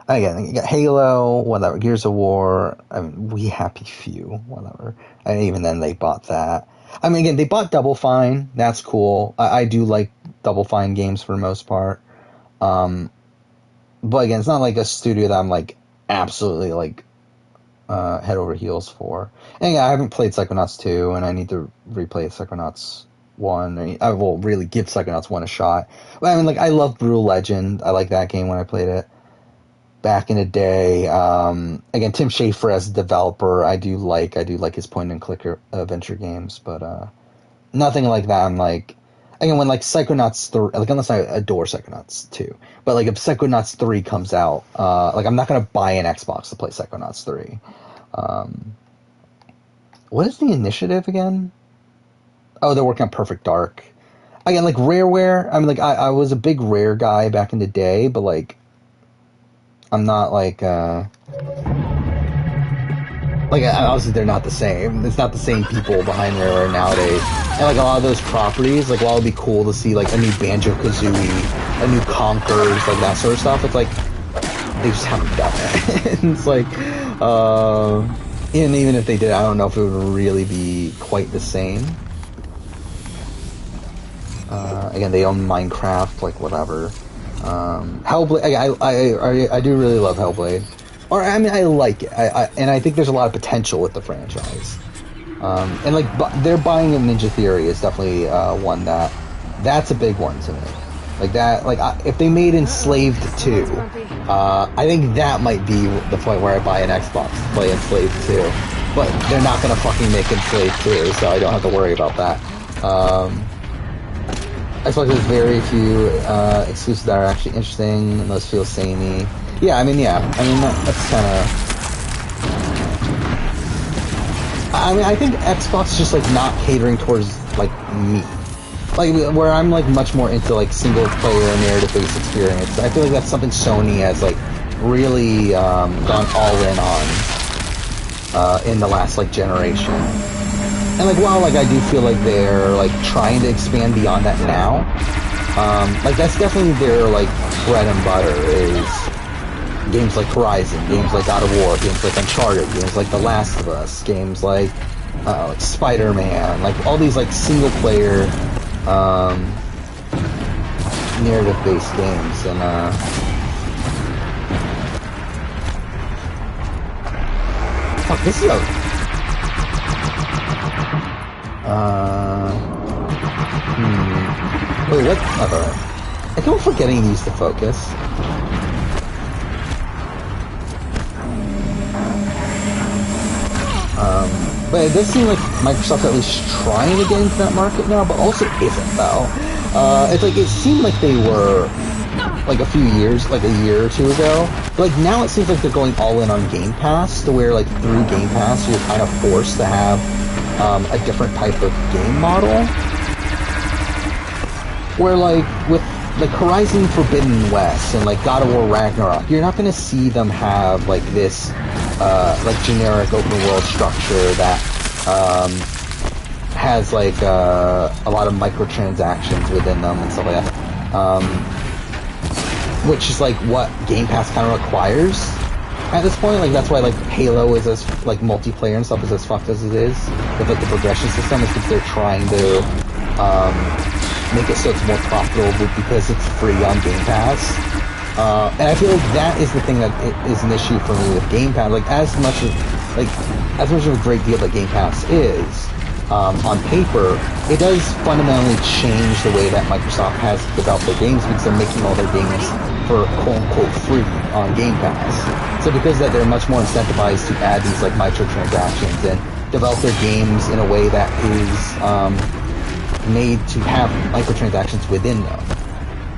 Again, you got Halo, whatever, Gears of War, I mean, We Happy Few, whatever. And even then, they bought that. I mean, again, they bought Double Fine, that's cool. I do like Double Fine games for the most part. But again, it's not like a studio that I'm, like, absolutely, like, head over heels for. And yeah, I haven't played Psychonauts 2, and I need to replay Psychonauts 1. I will really give Psychonauts 1 a shot. But I mean, like, I love Brutal Legend. I like that game when I played it back in the day. Again, Tim Schafer as a developer, I do like his point-and-click adventure games, but nothing like that. I'm like, again, when, like, Psychonauts 3, like, unless I adore Psychonauts 2, but, like, if Psychonauts 3 comes out, like, I'm not going to buy an Xbox to play Psychonauts 3. What is the initiative again? Oh, they're working on Perfect Dark. Again, like Rareware. I mean, like I was a big Rare guy back in the day, but like I'm not like obviously they're not the same. It's not the same people behind Rareware nowadays. And like a lot of those properties, like while it'd be cool to see like a new Banjo-Kazooie, a new Conkers, like that sort of stuff, it's like they just haven't done it. It's like, and even if they did, I don't know if it would really be quite the same. Again, they own Minecraft, like whatever. Hellblade, I do really love Hellblade. Or, I mean, I like it. And I think there's a lot of potential with the franchise. And, like, they're buying a Ninja Theory is definitely one that's a big one to me. Like, that, like, if they made Enslaved 2, I think that might be the point where I buy an Xbox to play Enslaved 2. But they're not gonna fucking make Enslaved 2, so I don't have to worry about that. I suppose there's very few exclusives that are actually interesting, and those feel samey. Yeah, I mean, that's kind of... I mean, I think Xbox is just, like, not catering towards, like, me. Like, where I'm, like, much more into, like, single-player, narrative-based experience. I feel like that's something Sony has, like, really gone all in on in the last, like, generation. And, like, while, like, I do feel like they're, like, trying to expand beyond that now, like, that's definitely their, like, bread and butter is... games like Horizon, games like God of War, games like Uncharted, games like The Last of Us, games like Spider-Man, like all these like single-player narrative-based games, and fuck, this is a wait, what? I keep forgetting these to focus. But it does seem like Microsoft's at least trying to get into that market now, but also isn't, though. It's like, it seemed like they were, like, a few years, like a year or two ago. But, like, now it seems like they're going all in on Game Pass, to where, like, through Game Pass, you're kind of forced to have a different type of game model. Where, like, with, like, Horizon Forbidden West and, like, God of War Ragnarok, you're not going to see them have, like, this... like generic open world structure that has like a lot of microtransactions within them and stuff like that, which is like what Game Pass kind of requires at this point. Like that's why like Halo is as like multiplayer and stuff is as fucked as it is with like the progression system, is because they're trying to make it so it's more profitable because it's free on Game Pass. And I feel like that is the thing that is an issue for me with Game Pass. Like as much of a great deal that Game Pass is, on paper, it does fundamentally change the way that Microsoft has developed their games, because they're making all their games for quote-unquote free on Game Pass. So because of that, they're much more incentivized to add these like microtransactions and develop their games in a way that is made to have microtransactions within them,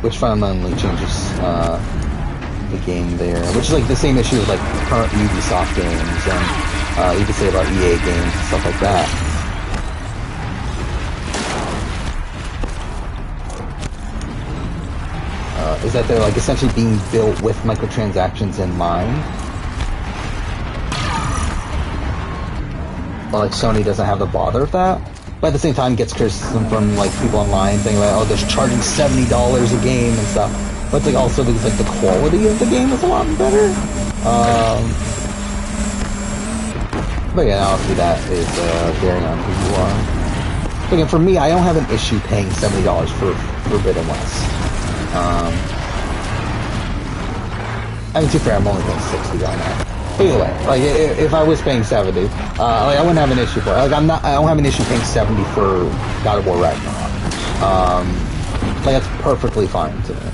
which fundamentally changes the game there, which is like the same issue with like current Ubisoft games, and you could say about EA games and stuff like that. Is that they're like essentially being built with microtransactions in mind. But like Sony doesn't have the bother of that. But at the same time, gets criticism from like people online saying like, oh, they're charging $70 a game and stuff. But it's like also because like the quality of the game is a lot better. But yeah, obviously that is varying on who you are. But again, for me, I don't have an issue paying $70 for Forbidden West. I mean, to be fair, I'm only paying $60 on that. But either way, like if I was paying $70, like I wouldn't have an issue for it. Like I don't have an issue paying $70 for God of War Ragnarok. Like that's perfectly fine to me.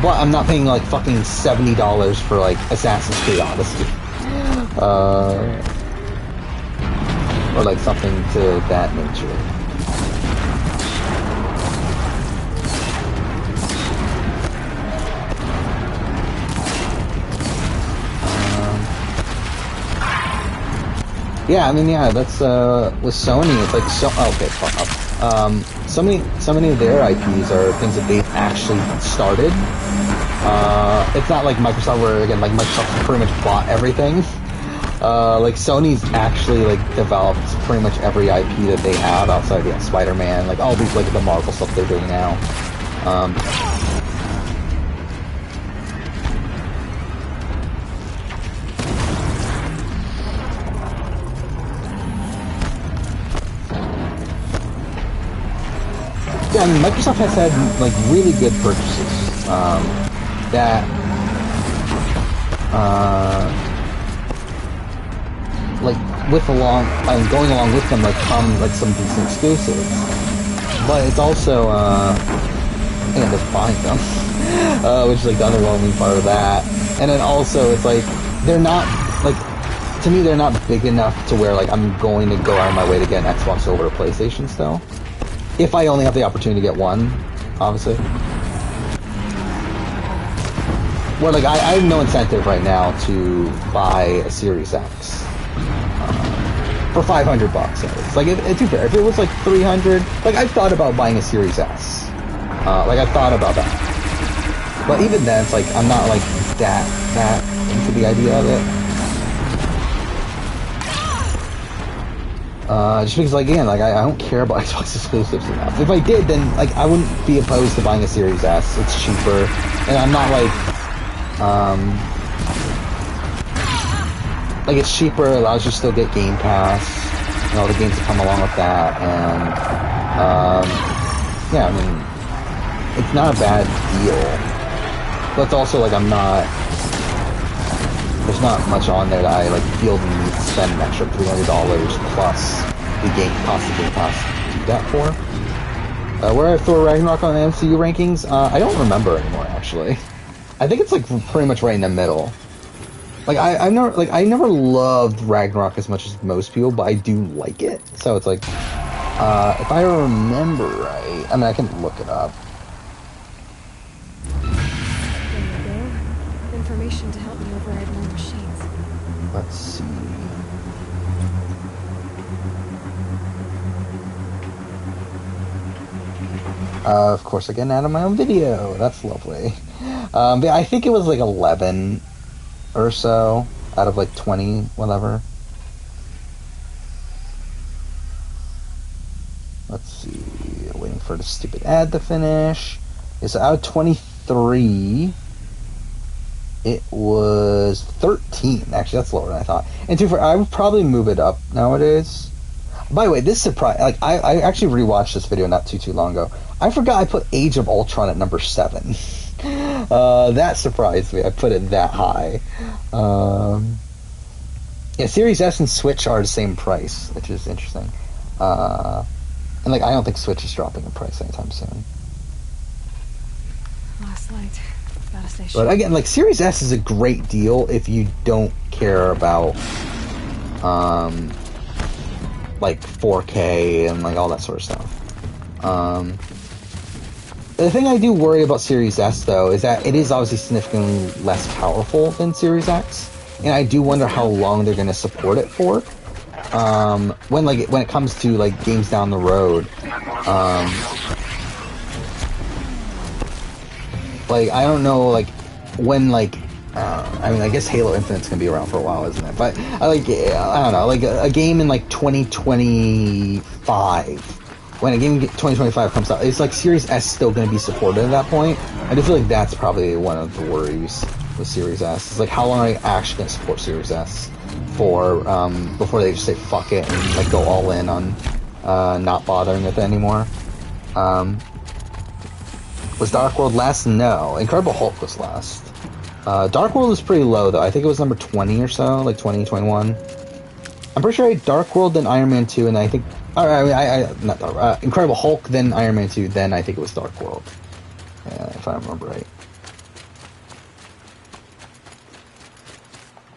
But I'm not paying like fucking $70 for like Assassin's Creed Odyssey, or like something to that nature. Yeah, I mean, yeah, that's with Sony. It's like okay, fuck up. So many of their IPs are things that they've actually started. It's not like Microsoft, where again, like Microsoft pretty much bought everything. Like Sony's actually like developed pretty much every IP that they have outside of Spider-Man, like all these like the Marvel stuff they're doing now. Yeah, I mean, Microsoft has had like really good purchases that like going along with them like come like some decent exclusives, but it's also just buying them, which is like the underwhelming part of that. And then also it's like they're not like, to me they're not big enough to where like I'm going to go out of my way to get an Xbox over a PlayStation still. If I only have the opportunity to get one, obviously. Where like I have no incentive right now to buy a Series X for $500 at least. Like, it's too fair. If it was like $300, like I've thought about buying a Series S. Like I've thought about that. But even then, it's like I'm not like that into the idea of it. Just because, like, again, like, I don't care about Xbox exclusives enough. If I did, then, like, I wouldn't be opposed to buying a Series S. It's cheaper, and I'm not, like, it's cheaper, it allows you to still get Game Pass, and all the games that come along with that, and, yeah, I mean, it's not a bad deal. But it's also, like, there's not much on there that I like feel the need to spend an extra $300 plus the cost of Game Pass to do that for. Where I throw Ragnarok on the MCU rankings, I don't remember anymore actually. I think it's like pretty much right in the middle. Like I never loved Ragnarok as much as most people, but I do like it. So it's like, if I remember right, I mean I can look it up. Information to help me override more machines. Let's see. Of course, I get out of my own video. That's lovely. But I think it was like 11 or so out of like 20, whatever. Let's see. Waiting for the stupid ad to finish. Okay, so out of 23. It was 13. Actually, that's lower than I thought. And I would probably move it up nowadays. By the way, this surprise, like I actually rewatched this video not too long ago. I forgot I put Age of Ultron at number 7. That surprised me. I put it that high. Yeah, Series S and Switch are the same price, which is interesting. And like I don't think Switch is dropping in price anytime soon. Last light. But again, like Series S is a great deal if you don't care about like 4K and like all that sort of stuff. The thing I do worry about Series S though is that it is obviously significantly less powerful than Series X, and I do wonder how long they're going to support it for. When it comes to like games down the road. Like, I don't know, like, when, like, I mean, I guess Halo Infinite's gonna be around for a while, isn't it? But, I don't know, like, a game in, like, 2025, when a game in 2025 comes out, is, like, Series S still gonna be supported at that point? I do feel like that's probably one of the worries with Series S. It's like, how long are they actually gonna support Series S for, before they just say fuck it and, like, go all in on, not bothering with it anymore? Was Dark World last? No. Incredible Hulk was last. Dark World was pretty low, though. I think it was number 20 or so, like 20, 21. I'm pretty sure I had Dark World, then Iron Man 2, and I think... not Dark, Incredible Hulk, then Iron Man 2, then I think it was Dark World. If I remember right.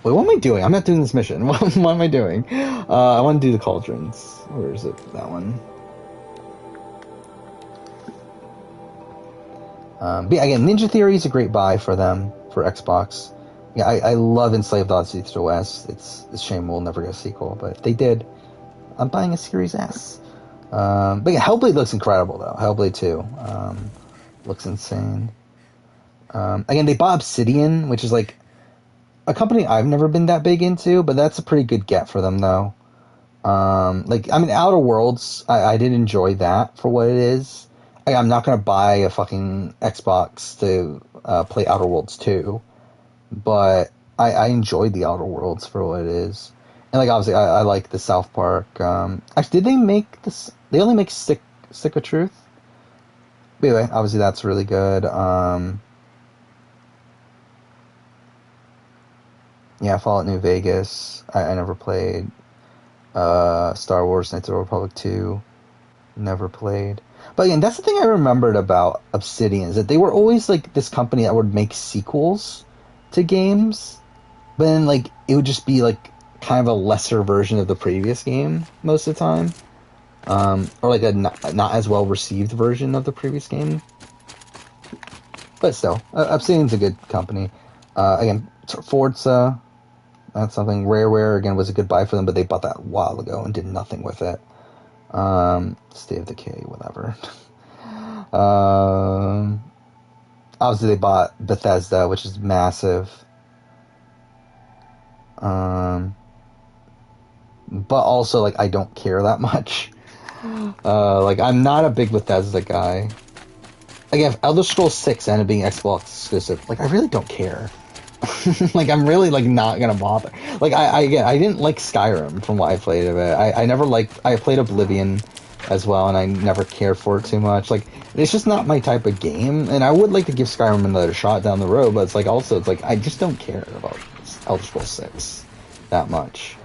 Wait, what am I doing? I'm not doing this mission. What am I doing? I want to do the Cauldrons. Where is it? That one. But yeah, again, Ninja Theory is a great buy for them, for Xbox. Yeah, I love Enslaved Odyssey to the West. It's a shame we'll never get a sequel, but if they did, I'm buying a Series S. But yeah, Hellblade looks incredible, though. Hellblade 2 looks insane. Again, they bought Obsidian, which is like a company I've never been that big into, but that's a pretty good get for them, though. Outer Worlds, I did enjoy that for what it is. I'm not going to buy a fucking Xbox to play Outer Worlds 2, but I enjoyed the Outer Worlds for what it is. And, like, obviously, I like the South Park. Actually, did they make this? They only make Stick of Truth? But anyway, obviously, that's really good. Yeah, Fallout New Vegas. I never played. Star Wars Knights of the Republic 2. Never played. But again, that's the thing I remembered about Obsidian, is that they were always like this company that would make sequels to games, but then like it would just be like kind of a lesser version of the previous game most of the time, or like a not as well received version of the previous game. But still, Obsidian's a good company. Again, Forza, that's something. Rareware again was a good buy for them, but they bought that a while ago and did nothing with it. State of Decay, whatever. Obviously they bought Bethesda, which is massive. But also, like, I don't care that much. Like, I'm not a big Bethesda guy. Again, if Elder Scrolls 6 ended up being Xbox exclusive, like, I really don't care. Like, I'm really, like, not gonna bother. Like, I didn't like Skyrim from what I played of it. I played Oblivion as well, and I never cared for it too much. Like, it's just not my type of game, and I would like to give Skyrim another shot down the road, but it's like, I just don't care about Elder Scrolls 6 that much.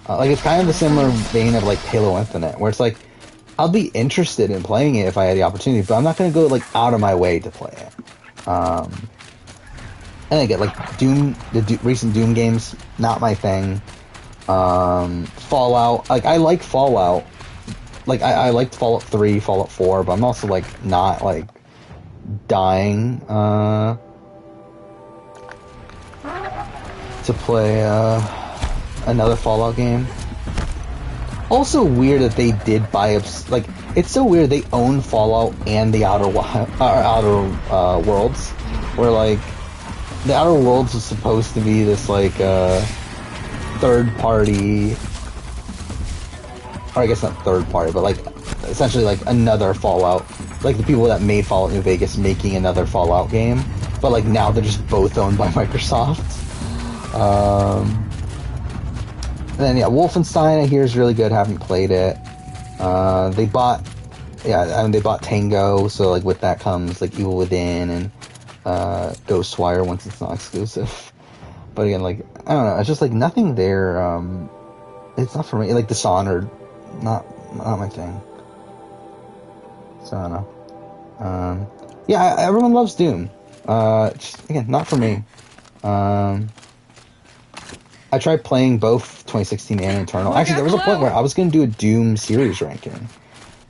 Like, it's kind of the similar vein of, like, Halo Infinite, where it's like, I'll be interested in playing it if I had the opportunity, but I'm not gonna go, like, out of my way to play it. And again, like, Doom, recent Doom games, not my thing. Fallout, like, I like Fallout. Like, I liked Fallout 3, Fallout 4, but I'm also, like, not, like, dying, to play, another Fallout game. Also weird that they did buy up, like, it's so weird they own Fallout and the Outer Worlds, where, like, the Outer Worlds is supposed to be this, like, third party, or I guess not third party, but, like, essentially, like, another Fallout, like, the people that made Fallout New Vegas making another Fallout game, but, like, now they're just both owned by Microsoft. And then, yeah, Wolfenstein, I hear, is really good, haven't played it. They bought Tango, so, like, with that comes, like, Evil Within and Ghostwire once it's not exclusive. But again, like, I don't know, it's just like nothing there. It's not for me. Like Dishonored, not my thing. So I don't know. Yeah, everyone loves Doom. Just again, not for me. I tried playing both 2016 and Eternal. Actually, there was a point where I was going to do a Doom series ranking.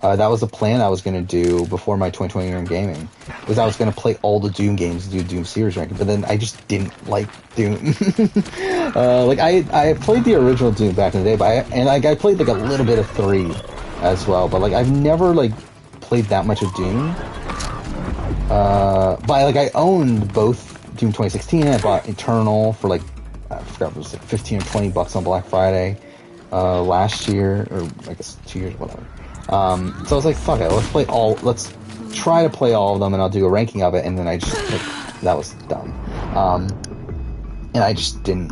That was a plan I was going to do before my 2020 year in gaming. Was I was going to play all the Doom games and do Doom series ranking, but then I just didn't like Doom. Like I played the original Doom back in the day, but I played like a little bit of 3 as well, but like I've never like played that much of Doom. But like I owned both Doom 2016 and I bought Eternal for like, I forgot, it was like $15 or $20 on Black Friday last year, or I guess 2 years, whatever. So I was like, fuck it, let's try to play all of them and I'll do a ranking of it, and then I just, like, that was dumb. And I just didn't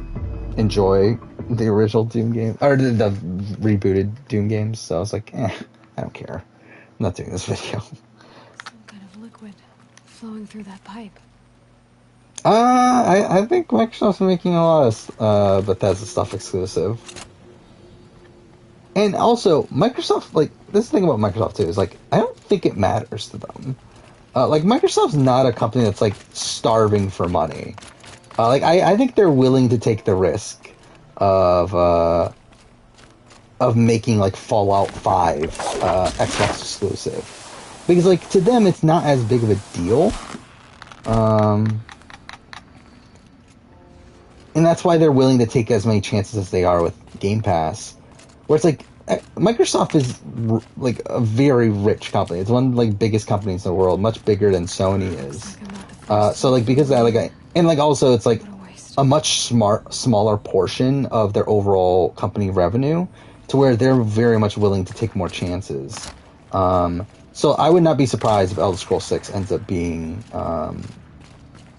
enjoy the original Doom game, or the rebooted Doom games, so I was like, I don't care. I'm not doing this video. Some kind of liquid flowing through that pipe. I think Microsoft's making a lot of Bethesda stuff exclusive. And also, Microsoft, like, this is the thing about Microsoft, too, is, like, I don't think it matters to them. Like, Microsoft's not a company that's, like, starving for money. Like, I think they're willing to take the risk of making, like, Fallout 5 Xbox exclusive. Because, like, to them, it's not as big of a deal. and that's why they're willing to take as many chances as they are with Game Pass, where it's like Microsoft is like a very rich company. It's one of the biggest companies in the world, much bigger than Sony is. So like because of that, and also it's like a much smaller portion of their overall company revenue, to where they're very much willing to take more chances. So I would not be surprised if Elder Scrolls 6 ends up being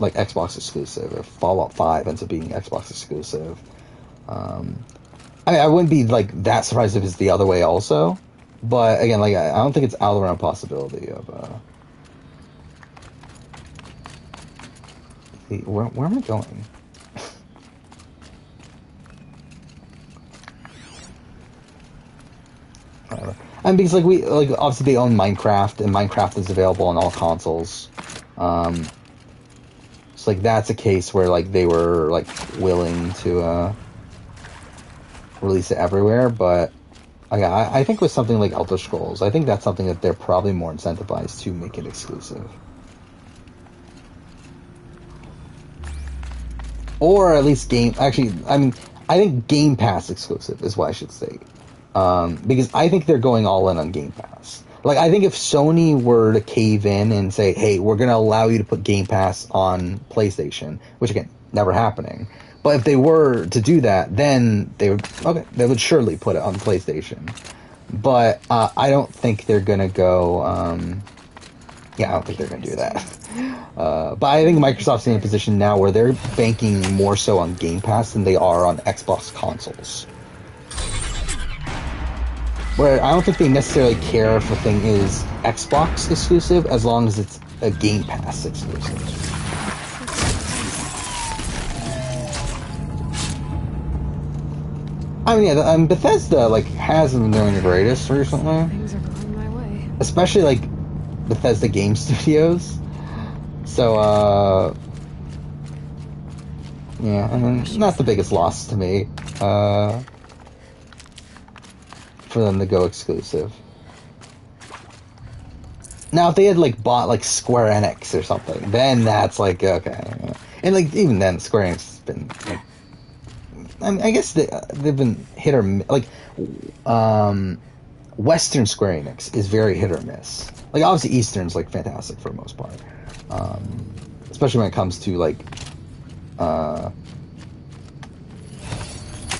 like Xbox exclusive, if Fallout 5 ends up being Xbox exclusive. I mean, I wouldn't be like that surprised if it's the other way also, but again, like I don't think it's out of the realm possibility of. Where am I going? And because obviously they own Minecraft, and Minecraft is available on all consoles. So that's a case where they were willing to release it everywhere. But I think with something like Elder Scrolls, I think that's something that they're probably more incentivized to make it exclusive. Or at least I think Game Pass exclusive is what I should say. Because I think they're going all in on Game Pass. I think if Sony were to cave in and say, hey, we're going to allow you to put Game Pass on PlayStation, which again, never happening. But if they were to do that, then they would surely put it on PlayStation. But I don't think they're going to go, I don't think they're going to do that. But I think Microsoft's in a position now where they're banking more so on Game Pass than they are on Xbox consoles. Where I don't think they necessarily care if a thing is Xbox exclusive as long as it's a Game Pass exclusive. I mean, Bethesda hasn't been doing the greatest recently. Things are going my way. Especially Bethesda Game Studios. So yeah, I mean, not the biggest loss to me. For them to go exclusive. Now, if they had bought Square Enix or something, then that's okay. And even then, Square Enix has been I mean, I guess they've been hit or Western Square Enix is very hit or miss. Obviously, Eastern's fantastic for the most part, especially when it comes to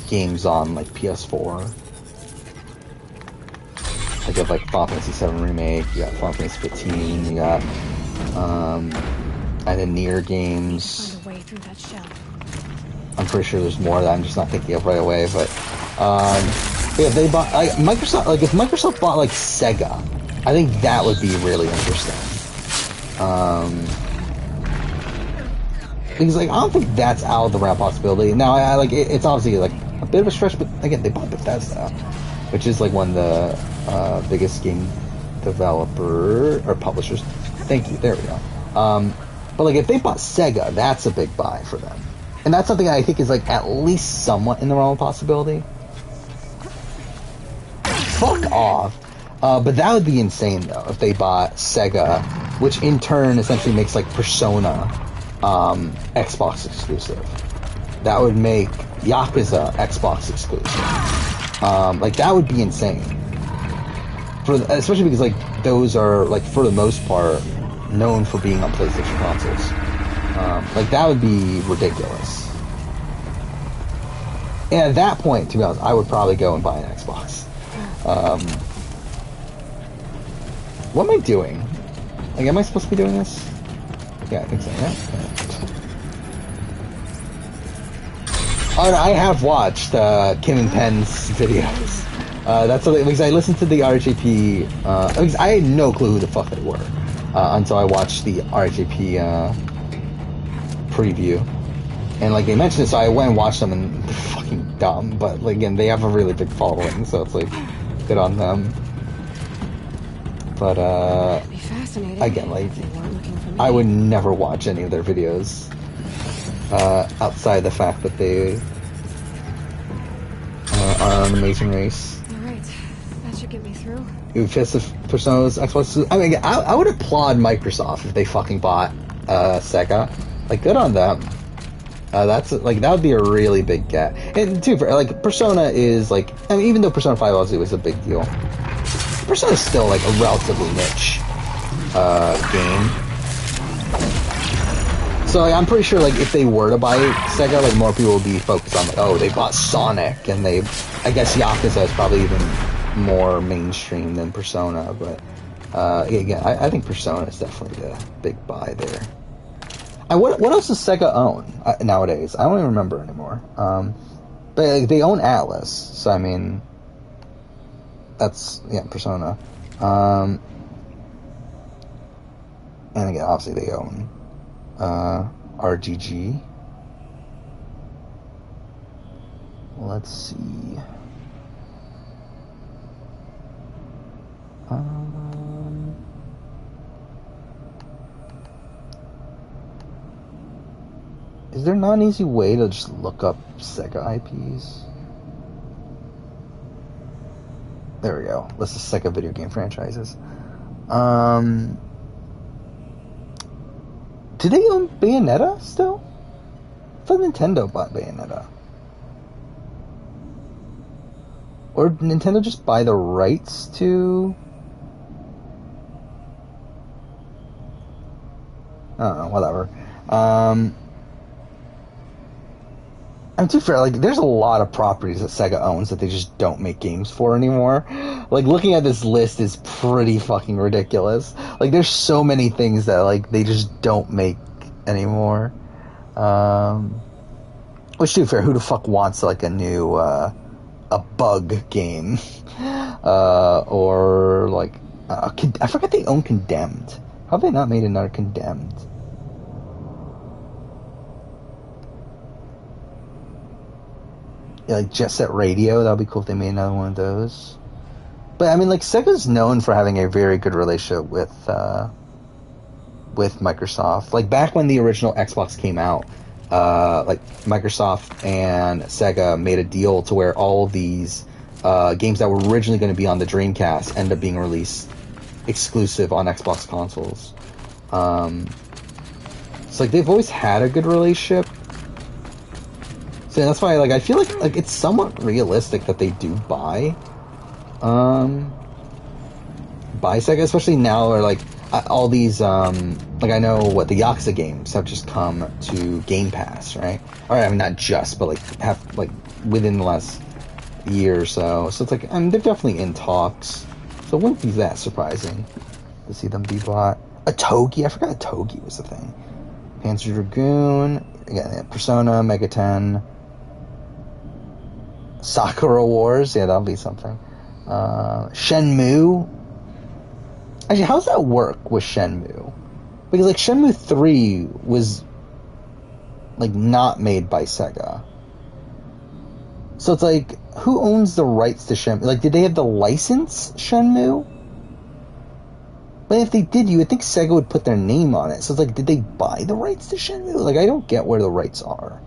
games on PS4. You have Final Fantasy VII Remake, you got Final Fantasy 15, you got and then Nier games. Find a way through that shell. I'm pretty sure there's more that I'm just not thinking of right away, but yeah, they bought Microsoft. If Microsoft bought Sega, I think that would be really interesting. Because I don't think that's out of the realm possibility. Now, it's obviously a bit of a stretch, but again, they bought Bethesda, which is one of the biggest game developer or publishers. Thank you. There we go. But if they bought Sega, that's a big buy for them, and that's something I think is at least somewhat in the realm of possibility. Fuck off. But that would be insane though if they bought Sega, which in turn essentially makes Persona Xbox exclusive. That would make Yakuza Xbox exclusive. That would be insane. Especially because those are for the most part known for being on PlayStation consoles. That would be ridiculous. And at that point, to be honest, I would probably go and buy an Xbox. What am I doing? Am I supposed to be doing this? Yeah, I think so. Yeah. Oh, no, I have watched Kim and Pen's videos. That's something because I listened to the RHAP. Because I had no clue who the fuck they were until I watched the RHAP preview, and they mentioned it, so I went and watched them, and they're fucking dumb. But again, they have a really big following, so it's good on them. But again, I would never watch any of their videos outside the fact that they are an amazing race. Alright, that should get me through. Persona's Xbox. I mean, I would applaud Microsoft if they fucking bought Sega. Good on them. That's like that would be a really big get. And too, like Persona is like, I mean, even though Persona 5 obviously was a big deal, Persona is still like a relatively niche game. So like, I'm pretty sure like if they were to buy Sega, like more people would be focused on like, oh, they bought Sonic, and I guess Yakuza is probably even more mainstream than Persona, but again, I think Persona is definitely a big buy there. What else does Sega own nowadays? I don't even remember anymore. But they own Atlas, so I mean, that's Persona. And again, obviously they own RGG. Let's see. Is there not an easy way to just look up Sega IPs? There we go. Let's just Sega video game franchises. Do they own Bayonetta still? I thought Nintendo bought Bayonetta. Or did Nintendo just buy the rights to... I don't know, whatever. I'm too fair, like, there's a lot of properties that Sega owns that they just don't make games for anymore. Like, looking at this list is pretty fucking ridiculous. Like, there's so many things that, like, they just don't make anymore. Which, to be fair, who the fuck wants, like, a new, a bug game? Or, like, I forgot they own Condemned. How have they not made another Condemned? Yeah, like Jet Set Radio, that would be cool if they made another one of those. But I mean, like, Sega's known for having a very good relationship with Microsoft. Like, back when the original Xbox came out, like, Microsoft and Sega made a deal to where all of these games that were originally going to be on the Dreamcast end up being released exclusive on Xbox consoles. So, like, they've always had a good relationship. So that's why, like, I feel like it's somewhat realistic that they do buy Sega, especially now where, like, all these, like, I know what the Yakuza games have just come to Game Pass, right? Or, I mean, not just, but, like, have, like, within the last year or so. So it's like, I mean, they're definitely in talks. So it wouldn't be that surprising to see them be bought. Otogi, I forgot Otogi was a thing. Panzer Dragoon, again, Persona, Mega 10, Sakura Wars, yeah, that'll be something. Shenmue. Actually, how does that work with Shenmue? Because, like, Shenmue 3 was, like, not made by Sega. So it's like, who owns the rights to Shenmue? Like, did they have the license Shenmue? But if they did, you would think Sega would put their name on it. So it's like, did they buy the rights to Shenmue? Like, I don't get where the rights are.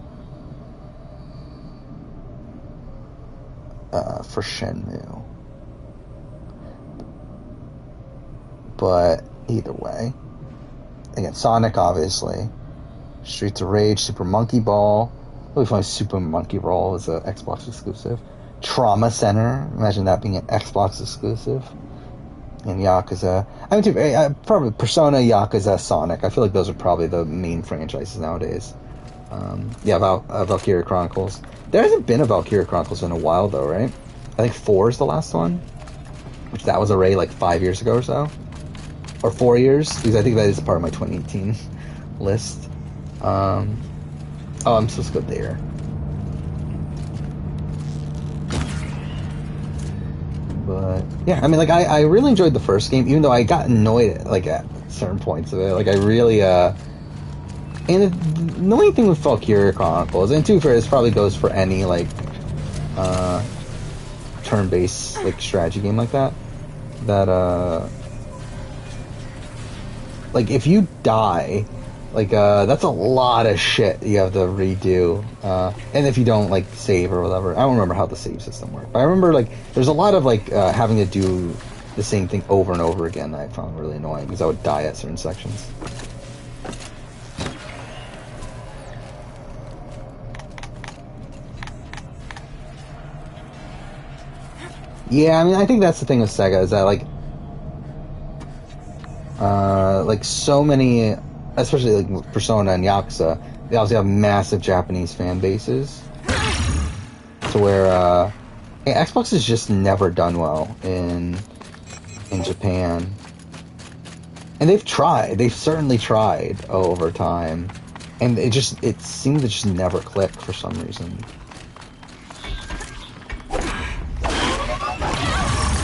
For Shenmue. But either way, again, Sonic, obviously, Streets of Rage, Super Monkey Ball. It would be funny if Super Monkey Ball was an Xbox exclusive. Trauma Center, imagine that being an Xbox exclusive. And Yakuza. I mean, probably Persona, Yakuza, Sonic. I feel like those are probably the main franchises nowadays. Valkyria Chronicles. There hasn't been a Valkyria Chronicles in a while, though, right? I think 4 is the last one. Which that was already like 5 years ago or so. Or 4 years. Because I think that is part of my 2018 list. I'm supposed to go there. But, yeah, I mean, like, I really enjoyed the first game, even though I got annoyed, like, at certain points of it. Like, I really, and the annoying thing with Valkyria Chronicles, and to be fair, this probably goes for any, like, turn-based, like, strategy game like that, like, if you die, like, that's a lot of shit you have to redo, and if you don't, like, save or whatever. I don't remember how the save system worked, but I remember, like, there's a lot of, like, having to do the same thing over and over again that I found really annoying, because I would die at certain sections. Yeah, I mean, I think that's the thing with Sega, is that, like so many, especially like Persona and Yakuza, they obviously have massive Japanese fan bases. To where, Xbox has just never done well in Japan. And they've certainly tried over time. And it seemed to just never click for some reason.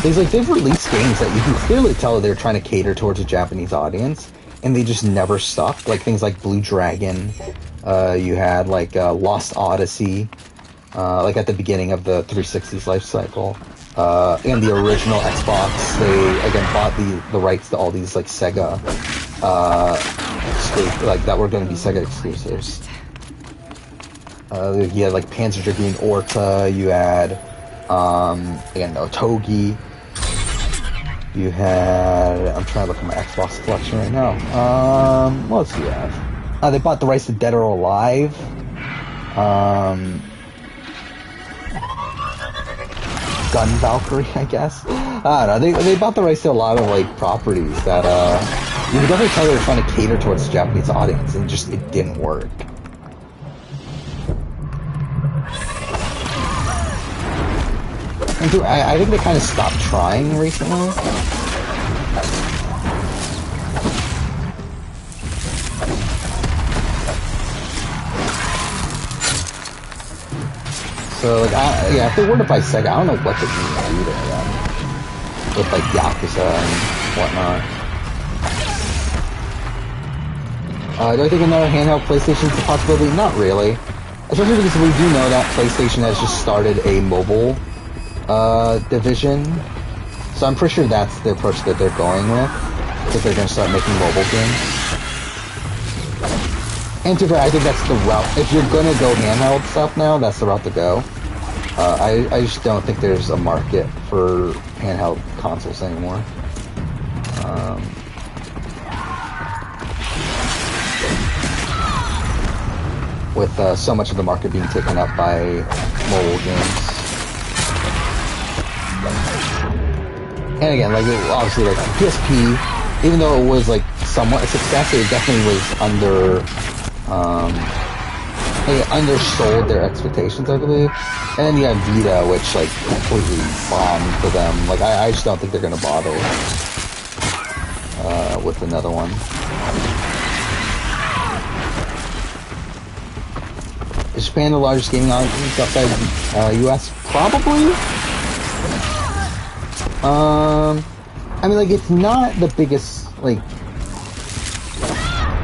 They've released games that you can clearly tell they're trying to cater towards a Japanese audience, and they just never stuck. Like things like Blue Dragon, you had like Lost Odyssey, like at the beginning of the 360's life cycle, and the original Xbox. They again bought the rights to all these like Sega, that were going to be Sega exclusives. You had like Panzer Dragoon Orta, you had again Otogi. You had... I'm trying to look at my Xbox collection right now. What else do you have? They bought the rights to Dead or Alive. Gun Valkyrie, I guess. I don't know. They bought the rights to a lot of, like, properties that, you can definitely tell they were trying to cater towards the Japanese audience, and it didn't work. I think they kind of stopped trying recently. So, like, if they were to buy Sega, I don't know what they can do to them. With, like, Yakuza and whatnot. Do I think another handheld PlayStation is a possibility? Not really. Especially because we do know that PlayStation has just started a mobile division, so I'm pretty sure that's the approach that they're going with, because they're going to start making mobile games. And to be fair, I think that's the route. If you're going to go handheld stuff now, that's the route to go. I just don't think there's a market for handheld consoles anymore. With so much of the market being taken up by mobile games. And again, like, obviously, like, PSP, even though it was, like, somewhat a success, it definitely was they undersold their expectations, I believe. And then you have Vita, which, like, completely bombed for them. Like, I just don't think they're gonna bother with another one. Is Japan the largest gaming audience outside US? Probably. I mean, like, it's not the biggest, like,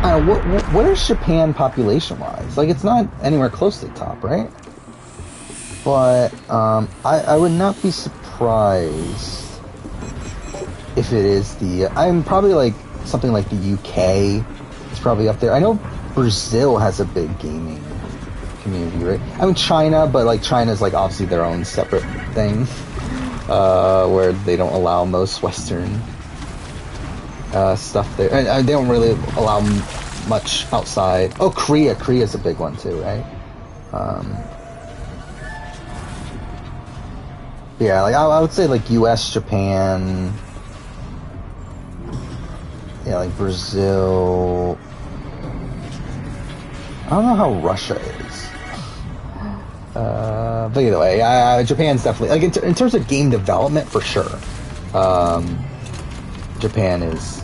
I don't know, what is Japan population-wise? Like, it's not anywhere close to the top, right? But, I would not be surprised if it is I'm probably, like, something like the UK is probably up there. I know Brazil has a big gaming community, right? I mean, China, but, like, China's, like, obviously their own separate thing. Where they don't allow most Western stuff there. And they don't really allow much outside. Oh, Korea's a big one too, right? Yeah, like I would say like US, Japan, yeah, like Brazil. I don't know how Russia is. But either way, Japan's definitely, like, in terms of game development, for sure. Japan is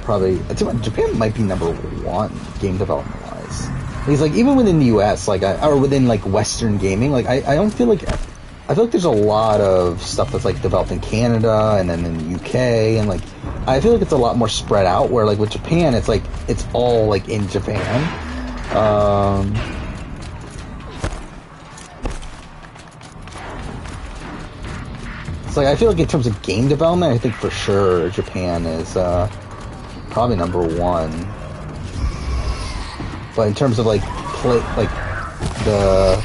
probably, Japan might be number one game development wise. Because, like, even within the US, like, or within, like, Western gaming, like, I don't feel like, I feel like there's a lot of stuff that's, like, developed in Canada and then in the UK, and, like, I feel like it's a lot more spread out, where, like, with Japan, it's, like, it's all, like, in Japan. Like, I feel like in terms of game development, I think for sure Japan is probably number one. But in terms of like the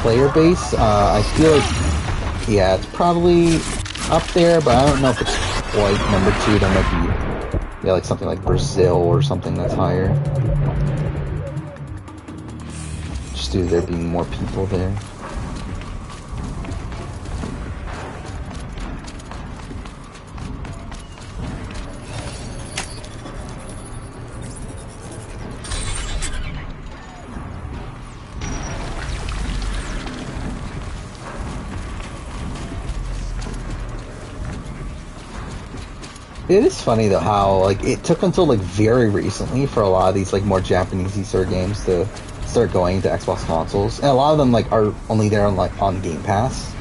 player base, I feel like, yeah, it's probably up there, but I don't know if it's quite number two. That might be, yeah, like something like Brazil or something that's higher. Just due to there being more people there. It is funny though how like it took until like very recently for a lot of these like more Japanese sort of games to start going to Xbox consoles, and a lot of them like are only there on Game Pass.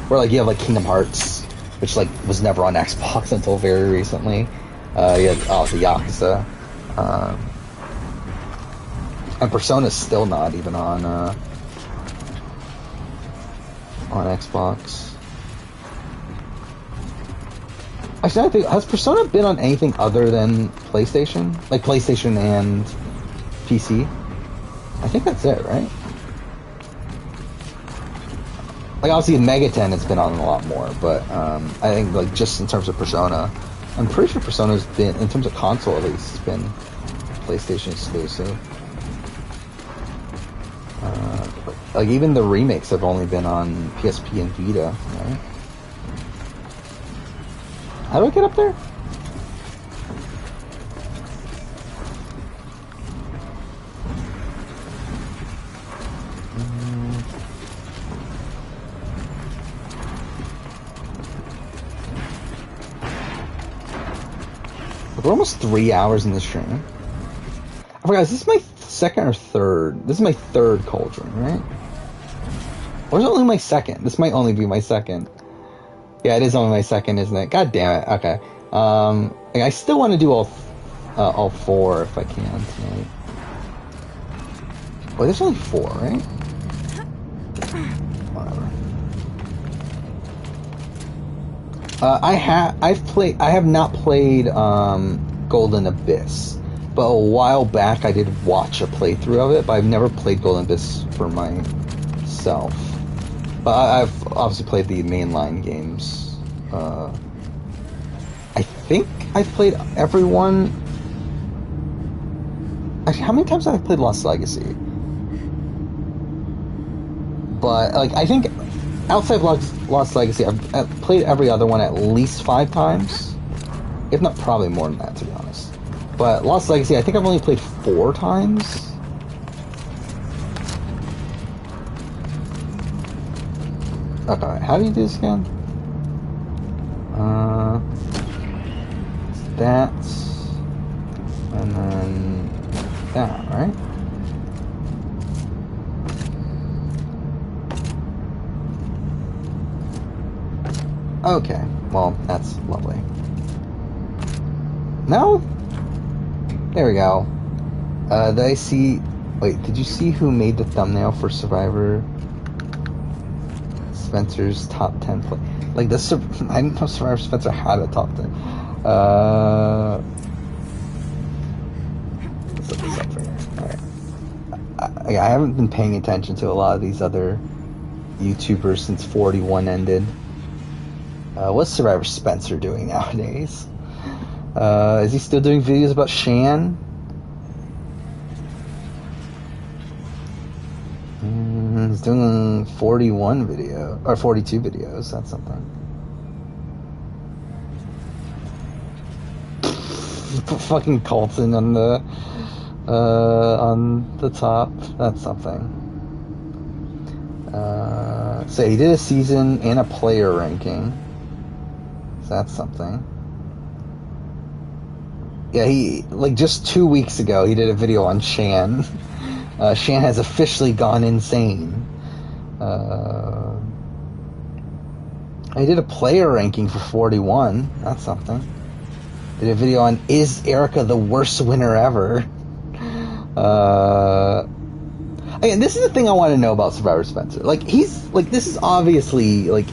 Where like you have like Kingdom Hearts, which like was never on Xbox until very recently. You have the Yakuza, and Persona's still not even on Xbox. Actually, I think, has Persona been on anything other than PlayStation? Like PlayStation and PC? I think that's it, right? Like, obviously, Megaten has been on a lot more, but I think, like, just in terms of Persona, I'm pretty sure Persona's been, in terms of console at least, has been PlayStation exclusive. Like, even the remakes have only been on PSP and Vita, right? How do I get up there? We're almost 3 hours in this stream. I forgot, is this my second or third? This is my third Cauldron, right? Or is it only my second? This might only be my second. Yeah, it is only my second, isn't it? God damn it. Okay. I still want to do all four if I can tonight. Oh, there's only 4, right? Whatever. I have not played Golden Abyss, but a while back I did watch a playthrough of it, but I've never played Golden Abyss for myself. But I've obviously played the mainline games. I think I've played everyone. Actually, how many times have I played Lost Legacy? But like, I think outside of Lost Legacy, I've played every other one at least 5 times, if not probably more than that, to be honest. But Lost Legacy, I think I've only played 4 times. Okay, how do you do this again? That, and then that, right? Okay, well, that's lovely. No? There we go. Did I see... Wait, did you see who made the thumbnail for Survivor? Spencer's top 10 play. Like, I didn't know Survivor Spencer had a top 10. Let's look this up for you. Alright. I haven't been paying attention to a lot of these other YouTubers since 41 ended. What's Survivor Spencer doing nowadays? Is he still doing videos about Shan? He's doing 41 video or 42 videos. That's something. Put fucking Colton on the top. That's something. So he did a season and a player ranking. So that's something. Yeah, he, like, just 2 weeks ago, he did a video on Shan. Shan has officially gone insane. I did a player ranking for 41. That's something. Did a video on, is Erica the worst winner ever? Again, this is the thing I want to know about Survivor Spencer. Like, he's, like, this is obviously, like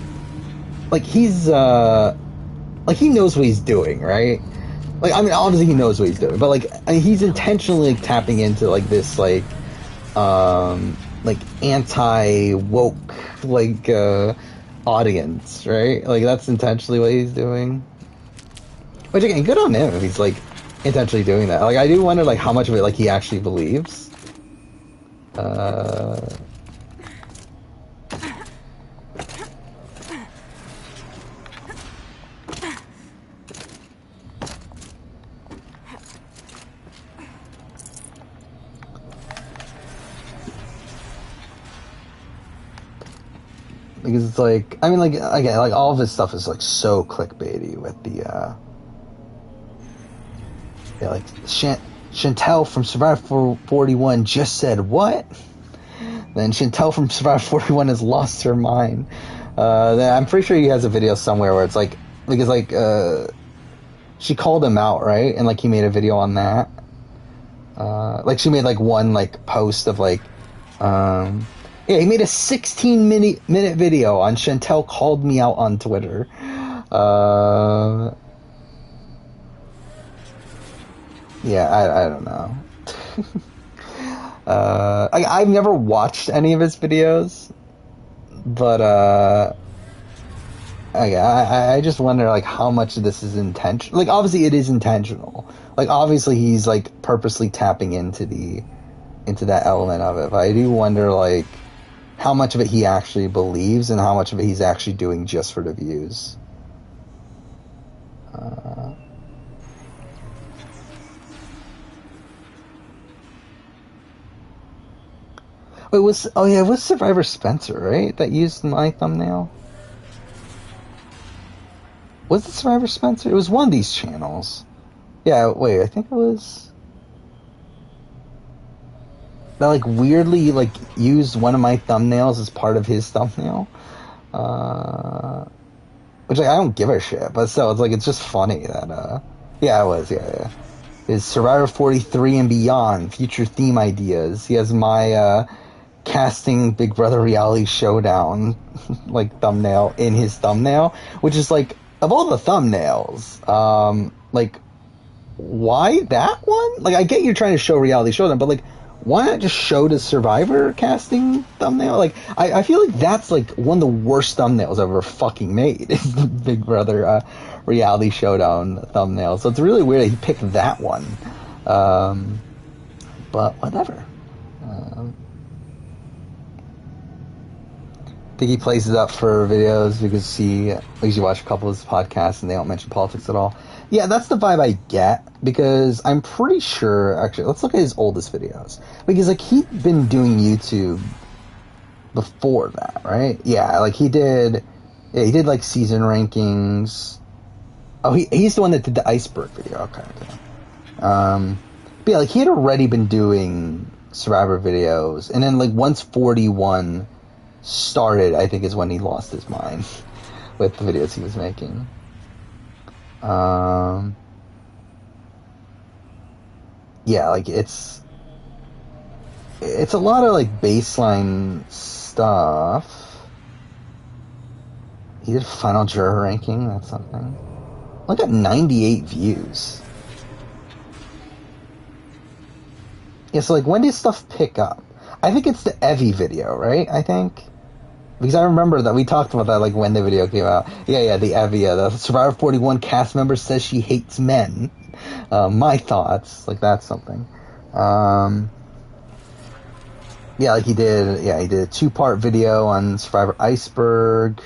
he's, like, he knows what he's doing, right? Like, I mean, obviously he knows what he's doing, but, like, I mean, he's intentionally like, tapping into, like, this, like anti-woke, like, audience, right? Like, that's intentionally what he's doing. Which, again, good on him if he's, like, intentionally doing that. Like, I do wonder, like, how much of it, like, he actually believes. Because it's like, I mean, like, again, like, all of his stuff is, like, so clickbaity with the, Yeah, like Chantel from Survivor 41 just said what? Then Chantel from Survivor 41 has lost her mind. Then I'm pretty sure he has a video somewhere where it's like she called him out, right? And like he made a video on that. Like she made like one like post of like, yeah, he made a 16-minute video on Chantel called me out on Twitter. Yeah, I don't know. I've never watched any of his videos, but I just wonder like how much of this is intentional. Like obviously it is intentional. Like obviously he's like purposely tapping into that element of it. But I do wonder like how much of it he actually believes and how much of it he's actually doing just for the views. It was Survivor Spencer, right? That used my thumbnail. Was it Survivor Spencer? It was one of these channels. Yeah, wait, I think it was that like weirdly like used one of my thumbnails as part of his thumbnail. Which like, I don't give a shit, but still it's like it's just funny that yeah, it was, yeah. His Survivor 43 and beyond future theme ideas. He has my casting Big Brother Reality Showdown like thumbnail in his thumbnail, which is like of all the thumbnails, like why that one? Like I get you're trying to show Reality Showdown, but like why not just show the Survivor casting thumbnail? Like I feel like that's like one of the worst thumbnails I've ever fucking made is the Big Brother Reality Showdown thumbnail. So it's really weird that he picked that one. But whatever. I think he plays it up for videos because he usually watch a couple of his podcasts and they don't mention politics at all. Yeah, that's the vibe I get because I'm pretty sure, actually, let's look at his oldest videos. Because, like, he'd been doing YouTube before that, right? Yeah, like, he did, like, season rankings. Oh, he's the one that did the iceberg video. Okay. But yeah, like, he had already been doing Survivor videos. And then, like, once 41 started, I think is when he lost his mind with the videos he was making. Yeah, like it's a lot of like baseline stuff. He did final juror ranking, that's something. I got 98 views. Yeah, so like when did stuff pick up? I think it's the Evie video, right? I think. Because I remember that we talked about that like when the video came out. Yeah, the Evie, the Survivor 41 cast member says she hates men. My thoughts, like that's something. Yeah, like he did a 2-part video on Survivor Iceberg.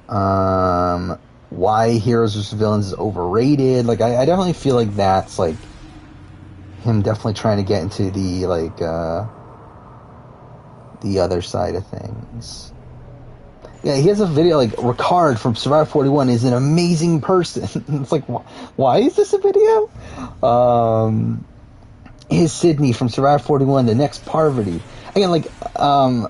Why Heroes vs. Villains is overrated. Like I definitely feel like that's like him definitely trying to get into the like the other side of things. Yeah, he has a video like Ricard from Survivor 41 is an amazing person. It's like, why is this a video? His Sydney from Survivor 41, the next Parvati. Again, like, yeah,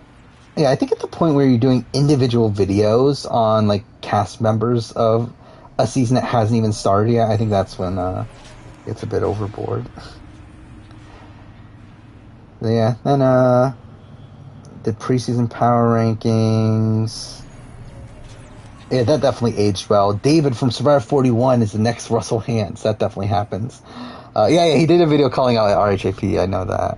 I think at the point where you're doing individual videos on like cast members of a season that hasn't even started yet, I think that's when it's a bit overboard. Yeah, then the preseason power rankings. Yeah, that definitely aged well. David from Survivor 41 is the next Russell Hantz. That definitely happens. Yeah, he did a video calling out RHAP. I know that.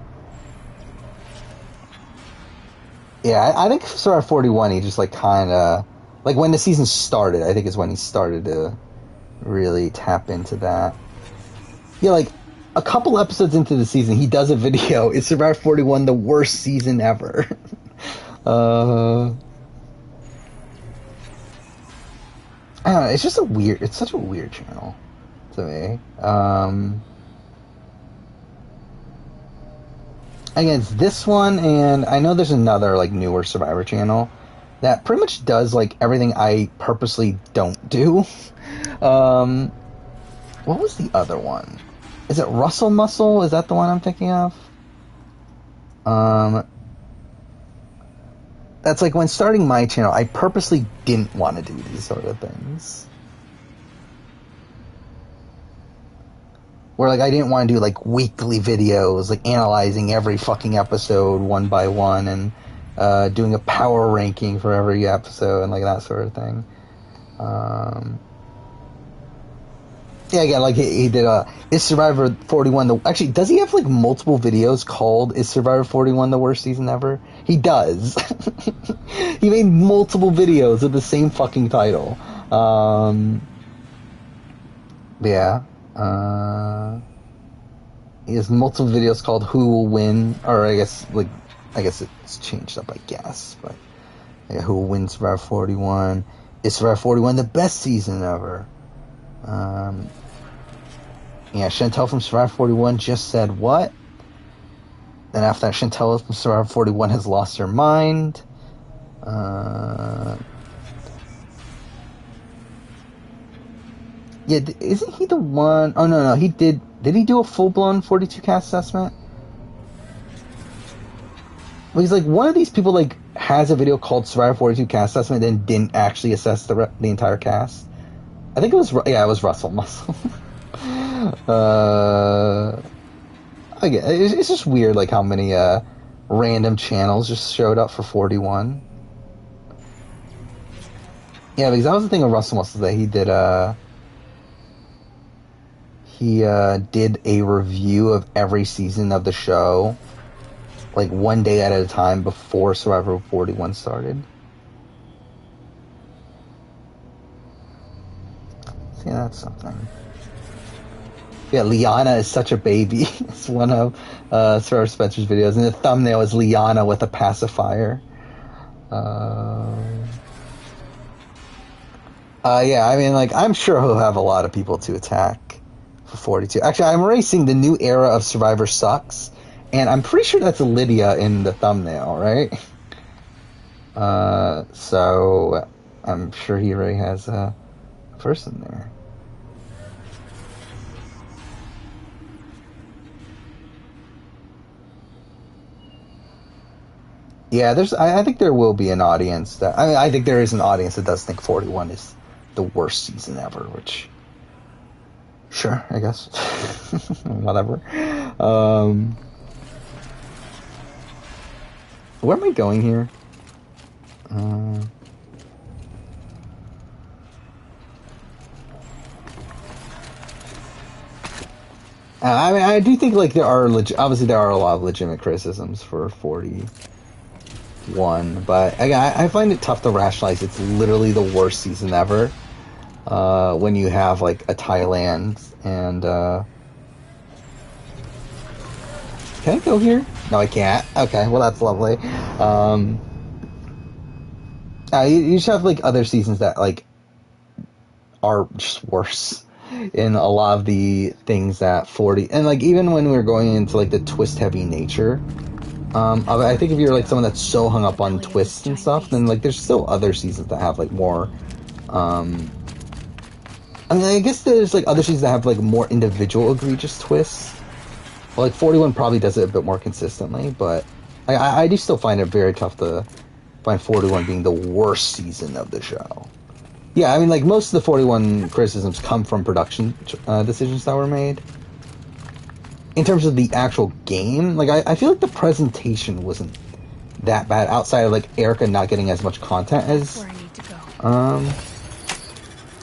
Yeah, I think Survivor 41, he just like kind of like when the season started. I think is when he started to really tap into that. Yeah, like a couple episodes into the season, he does a video. Is Survivor 41 the worst season ever? I don't know, it's such a weird channel to me. Again, it's this one, and I know there's another like newer Survivor channel that pretty much does like everything I purposely don't do. What was the other one? Is it Russell Muscle? Is that the one I'm thinking of? That's like when starting my channel, I purposely didn't want to do these sort of things. Where like I didn't want to do like weekly videos, like analyzing every fucking episode one by one and doing a power ranking for every episode and like that sort of thing. Yeah, again, like he did Is Survivor 41 actually, does he have like multiple videos called Is Survivor 41 the worst season ever? He does. He made multiple videos with the same fucking title. Yeah. He has multiple videos called Who Will Win, or I guess it's changed up, I guess, but yeah, Who Will Win Survivor 41? Is Survivor 41 the best season ever? Yeah, Chantel from Survivor 41 just said what? Then after that, Chantel from Survivor 41 has lost her mind. Yeah, isn't he the one? Oh, no, he did. Did he do a full-blown 42 cast assessment? Well, he's like, one of these people, like, has a video called Survivor 42 cast assessment and then didn't actually assess the entire cast. I think it was Russell Muscle. Again, it's just weird, like, how many, random channels just showed up for 41. Yeah, because that was the thing with Russell Muscle, that he did a review of every season of the show, like one day at a time before Survivor 41 started. See, that's something. Yeah, Liana is such a baby. It's one of Survivor Spencer's videos, and the thumbnail is Liana with a pacifier. Yeah, I mean, like, I'm sure he'll have a lot of people to attack for 42. Actually, I'm racing the new era of Survivor Sucks, and I'm pretty sure that's Lydia in the thumbnail, right? So I'm sure he already has a person there. Yeah, I think there will be an audience that... I think there is an audience that does think 41 is the worst season ever, which... Sure, I guess. Whatever. Where am I going here? I mean, I do think, like, obviously there are a lot of legitimate criticisms for 41, but I find it tough to rationalize it's literally the worst season ever, when you have, like, a Thailand and, can I go here? No, I can't. Okay, well, that's lovely. You just have, like, other seasons that, like, are just worse in a lot of the things that 40... And, like, even when we're going into, like, the twist-heavy nature, I think if you're, like, someone that's so hung up on twists and stuff, then, like, there's still other seasons that have, like, more... I mean, I guess there's, like, other seasons that have, like, more individual egregious twists. Well, like, 41 probably does it a bit more consistently, but I do still find it very tough to find 41 being the worst season of the show. Yeah, I mean, like, most of the 41 criticisms come from production decisions that were made. In terms of the actual game, like, I feel like the presentation wasn't that bad, outside of, like, Erica not getting as much content as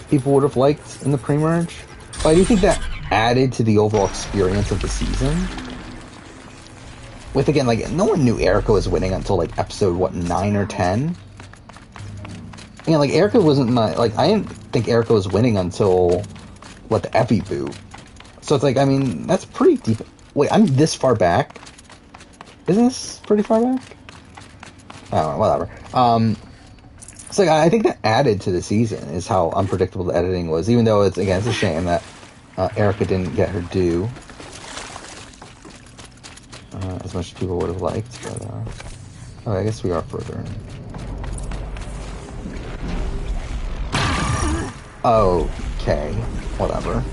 people would have liked in the pre-merge. But I do think that added to the overall experience of the season. With, again, like, no one knew Erica was winning until, like, episode, 9 or 10? Yeah, like, Erica wasn't like, I didn't think Erica was winning until, the Effie boot. So it's like, I mean, that's pretty deep. Wait, I'm this far back? Isn't this pretty far back? I don't know, whatever. It's like, I think that added to the season is how unpredictable the editing was, even though it's a shame that Erica didn't get her due as much as people would have liked, but I guess we are further in. Okay, whatever.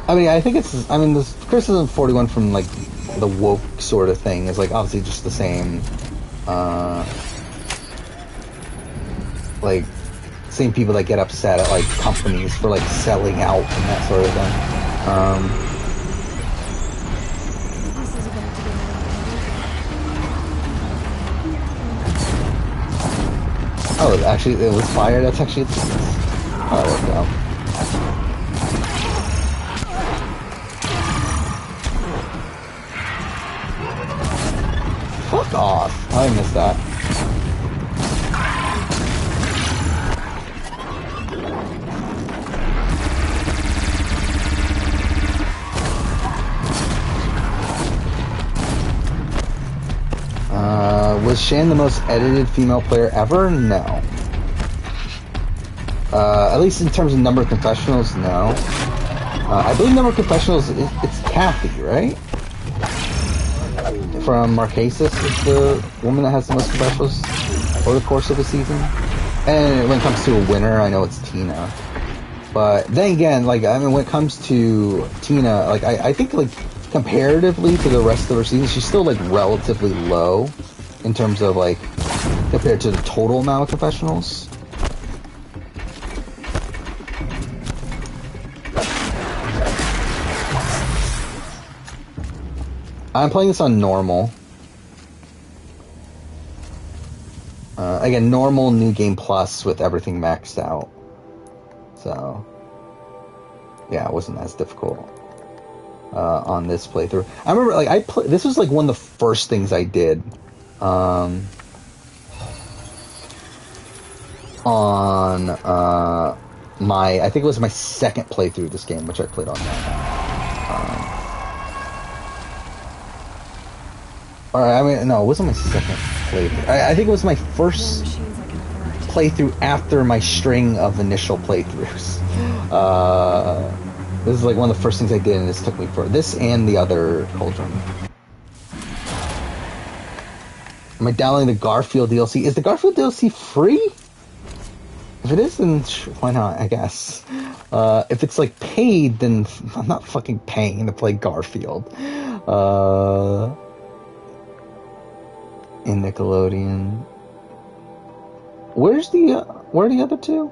I mean, I think it's. I mean, this criticism 41 from like the woke sort of thing is like obviously just the same. Like same people that get upset at like companies for like selling out and that sort of thing. Oh, actually, it was fire. That's actually how it worked out. Fuck off! I missed that. Was Shan the most edited female player ever? No. At least in terms of number of confessionals, no. I believe number of confessionals, it's Kathy, right? From Marquesas is the woman that has the most confessionals over the course of a season. And when it comes to a winner, I know it's Tina. But then again, like, I mean, when it comes to Tina, like, I think, like, comparatively to the rest of her season, she's still, like, relatively low in terms of, like, compared to the total amount of confessionals. I'm playing this on normal. Again, normal, new game plus with everything maxed out. So, yeah, it wasn't as difficult on this playthrough. I remember, like, this was like one of the first things I did on my, I think it was my second playthrough of this game, which I played on that. Or, I mean, no, it wasn't my second playthrough. I think it was my first playthrough after my string of initial playthroughs. This is like one of the first things I did, and this took me for this and the other Cauldron. Am I downloading the Garfield DLC? Is the Garfield DLC free? If it is, then why not, I guess. If it's like paid, then I'm not fucking paying to play Garfield. In Nickelodeon. Where are the other two?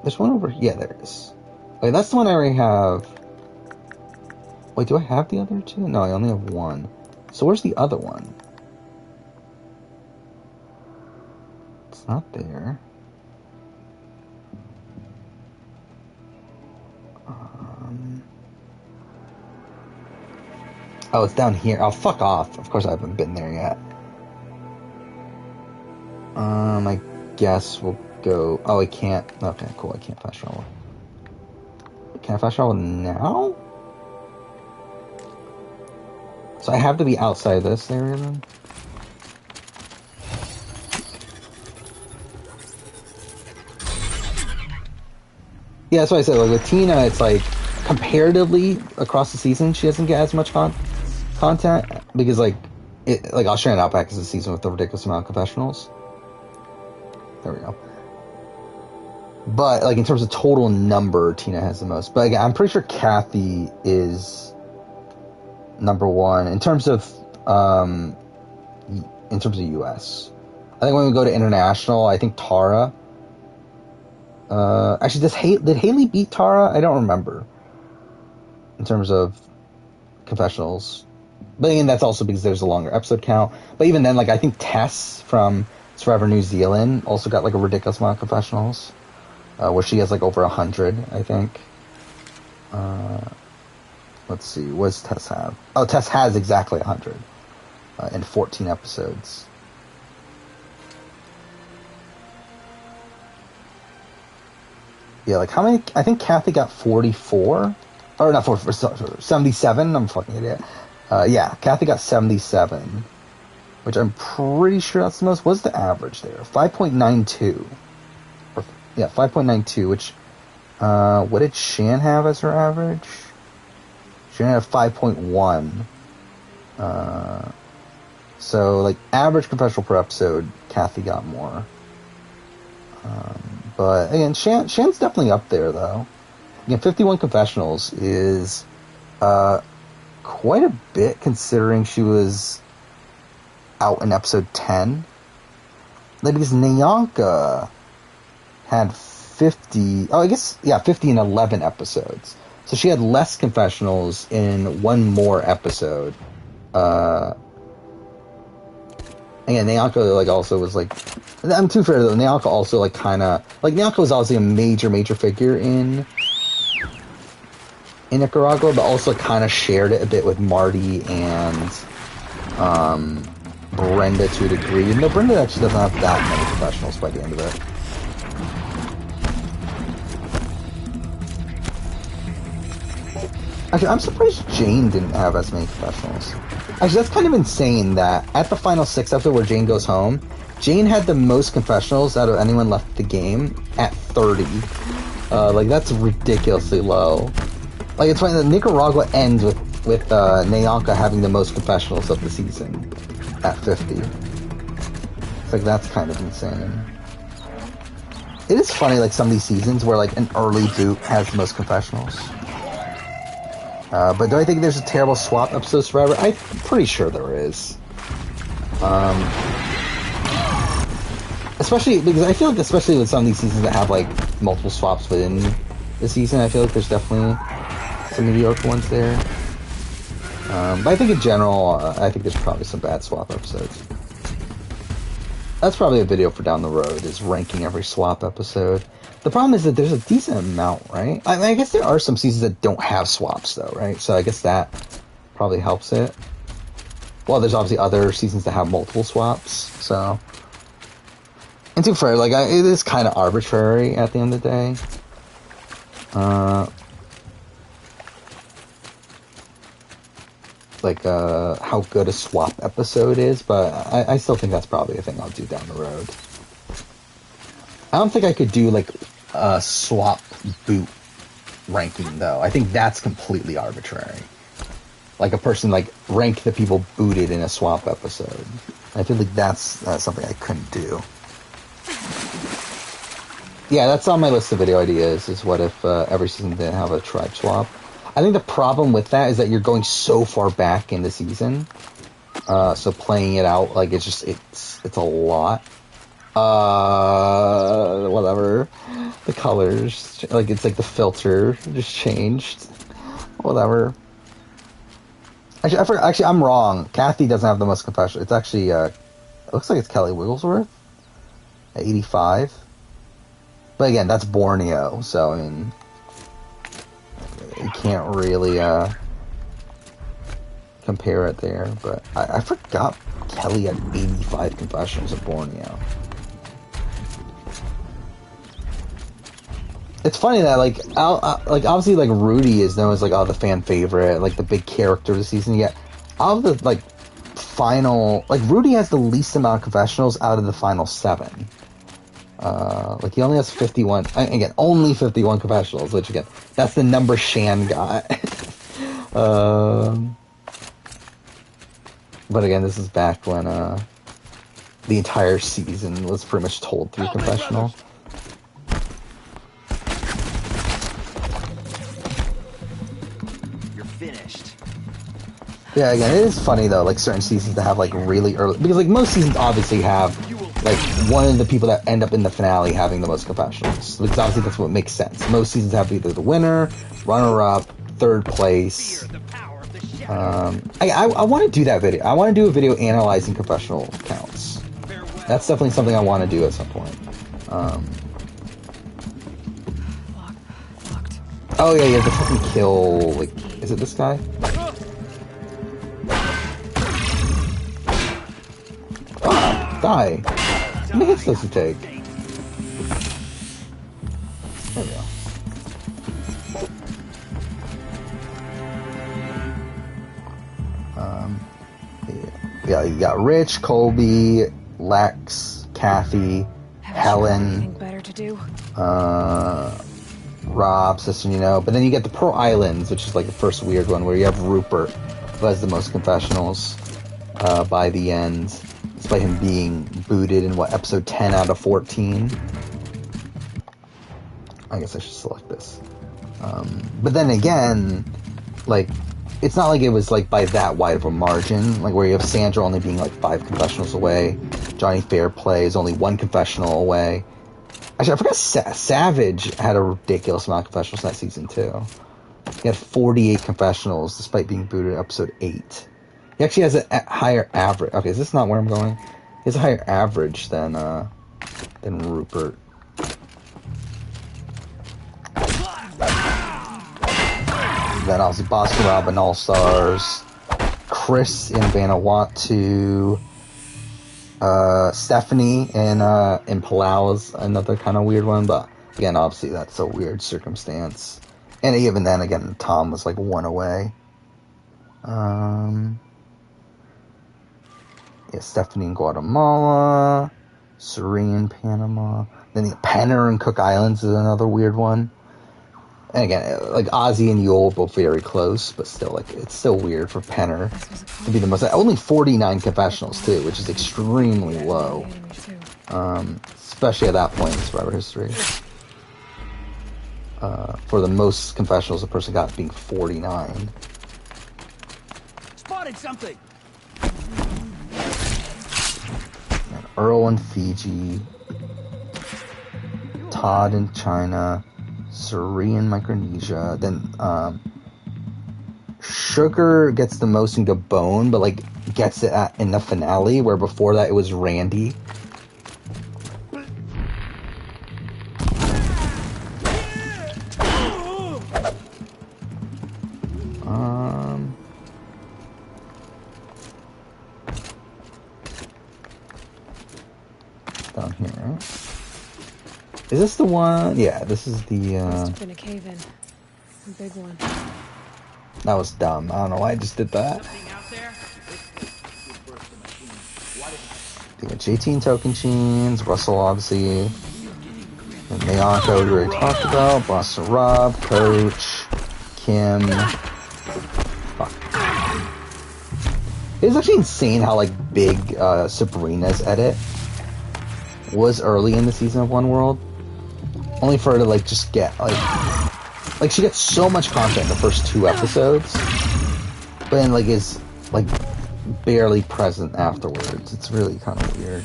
There's one over here. Yeah, there is. Wait, that's the one I already have. Wait, do I have the other two? No, I only have one. So where's the other one? It's not there. Oh, it's down here. Oh, fuck off. Of course I haven't been there yet. I guess we'll go... Oh, I can't... Okay, cool. I can't fast travel. Can I fast travel now? So I have to be outside this area then? Yeah, that's what I said. Like, with Tina, it's like, comparatively, across the season, she doesn't get as much content, because, like, Australian Outback is a season with a ridiculous amount of confessionals. There we go. But, like, in terms of total number, Tina has the most. But, again, I'm pretty sure Kathy is number one. In terms of US. I think when we go to international, I think Tara... actually, did Haley beat Tara? I don't remember. In terms of confessionals. But again, that's also because there's a longer episode count. But even then, like, I think Tess from Forever New Zealand also got, like, a ridiculous amount of confessionals. Where she has, like, over 100, I think. Let's see, what does Tess have? Oh, Tess has exactly 100. In 14 episodes. Yeah, like, how many? I think Kathy got 44. Or not 44, 77. I'm a fucking idiot. Yeah, Kathy got 77. Which I'm pretty sure that's the most. What's the average there? 5.92. Yeah, 5.92, which, what did Shan have as her average? Shan had 5.1. So, like, average confessional per episode, Kathy got more. But, again, Shan's definitely up there, though. 51 confessionals is quite a bit considering she was out in episode 10. Like, because Nyanka had 50 in 11 episodes. So she had less confessionals in one more episode. Again, Nyanka, like, also was, like... I'm too fair, though. Nyanka also, like, kind of... Like, Nyanka was obviously a major figure in Nicaragua, but also kind of shared it a bit with Marty and Brenda to a degree. Even though Brenda actually doesn't have that many confessionals by the end of it. Actually, I'm surprised Jane didn't have as many confessionals. Actually, that's kind of insane that at the final 6 episode where Jane goes home, Jane had the most confessionals out of anyone left the game at 30. Like, that's ridiculously low. Like, it's funny that Nicaragua ends with Nyanka having the most confessionals of the season at 50. It's like, that's kind of insane. It is funny, like, some of these seasons where, like, an early boot has the most confessionals. But do I think there's a terrible swap episode forever? I'm pretty sure there is. Especially because I feel like, especially with some of these seasons that have like multiple swaps within the season, I feel like there's definitely some mediocre ones there. But I think in general, I think there's probably some bad swap episodes. That's probably a video for down the road, is ranking every swap episode. The problem is that there's a decent amount, right? I mean, I guess there are some seasons that don't have swaps, though, right? So I guess that probably helps it. Well, there's obviously other seasons that have multiple swaps, so... And to be fair, like, it is kind of arbitrary at the end of the day. How good a swap episode is, but I still think that's probably a thing I'll do down the road. I don't think I could do, like, a swap boot ranking, though. I think that's completely arbitrary. Like, a person, like, rank the people booted in a swap episode. I feel like that's something I couldn't do. Yeah, that's on my list of video ideas, is what if every season didn't have a tribe swap. I think the problem with that is that you're going so far back in the season. So playing it out, like, it's a lot. Whatever. The colors, like, it's like the filter just changed. Whatever. Actually, I'm wrong. Kathy doesn't have the most confessional. It's actually, it looks like it's Kelly Wigglesworth at 85. But again, that's Borneo, so, I mean, you can't really, compare it there. But I forgot Kelly had 85 confessionals at Borneo. It's funny that, like, obviously, like, Rudy is known as, like, the fan favorite, like, the big character of the season, yet out of the, like, final... Like, Rudy has the least amount of confessionals out of the final 7. Like, he only has 51... Again, only 51 confessionals, which, again, that's the number Shan got. But, again, this is back when, the entire season was pretty much told through confessional. Yeah, again, it is funny, though, like, certain seasons that have, like, really early... Because, like, most seasons obviously have, like, one of the people that end up in the finale having the most confessionals. Because obviously that's what makes sense. Most seasons have either the winner, runner-up, third place. I want to do that video. I want to do a video analyzing confessional counts. That's definitely something I want to do at some point. Oh, yeah, you have to fucking kill, like... Is it this guy? Die. How many hits does it take? There we go. Yeah, you got Rich, Colby, Lex, Kathy, Helen, better to do? Rob, Sister Nino, but then you get the Pearl Islands, which is like the first weird one where you have Rupert, who has the most confessionals by the end. Despite him being booted in, what, episode 10 out of 14? I guess I should select this. But then again, like, it's not like it was like by that wide of a margin, like where you have Sandra only being like 5 confessionals away, Johnny Fairplay is only 1 confessional away. Actually, I forgot Savage had a ridiculous amount of confessionals that season too. He had 48 confessionals despite being booted at episode 8. He actually has a higher average. Okay, is this not where I'm going? He has a higher average than Rupert. Then obviously Boston Rob in All Stars, Chris in Vanuatu, Stephanie in Palau is another kind of weird one, but again, obviously that's a weird circumstance. And even then, again, Tom was like 1 away. Yeah, Stephanie in Guatemala, Serene in Panama. Then Penner in Cook Islands is another weird one. And again, like Ozzy and Yule both very close, but still, like, it's still weird for Penner to be the most. Only 49 confessionals too, which is extremely low, especially at that point in Survivor history. For the most confessionals a person got being 49. Spotted something. And Earl in Fiji, Todd in China, Suri in Micronesia. Then Sugar gets the most in Gabon, but like gets it in the finale, where before that it was Randy. Down here. Is this the one? Yeah, this is the, Must have been a cave-in. A big one. That was dumb. I don't know why I just did that. JT and Tocantins, Russell obviously, and Mayako we already talked about, Boston Rob, Coach, Kim. Fuck. It's actually insane how like big Sabrina's edit was early in the season of One World. Only for her to like just get like she gets so much content in the first 2 episodes, but then like is like barely present afterwards. It's really kind of weird.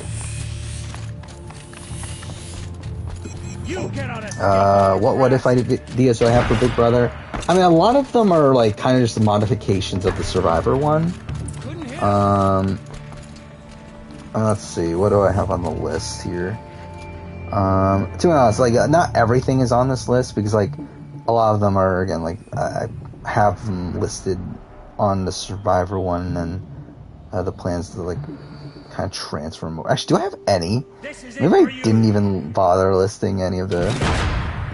What if I did videos do I have for Big Brother? I mean, a lot of them are like kind of just the modifications of the Survivor one. Let's see, what do I have on the list here? To be honest, like not everything is on this list because like a lot of them are, again, like I have them listed on the Survivor one, and the plans to like kind of transfer more. Actually, do I have any? Maybe I didn't even bother listing any of the.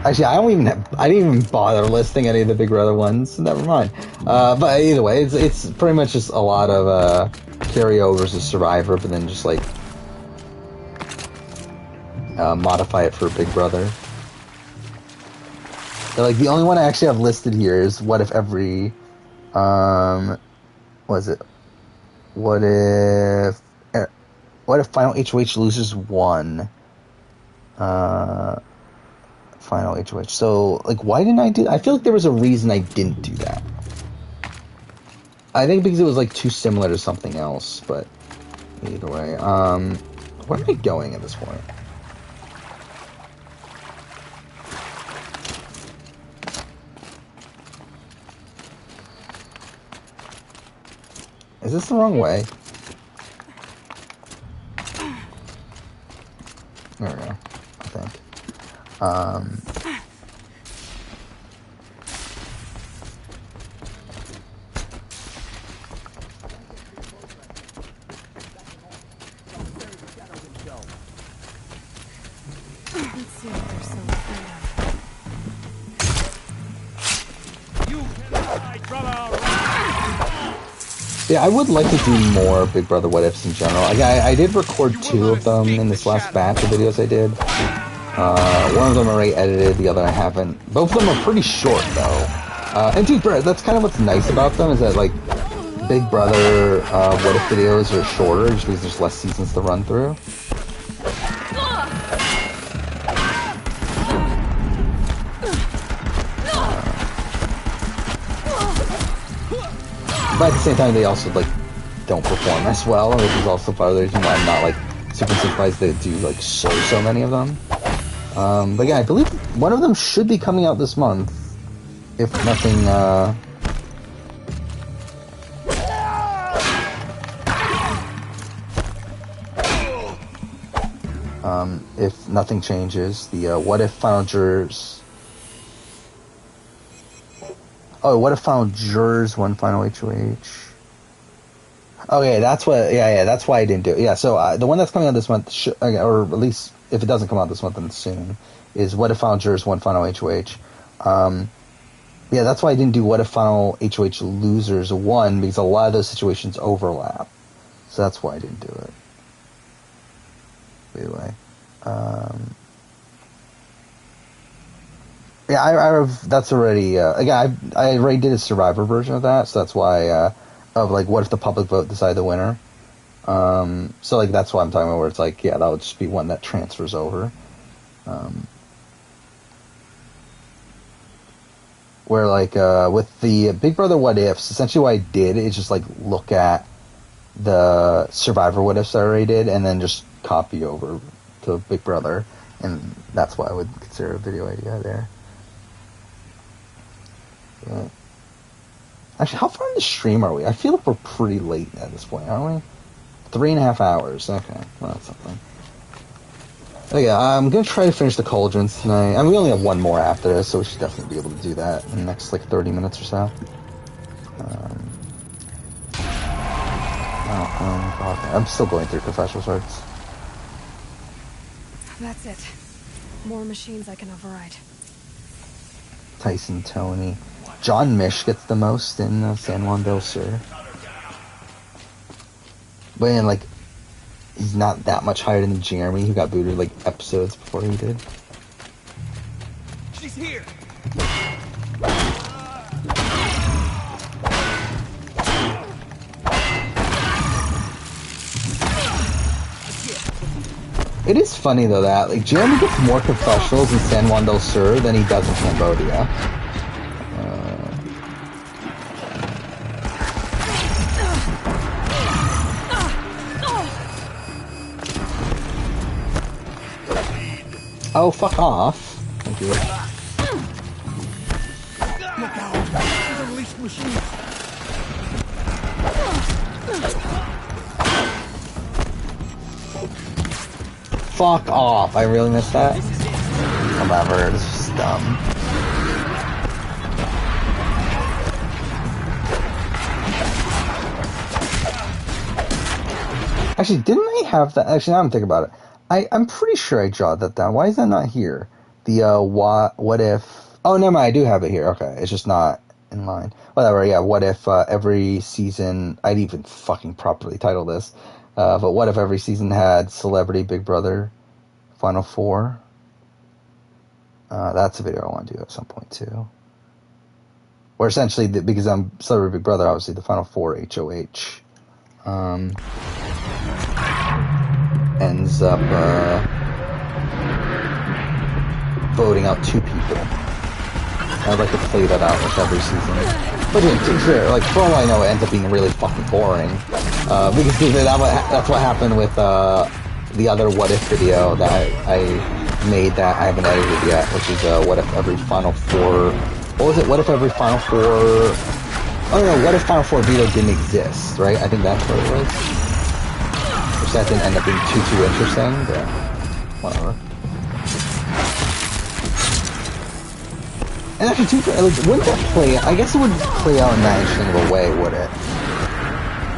Actually, I didn't even bother listing any of the Big Brother ones. Never mind. But either way, it's pretty much just a lot of carryovers of Survivor, but then just like modify it for Big Brother. So, like the only one I actually have listed here is what if every what if Final HOH loses 1? Final HOH. So, like, why didn't I do that? I feel like there was a reason I didn't do that. I think because it was, like, too similar to something else, but either way. Where am I going at this point? Is this the wrong way? There we go, I think. Let's see if there's some freedom. Yeah, I would like to do more Big Brother What Ifs in general. I did record 2 of them in this last batch of videos I did. One of them I already edited, the other I haven't. Both of them are pretty short, though. And dude, that's kind of what's nice about them, is that, like, Big Brother What If videos are shorter, just because there's less seasons to run through. But at the same time, they also, like, don't perform as well, which is also part of the reason why I'm not, like, super surprised they do, like, so many of them. But yeah, I believe one of them should be coming out this month. If nothing, if nothing changes, the, What If Final Jurors... Oh, What If Final Jurors, One Final HOH... Okay, that's what, yeah, that's why I didn't do it. Yeah, so, the one that's coming out this month, or at least, if it doesn't come out this month, then soon, is What If Final Jurors, One Final HOH. Yeah, that's why I didn't do What If Final HOH Losers 1, because a lot of those situations overlap. So that's why I didn't do it. Anyway. Yeah, that's already, again, I already did a Survivor version of that, so that's why, of, like, what if the public vote decide the winner? So, like, that's why I'm talking about where it's like, yeah, that would just be one that transfers over. Where, like, with the Big Brother What Ifs, essentially what I did is just, like, look at the Survivor What Ifs I already did, and then just copy over to Big Brother, and that's why I would consider a video idea there. Yeah. Actually, how far in the stream are we? I feel like we're pretty late at this point, aren't we? 3.5 hours. Okay, well, that's something. Okay, I'm going to try to finish the Cauldrons tonight. I mean, we only have one more after this, so we should definitely be able to do that in the next, like, 30 minutes or so. I'm still going through Professional Swords. That's it. More machines I can override. Tyson Tony. John Mish gets the most in San Juan del Sur. But then, like, he's not that much higher than Jeremy, who got booted, like, episodes before he did. She's here! It is funny, though, that, like, Jeremy gets more confessionals in San Juan del Sur than he does in Cambodia. Oh, fuck off. Thank you. Look out! There's a released machine! Fuck off. I really missed that. Whatever, it's just dumb. Actually, didn't I have that? Actually, now I'm thinking about it. I'm pretty sure I jotted that down. Why is that not here? The, what if... Oh, never mind, I do have it here. Okay, it's just not in line. Whatever, yeah, what if every season... I'd even fucking properly title this. But what if every season had Celebrity Big Brother Final Four? That's a video I want to do at some point, too. Or essentially, because I'm Celebrity Big Brother, obviously, the Final Four HOH. Ends up voting out 2 people. I'd like to play that out with every season. But yeah, to be fair, like, for all I know, it ends up being really fucking boring. Because that's what happened with the other What If video that I made that I haven't edited yet, which is What If Every Final Four... What was it? What If Every Final Four... Oh no, What If Final Four veto didn't exist, right? I think that's what it was. Which that didn't end up being too interesting, but whatever. And actually, like, wouldn't that play... I guess it would play out in that interesting of a way, would it?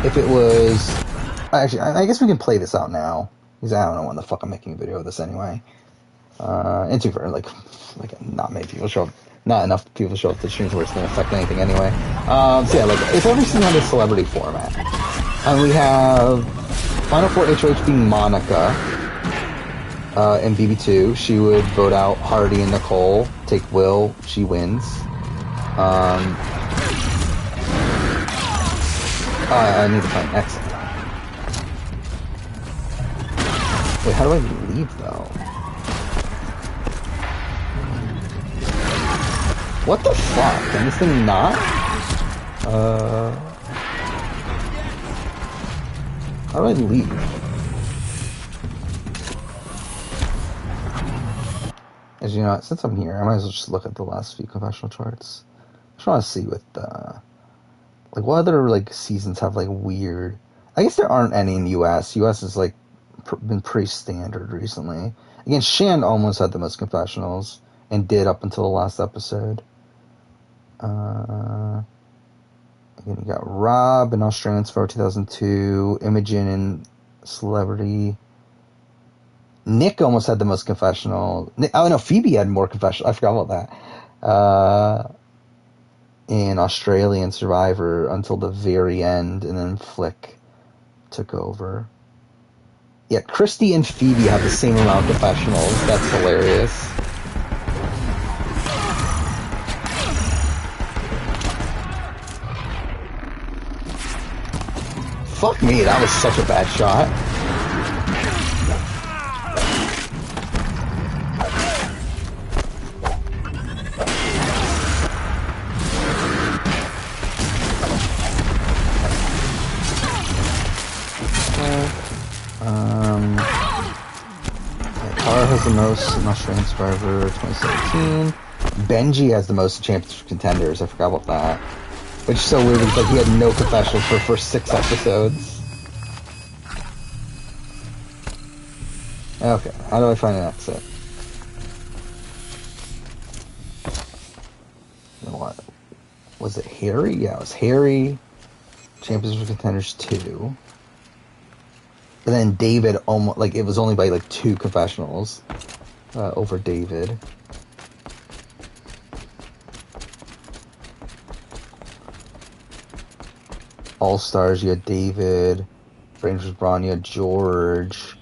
If it was... Actually, I guess we can play this out now. Because I don't know when the fuck I'm making a video of this anyway. And too far, like not many people show up. Not enough people show up to the streams where it's going to affect anything anyway. So yeah, like, if every season had a celebrity format. And we have Final Four HOH being Monica in BB2. She would vote out Hardy and Nicole. Take Will. She wins. I need to find an exit. Wait, how do I leave, though? What the fuck? Can this thing not? How do I leave? As you know, since I'm here, I might as well just look at the last few confessional charts. I just want to see what like what other like seasons have like weird. I guess there aren't any in the U.S. U.S. has like been pretty standard recently. Again, Shand almost had the most confessionals and did up until the last episode. Again, you got Rob in Australians for 2002, Imogen in Celebrity. Nick almost had the most confessional. Oh no, Phoebe had more confessional. I forgot about that. In Australian Survivor until the very end, and then Flick took over. Yeah, Christy and Phoebe have the same amount of confessionals. That's hilarious. Fuck me, that was such a bad shot. Tara has the most in Australian Survivor 2017. Benji has the most championship contenders. I forgot about that. Which is so weird because like, he had no confessionals for the first 6 episodes. Okay, how do I find an exit? You know what? Was it Harry? Yeah, it was Harry. Championship contenders 2. But then David almost, like, it was only by, like, 2 confessionals over David. All-Stars, you had David. Rangers Braun, you had George.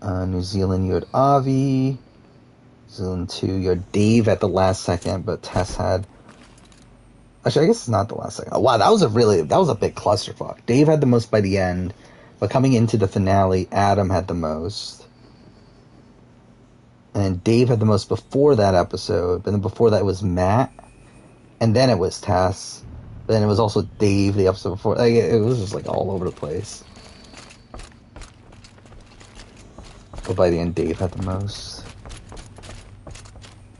New Zealand, you had Avi. New Zealand 2, you had Dave at the last second, but Tess had... Actually, I guess it's not the last second. Oh, wow, that was a big clusterfuck. Dave had the most by the end. But coming into the finale, Adam had the most. And Dave had the most before that episode. But then before that was Matt. And then it was Tess. But then it was also Dave the episode before. Like, it was just like all over the place. But by the end, Dave had the most.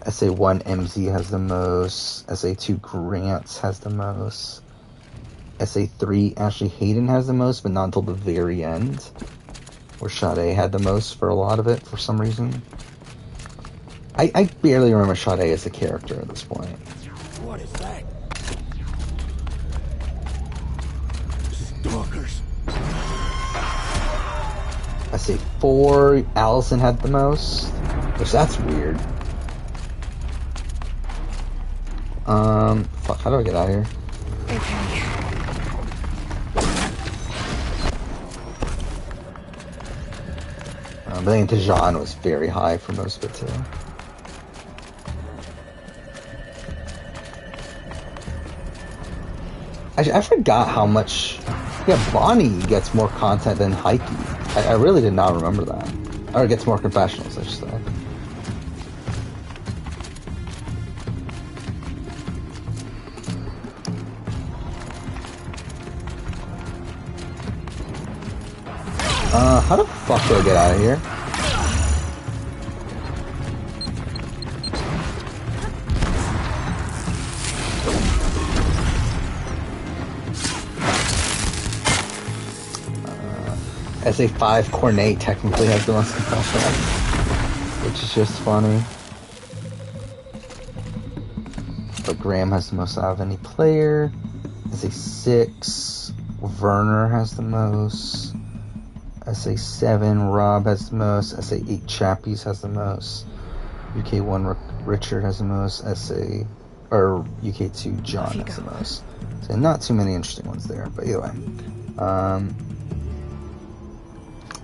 SA1 MZ has the most. SA2 Grants has the most. SA3 Ashley Hayden has the most, but not until the very end, where Sade had the most for a lot of it for some reason. I barely remember Sade as a character at this point. What is that? Stalkers. SA4 Allison had the most, which that's weird. Fuck, how do I get out of here? Okay. But I think Tejan was very high for most of it too. Actually, I forgot how much... Yeah, Bonnie gets more content than Heike. I really did not remember that. Or gets more confessionals, I should say. How the fuck do I get out of here? SA5 Cornate technically has the most confessionals, which is just funny. But Graham has the most out of any player. SA6 Werner has the most. SA7 Rob has the most. SA8 Chappies has the most. UK1 Richard has the most. UK2 John has the most. So not too many interesting ones there, but either way.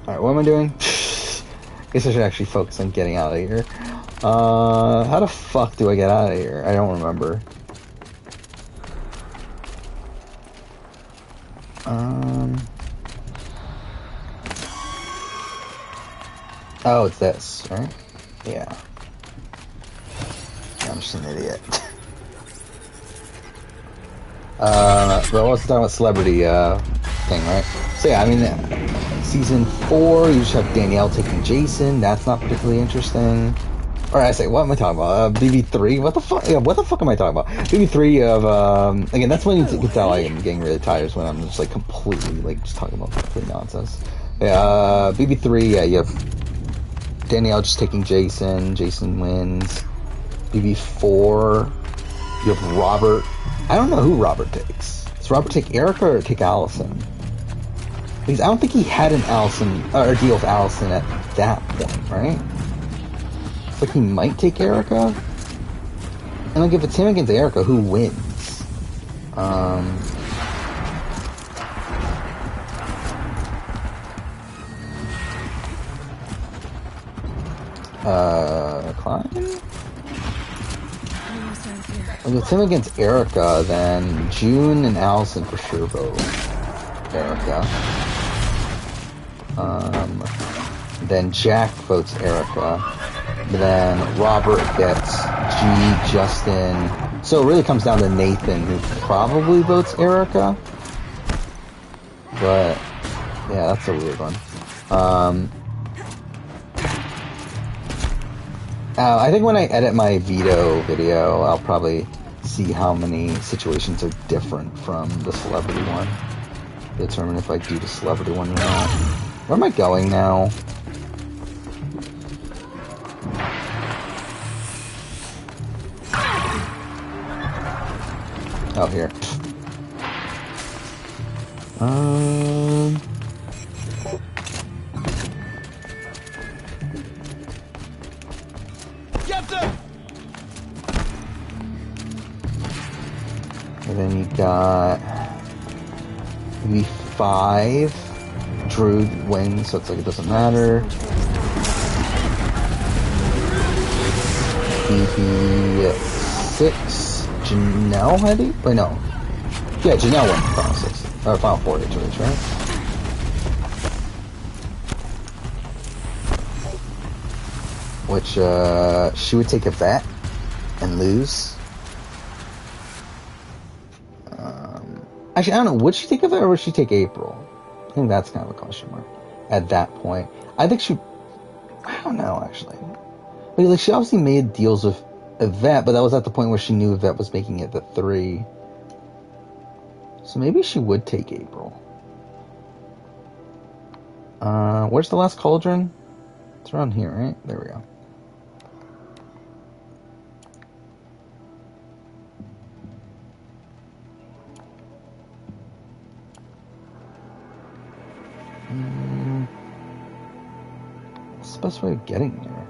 Alright, what am I doing? I guess I should actually focus on getting out of here. How the fuck do I get out of here? I don't remember. Oh, it's this, right? Yeah. I'm just an idiot. But what's the talking about celebrity thing, right? So yeah, I mean, season 4, you just have Danielle taking Jason. That's not particularly interesting. Or I say, what am I talking about? BB3? What the fuck? Yeah, what the fuck am I talking about? BB3 of, again, that's when you can tell I'm getting really tired, is when I'm just like completely, like, just talking about complete nonsense. Yeah, BB3, yeah, you have Danielle just taking Jason. Jason wins. BB4, you have Robert. I don't know who Robert takes. Does Robert take Erica or take Allison? Because I don't think he had an Allison, or a deal with Allison at that point, right? It's like he might take Erica. And like if it's him against Erica, who wins? Klein? If it's him against Erica, then June and Allison for sure vote Erica. Then Jack votes Erica. Then Robert gets G, Justin. So it really comes down to Nathan, who probably votes Erica. But yeah, that's a weird one. I think when I edit my veto video, I'll probably see how many situations are different from the celebrity one. Determine if I do the celebrity one or not. Where am I going now? Oh, here. Captain! And then you got V5. Drew wins, so it's like it doesn't matter. VP6. Janelle had he? Wait, no. Yeah, Janelle won Final 6. Or Final 4 HOH, right? Which, she would take a bet and lose. Actually, I don't know. Would she take a bet or would she take April? I think that's kind of a question mark at that point. I think she... I don't know, actually. Like, she obviously made deals with Yvette, but that was at the point where she knew Yvette was making it the 3. So maybe she would take April. Where's the last cauldron? It's around here, right? There we go. What's the best way of getting there?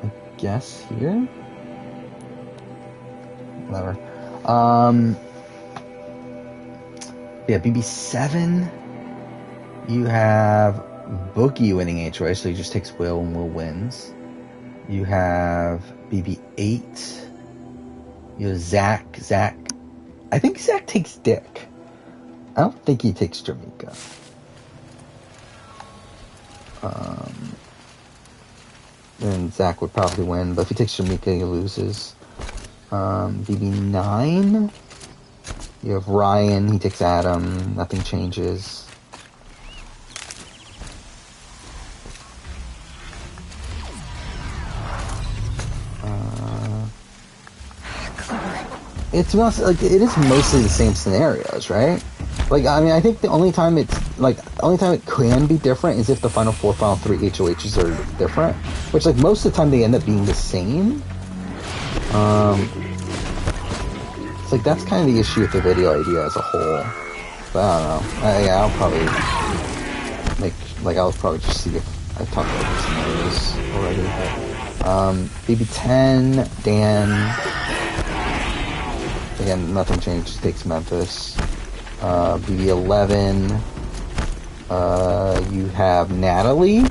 I guess here? Whatever. Yeah, BB7. You have Bookie winning HOH, so he just takes Will and Will wins. You have BB8. You have Zach. I think Zach takes Dick. I don't think he takes Jamaica. Then Zach would probably win, but if he takes Jamaica, he loses. BB9. You have Ryan, he takes Adam, nothing changes. It's like it is mostly the same scenarios, right? Like, I mean, I think the only time it can be different is if the final 4, final 3 HOHs are different, which, like, most of the time they end up being the same. It's like that's kind of the issue with the video idea as a whole. But I don't know. Yeah, I'll probably I'll probably just see if I talked about the scenarios already. BB10, Dan. Again, nothing changed. Just takes Memphis. BB11. You have Natalie.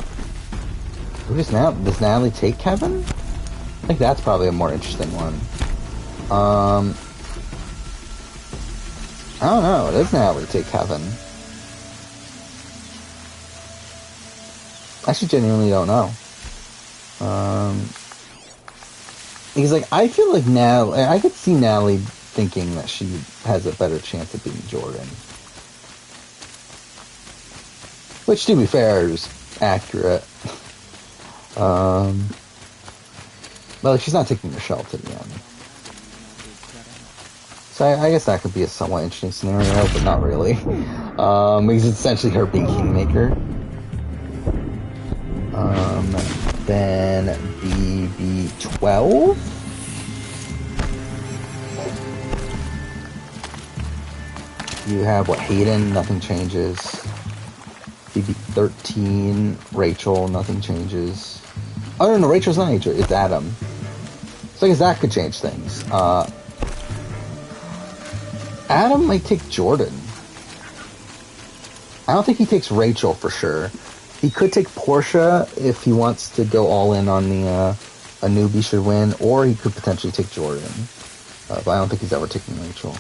Who does Natalie take Kevin? I think that's probably a more interesting one. I don't know. Does Natalie take Kevin? I actually genuinely don't know. Because, like, I feel like Natalie... I could see Natalie thinking that she has a better chance of being Jordan. Which, to be fair, is accurate. But, like, she's not taking Michelle to the end. So I guess that could be a somewhat interesting scenario, but not really. Because it's essentially her being Kingmaker. Then BB12. You have, Hayden, nothing changes. BB13, Rachel, nothing changes. Oh, no, Rachel's not Rachel, it's Adam. So I guess that could change things. Adam might take Jordan. I don't think he takes Rachel for sure. He could take Portia if he wants to go all in on the a newbie should win, or he could potentially take Jordan. But I don't think he's ever taking Rachel.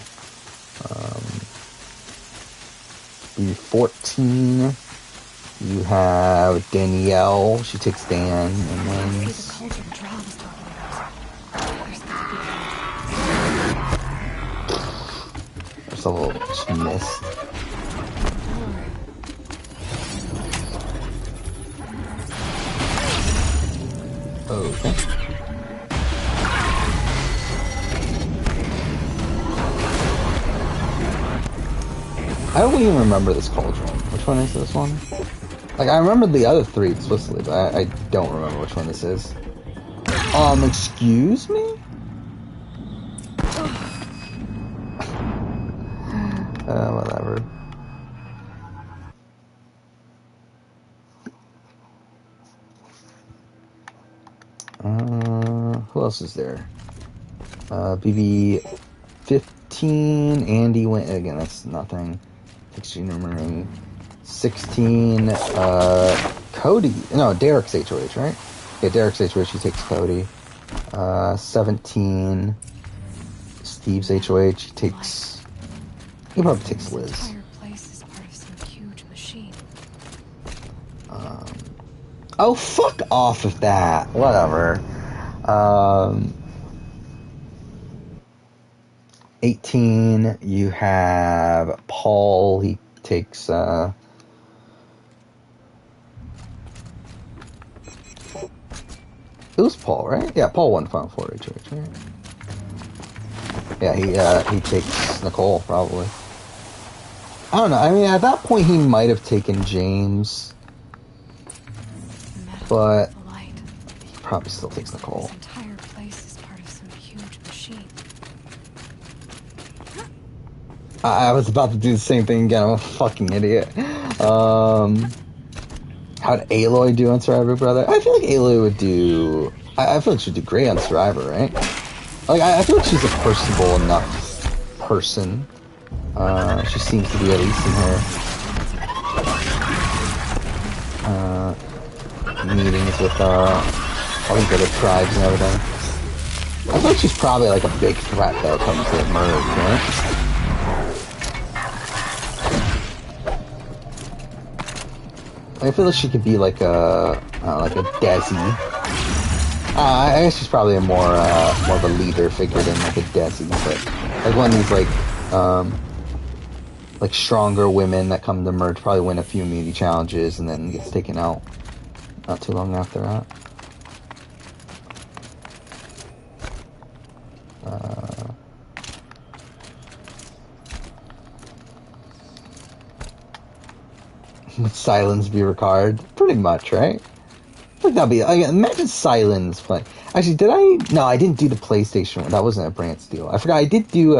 B14, you have Danielle. She takes Dan, and then there's a little missed. Okay. I don't even remember this cauldron. Which one is this one? Like, I remember the other three explicitly, but I don't remember which one this is. Excuse me? Whatever. Who else is there? BB15, Andy went, again, that's nothing. Takes Junior Marie. 16, Cody, no, Derek's HOH, right? Yeah, Derek's HOH, he takes Cody. 17, Steve's HOH, he probably takes Liz. Oh, fuck off with that. Whatever. 18, you have Paul. He takes, it was Paul, right? Yeah, Paul won Final Four HOH, right? Yeah, he takes Nicole, probably. I don't know. I mean, at that point, he might have taken James. But he probably still takes Nicole. This entire place is part of some huge machine. I was about to do the same thing again. I'm a fucking idiot. How'd Aloy do on Survivor, brother? I feel like Aloy would do... I feel like she'd do great on Survivor, right? Like, I feel like she's a personable enough person. She seems to be, at least in her... meetings with all these other tribes and everything. I feel like she's probably like a big threat though comes to merge, right? I feel like she could be like a Desi. I guess she's probably a more of a leader figure than like a Desi, but like one of these like stronger women that come to merge, probably win a few immunity challenges and then gets taken out. Not too long after that. Would Silence be Ricard? Pretty much, right? Like that'd be. Imagine Silence playing. Actually, did I? No, I didn't do the PlayStation one. That wasn't a Brant's deal. I forgot. I did do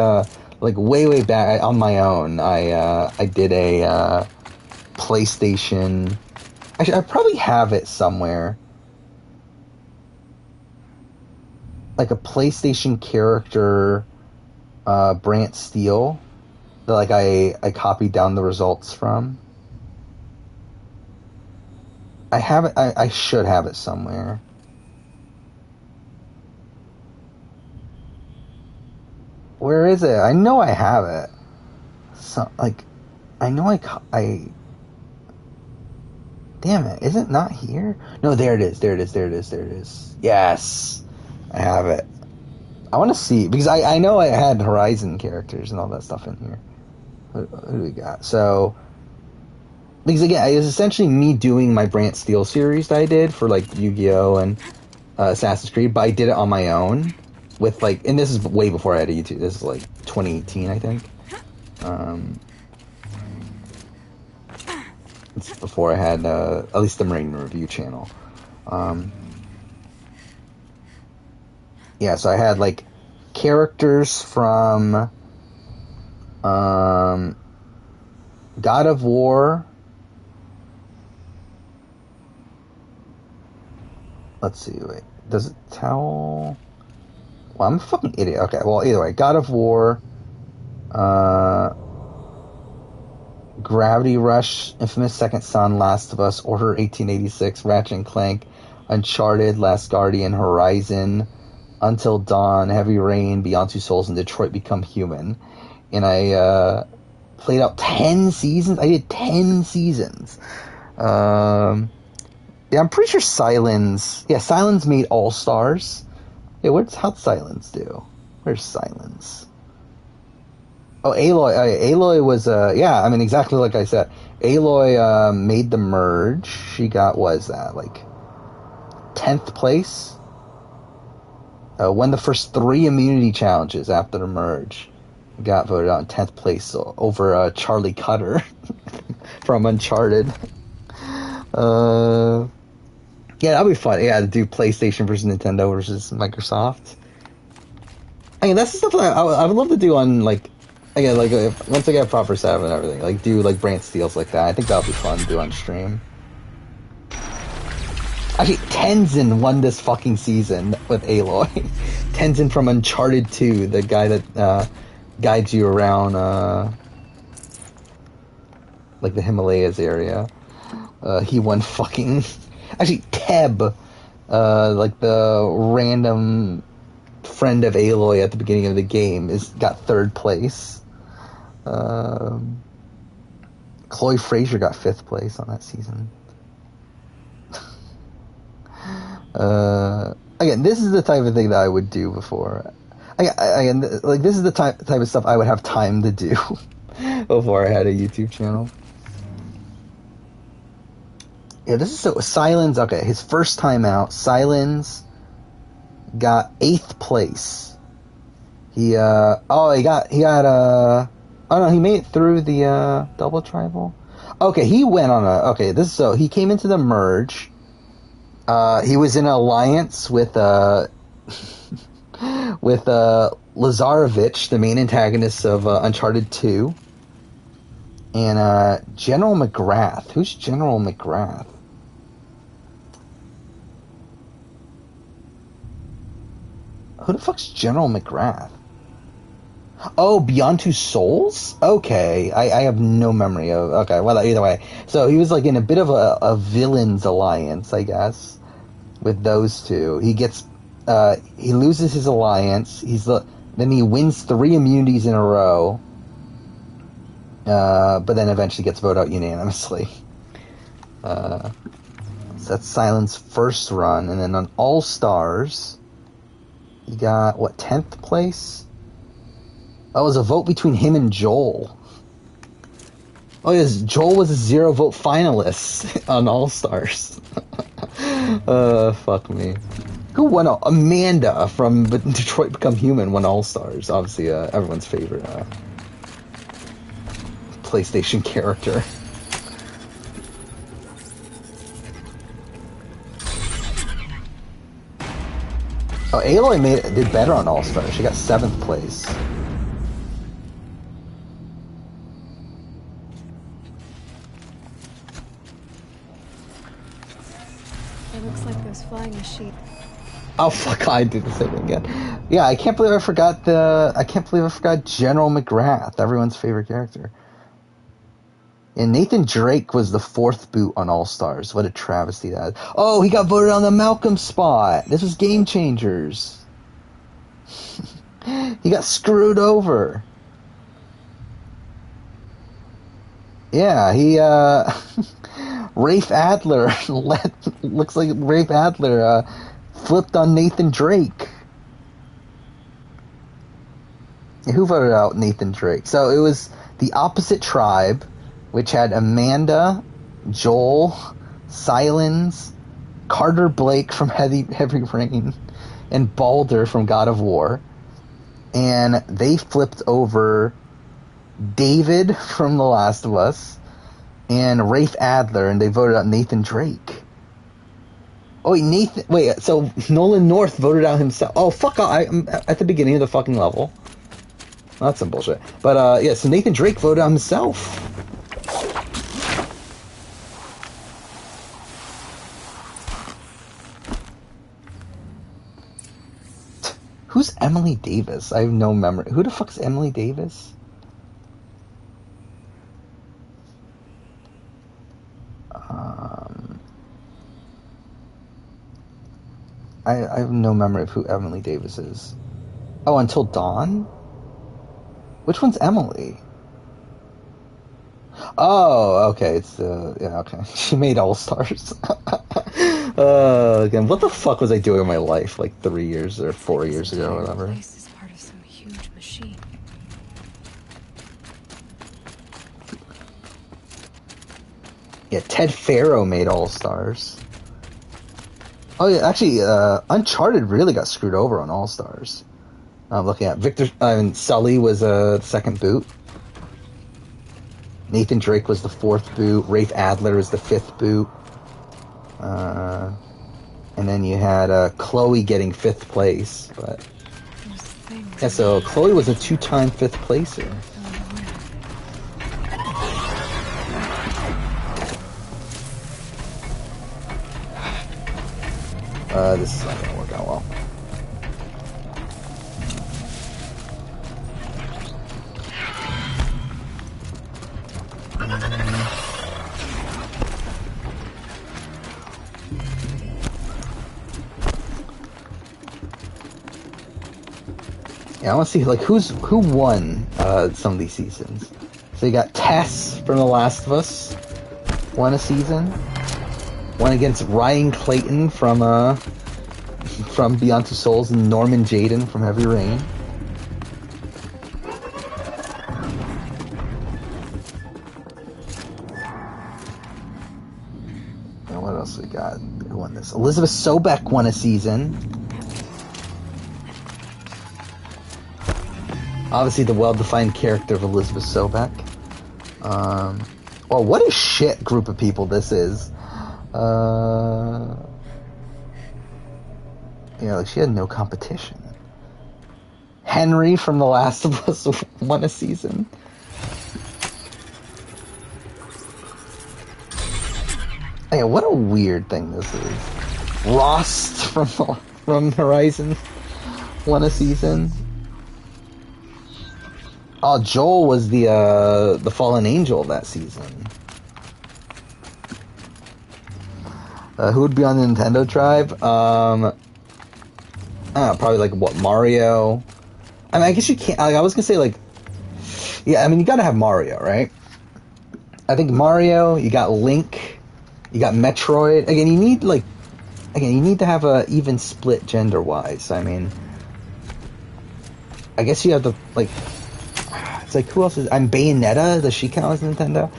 like way back on my own. I did a PlayStation. Actually, I probably have it somewhere. Like a PlayStation character, Brant Steele, that like I copied down the results from. I have it. I should have it somewhere. Where is it? I know I have it. So like, I know I. Damn it, is it not here? No, there it is. Yes. I have it. I want to see, because I know I had Horizon characters and all that stuff in here. Who do we got? So, because again, it was essentially me doing my Brant Steel series that I did for like Yu-Gi-Oh! And Assassin's Creed, but I did it on my own with like, and this is way before I had a YouTube. This is like 2018, I think. It's before I had at least the Marine Review channel. Yeah, so I had like characters from God of War. Let's see, wait. Does it tell? Well, I'm a fucking idiot. Okay, well, either way. God of War, Gravity Rush, Infamous Second Son, Last of Us, Order 1886, Ratchet and Clank, Uncharted, Last Guardian, Horizon, Until Dawn, Heavy Rain, Beyond Two Souls, and Detroit Become Human. And I played out 10 seasons. I did 10 seasons. Yeah, I'm pretty sure Silence... Yeah, Silence made All-Stars. Yeah, how'd Silence do? Where's Silence? Oh, Aloy. Aloy was... yeah, I mean, exactly like I said. Aloy made the merge. She got, what is that, like... 10th place? Won the first 3 immunity challenges after the merge. Got voted out in 10th place over Charlie Cutter from Uncharted. Yeah, that'd be fun. Yeah, to do PlayStation versus Nintendo versus Microsoft. I mean, that's the stuff that I would love to do on, like, again, like, once I get a proper setup and everything, like, do, like, Brant Steels like that. I think that would be fun to do on stream. Actually, Tenzin won this fucking season with Aloy. Tenzin from Uncharted 2, the guy that guides you around, like, the Himalayas area. He won fucking... Actually, Teb, like the random friend of Aloy at the beginning of the game, got 3rd place. Chloe Fraser got 5th place on that season. Again, this is the type of thing that I would do before. Again, like, this is the type of stuff I would have time to do before I had a YouTube channel. Yeah, this is so... Silence, okay, his first time out, Silence got 8th place. He got, oh no, he made it through the, double tribal? Okay, he went on he came into the merge. He was in an alliance with Lazarevich, the main antagonist of, Uncharted 2. And, General McGrath. Who's General McGrath? Who the fuck's General McGrath? Oh, Beyond Two Souls? Okay, I have no memory of... Okay, well, either way. So he was, like, in a bit of a villains alliance, I guess, with those two. He gets... he loses his alliance. Then he wins 3 immunities in a row. But then eventually gets voted out unanimously. So that's Silence's first run. And then on All-Stars... He got, 10th place? Oh, it was a vote between him and Joel. Oh, yes, Joel was a 0-vote finalist on All-Stars. Fuck me. Who won? Amanda from Detroit Become Human won All-Stars. Obviously, everyone's favorite PlayStation character. Oh, Aloy did better on All-Stars. She got 7th place. It looks like there's flying a sheep. Oh fuck! I did the same thing again. Yeah, I can't believe I forgot General McGrath, everyone's favorite character. And Nathan Drake was the 4th boot on All-Stars. What a travesty that is. Oh, he got voted on the Malcolm spot. This was Game Changers. He got screwed over. Yeah, he, Rafe Adler, looks like Rafe Adler, flipped on Nathan Drake. Who voted out Nathan Drake? So it was the opposite tribe, which had Amanda, Joel, Silence, Carter Blake from Heavy Rain, and Balder from God of War. And they flipped over David from The Last of Us and Rafe Adler, and they voted out Nathan Drake. Oh, wait, so Nolan North voted out himself. Oh, fuck, I'm at the beginning of the fucking level. Well, that's some bullshit. But, yeah, so Nathan Drake voted out himself. Who's Emily Davis? I have no memory. Who the fuck's Emily Davis? I have no memory of who Emily Davis is. Oh, Until Dawn? Which one's Emily? Oh, okay. It's yeah, okay. She made All Stars. Again, what the fuck was I doing in my life like 3 years or 4 years ago or whatever? This is part of some huge machine. Yeah, Ted Farrow made All Stars. Oh yeah, actually, Uncharted really got screwed over on All Stars. I'm looking at Sully was the second boot. Nathan Drake was the fourth boot. Rafe Adler was the fifth boot. And then you had Chloe getting fifth place. But yeah, so Chloe was a 2-time fifth placer. This is not going to work out well. Yeah, I want to see like who won some of these seasons. So you got Tess from The Last of Us, won a season. Won against Ryan Clayton from Beyond Two Souls and Norman Jayden from Heavy Rain. And what else we got? Who won this? Elizabeth Sobek won a season. Obviously the well-defined character of Elizabeth Sobek. Well, what a shit group of people this is. Yeah, like she had no competition. Henry from The Last of Us won a season. Yeah, what a weird thing this is. Rost from Horizon won a season. Oh, Joel was the fallen angel of that season. Who would be on the Nintendo tribe? Probably like what, Mario? I mean, I guess you can't. I was gonna say like, yeah. I mean, you gotta have Mario, right? I think Mario. You got Link. You got Metroid. Again, you need to have a even split gender wise. I mean, I guess you have to like. It's like who else is? I'm Bayonetta. Does she count as Nintendo?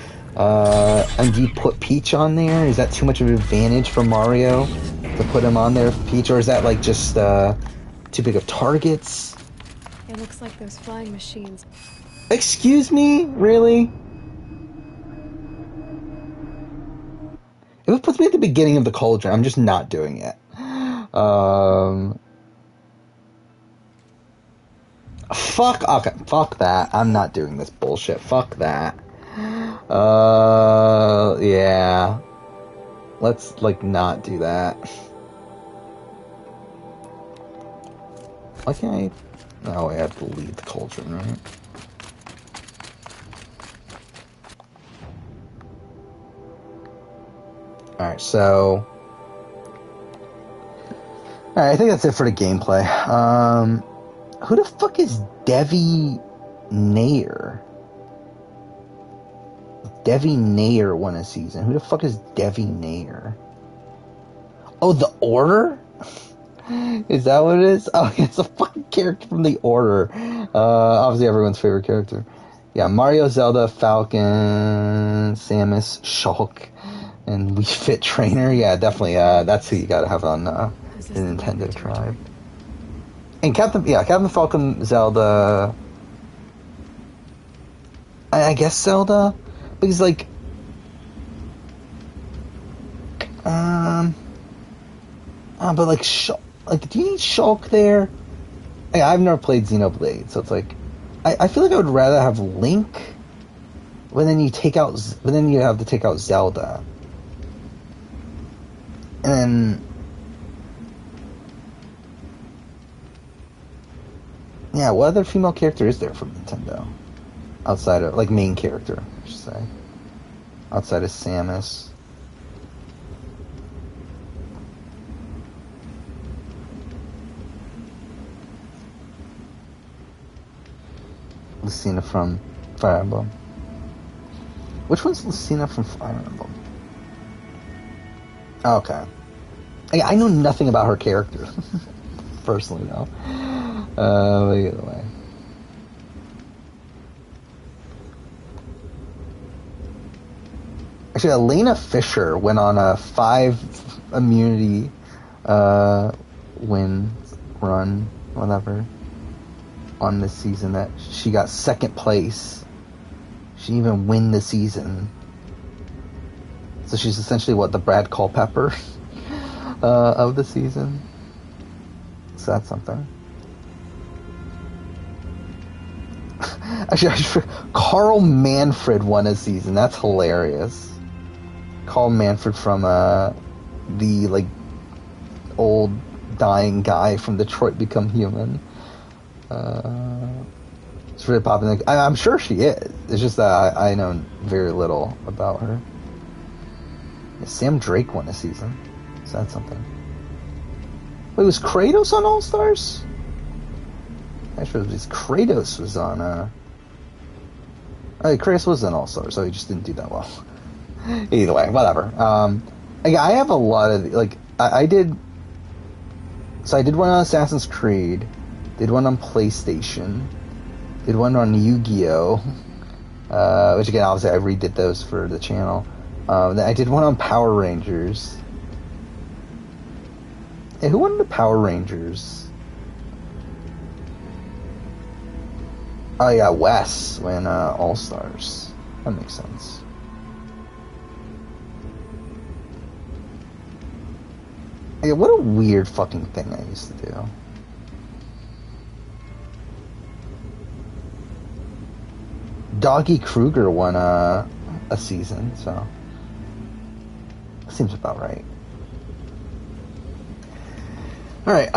And do you put Peach on there? Is that too much of an advantage for Mario to put him on there, Peach, or is that like just too big of targets? It looks like those flying machines. Excuse me? Really? If it puts me at the beginning of the cauldron, I'm just not doing it. Fuck that. I'm not doing this bullshit. Fuck that. Yeah. Let's, like, not do that. Why can't I... Oh, I have to leave the cauldron, right? Alright, so... Alright, I think that's it for the gameplay. Who the fuck is Devi Nair? Devi Nair won a season. Who the fuck is Devi Nair? Oh, The Order? Is that what it is? Oh, it's a fucking character from The Order. Obviously everyone's favorite character. Yeah, Mario, Zelda, Falcon, Samus, Shulk, and Wii Fit Trainer. Yeah, definitely. That's who you gotta have on the Nintendo Tribe. And Captain Falcon, Zelda. I guess Zelda, because like, but like, do you need Shulk there? I've never played Xenoblade, so it's like, I feel like I would rather have Link, but then you have to take out Zelda, and then, yeah, what other female character is there from Nintendo? Outside of, like, main character, I should say. Outside of Samus. Lucina from Fire Emblem. Which one's Lucina from Fire Emblem? Okay. I know nothing about her character. Personally, though. But either way. Actually, Elena Fisher went on a 5 immunity win run, whatever, on this season that she got 2nd place. She didn't even win the season. So she's essentially the Brad Culpepper of the season. So that's something. Actually, Carl Manfred won a season. That's hilarious. Carl Manfred from the like old dying guy from Detroit Become Human. It's really popular. I'm sure she is. It's just that I know very little about her. Yeah, Sam Drake won a season. So that's something. Wait, was Kratos on All Stars? Actually, Kratos was on. Kratos was on All Stars, so he just didn't do that well. Either way, whatever. I have a lot of I did. So I did one on Assassin's Creed, did one on PlayStation, did one on Yu-Gi-Oh, which again, obviously, I redid those for the channel. Then I did one on Power Rangers. Hey, who won the Power Rangers? Oh yeah, Wes won All Stars. That makes sense. Yeah, what a weird fucking thing I used to do. Doggy Kruger won a season, so seems about right. Alright,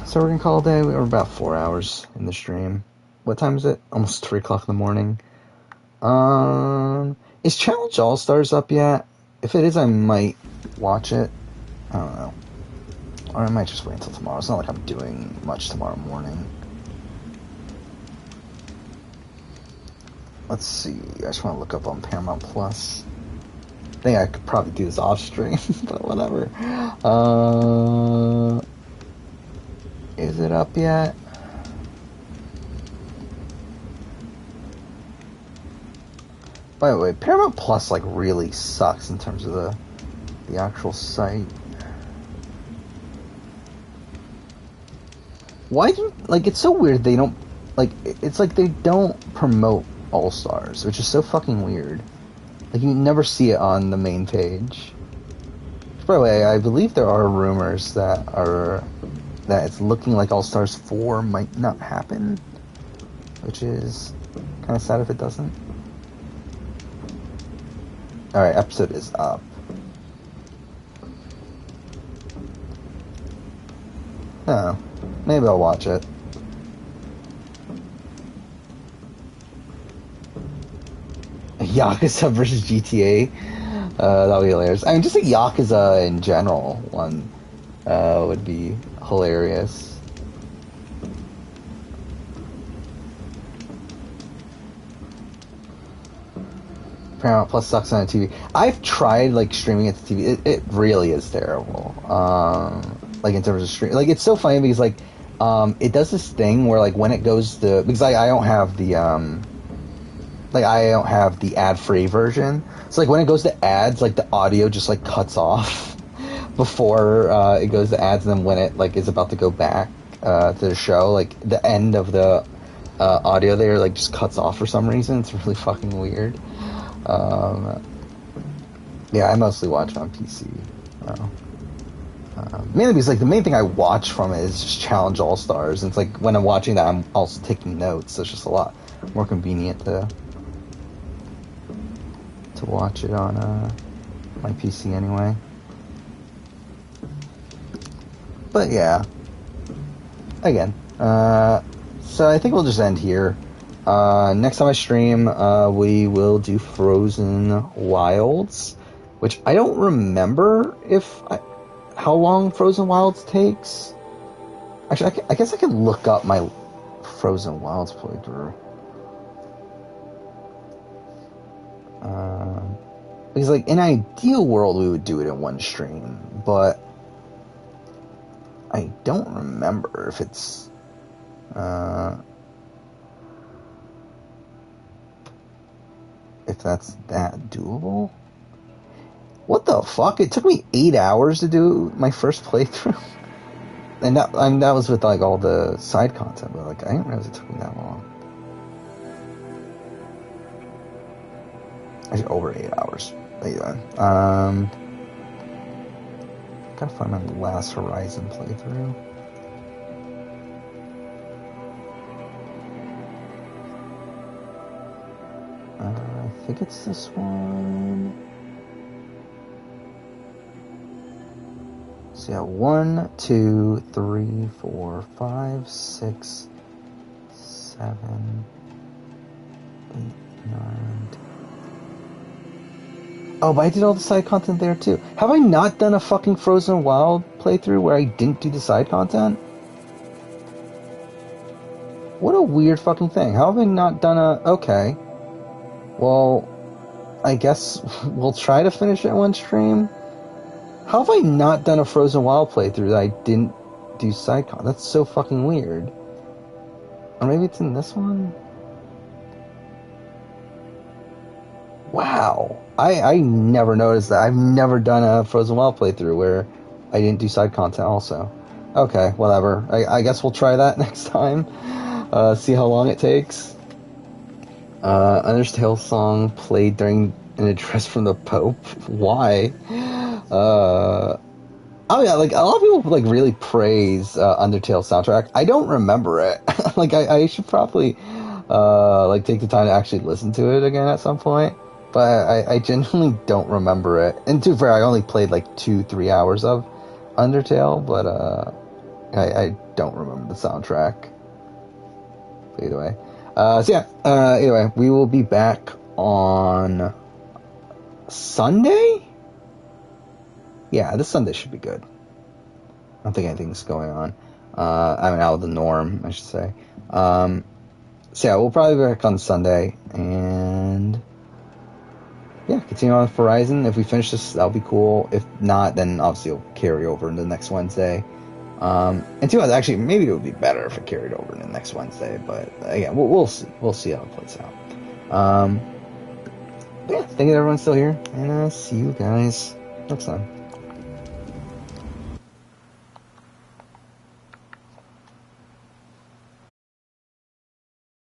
so we're gonna call it a day. We're about 4 hours in the stream. What time is it? Almost 3 o'clock in the morning. Is Challenge All Stars up yet? If it is, I might watch it. I don't know. Or I might just wait until tomorrow. It's not like I'm doing much tomorrow morning. Let's see. I just want to look up on Paramount Plus. I think I could probably do this off stream, but whatever. Is it up yet? By the way, Paramount Plus really sucks in terms of the actual site. Why do it's so weird they don't it's like they don't promote All Stars, which is so fucking weird. You never see it on the main page. By the way, I believe there are rumors that it's looking like All Stars 4 might not happen, which is kind of sad if it doesn't. Alright, episode is up. Oh, maybe I'll watch it. Yakuza versus GTA. That would be hilarious. I mean, just a Yakuza in general one would be hilarious. Paramount Plus sucks on the TV. I've tried streaming it to TV. It really is terrible. like in terms of stream. Like it's so funny because like it does this thing where like when it goes to, because I don't have the I don't have the ad-free version. So like when it goes to ads, like the audio just like cuts off before it goes to ads, and then when it like is about to go back to the show, like the end of the audio there like just cuts off for some reason. It's really fucking weird. Yeah, I mostly watch on PC. Mainly because like the main thing I watch from it is just Challenge All Stars, and it's like when I'm watching that, I'm also taking notes. So it's just a lot more convenient to watch it on my PC anyway. But yeah, again, so I think we'll just end here. Next time I stream, we will do Frozen Wilds, which I don't remember how long Frozen Wilds takes. Actually, I guess I can look up my Frozen Wilds playthrough. Because like in an ideal world we would do it in one stream, but I don't remember if it's if that's that doable. What the fuck? It took me 8 hours to do my first playthrough. And that was with like all the side content, but like I didn't realize it took me that long. Actually, over 8 hours. But yeah. Gotta find my last Horizon playthrough. I think it's this one. So yeah, 1, 2, 3, 4, 5, 6, 7, 8, 9, 10. Oh, but I did all the side content there too. Have I not done a fucking Frozen Wild playthrough where I didn't do the side content? What a weird fucking thing. How have I not done okay. Well, I guess we'll try to finish it in one stream. How have I not done a Frozen Wild playthrough that I didn't do side content? That's so fucking weird. Or maybe it's in this one? Wow. I never noticed that. I've never done a Frozen Wild playthrough where I didn't do side content also. Okay, whatever. I guess we'll try that next time. See how long it takes. Undertale song played during an address from the Pope. Why? Oh yeah, like a lot of people like really praise Undertale soundtrack. I don't remember it. Like I should probably like take the time to actually listen to it again at some point. But I genuinely don't remember it. And to be fair, I only played like 2-3 hours of Undertale, but I don't remember the soundtrack. But either way. So yeah, anyway, we will be back on Sunday? Yeah, this Sunday should be good. I don't think anything's going on. I mean, out of the norm, I should say. So yeah, we'll probably be back on Sunday, and yeah, continue on with Horizon. If we finish this, that'll be cool. If not, then obviously it'll carry over into next Wednesday. And to us, actually, maybe it would be better if it carried over into next Wednesday, but again, we'll see. We'll see how it plays out. But yeah, thank you to everyone still here, and see you guys next time.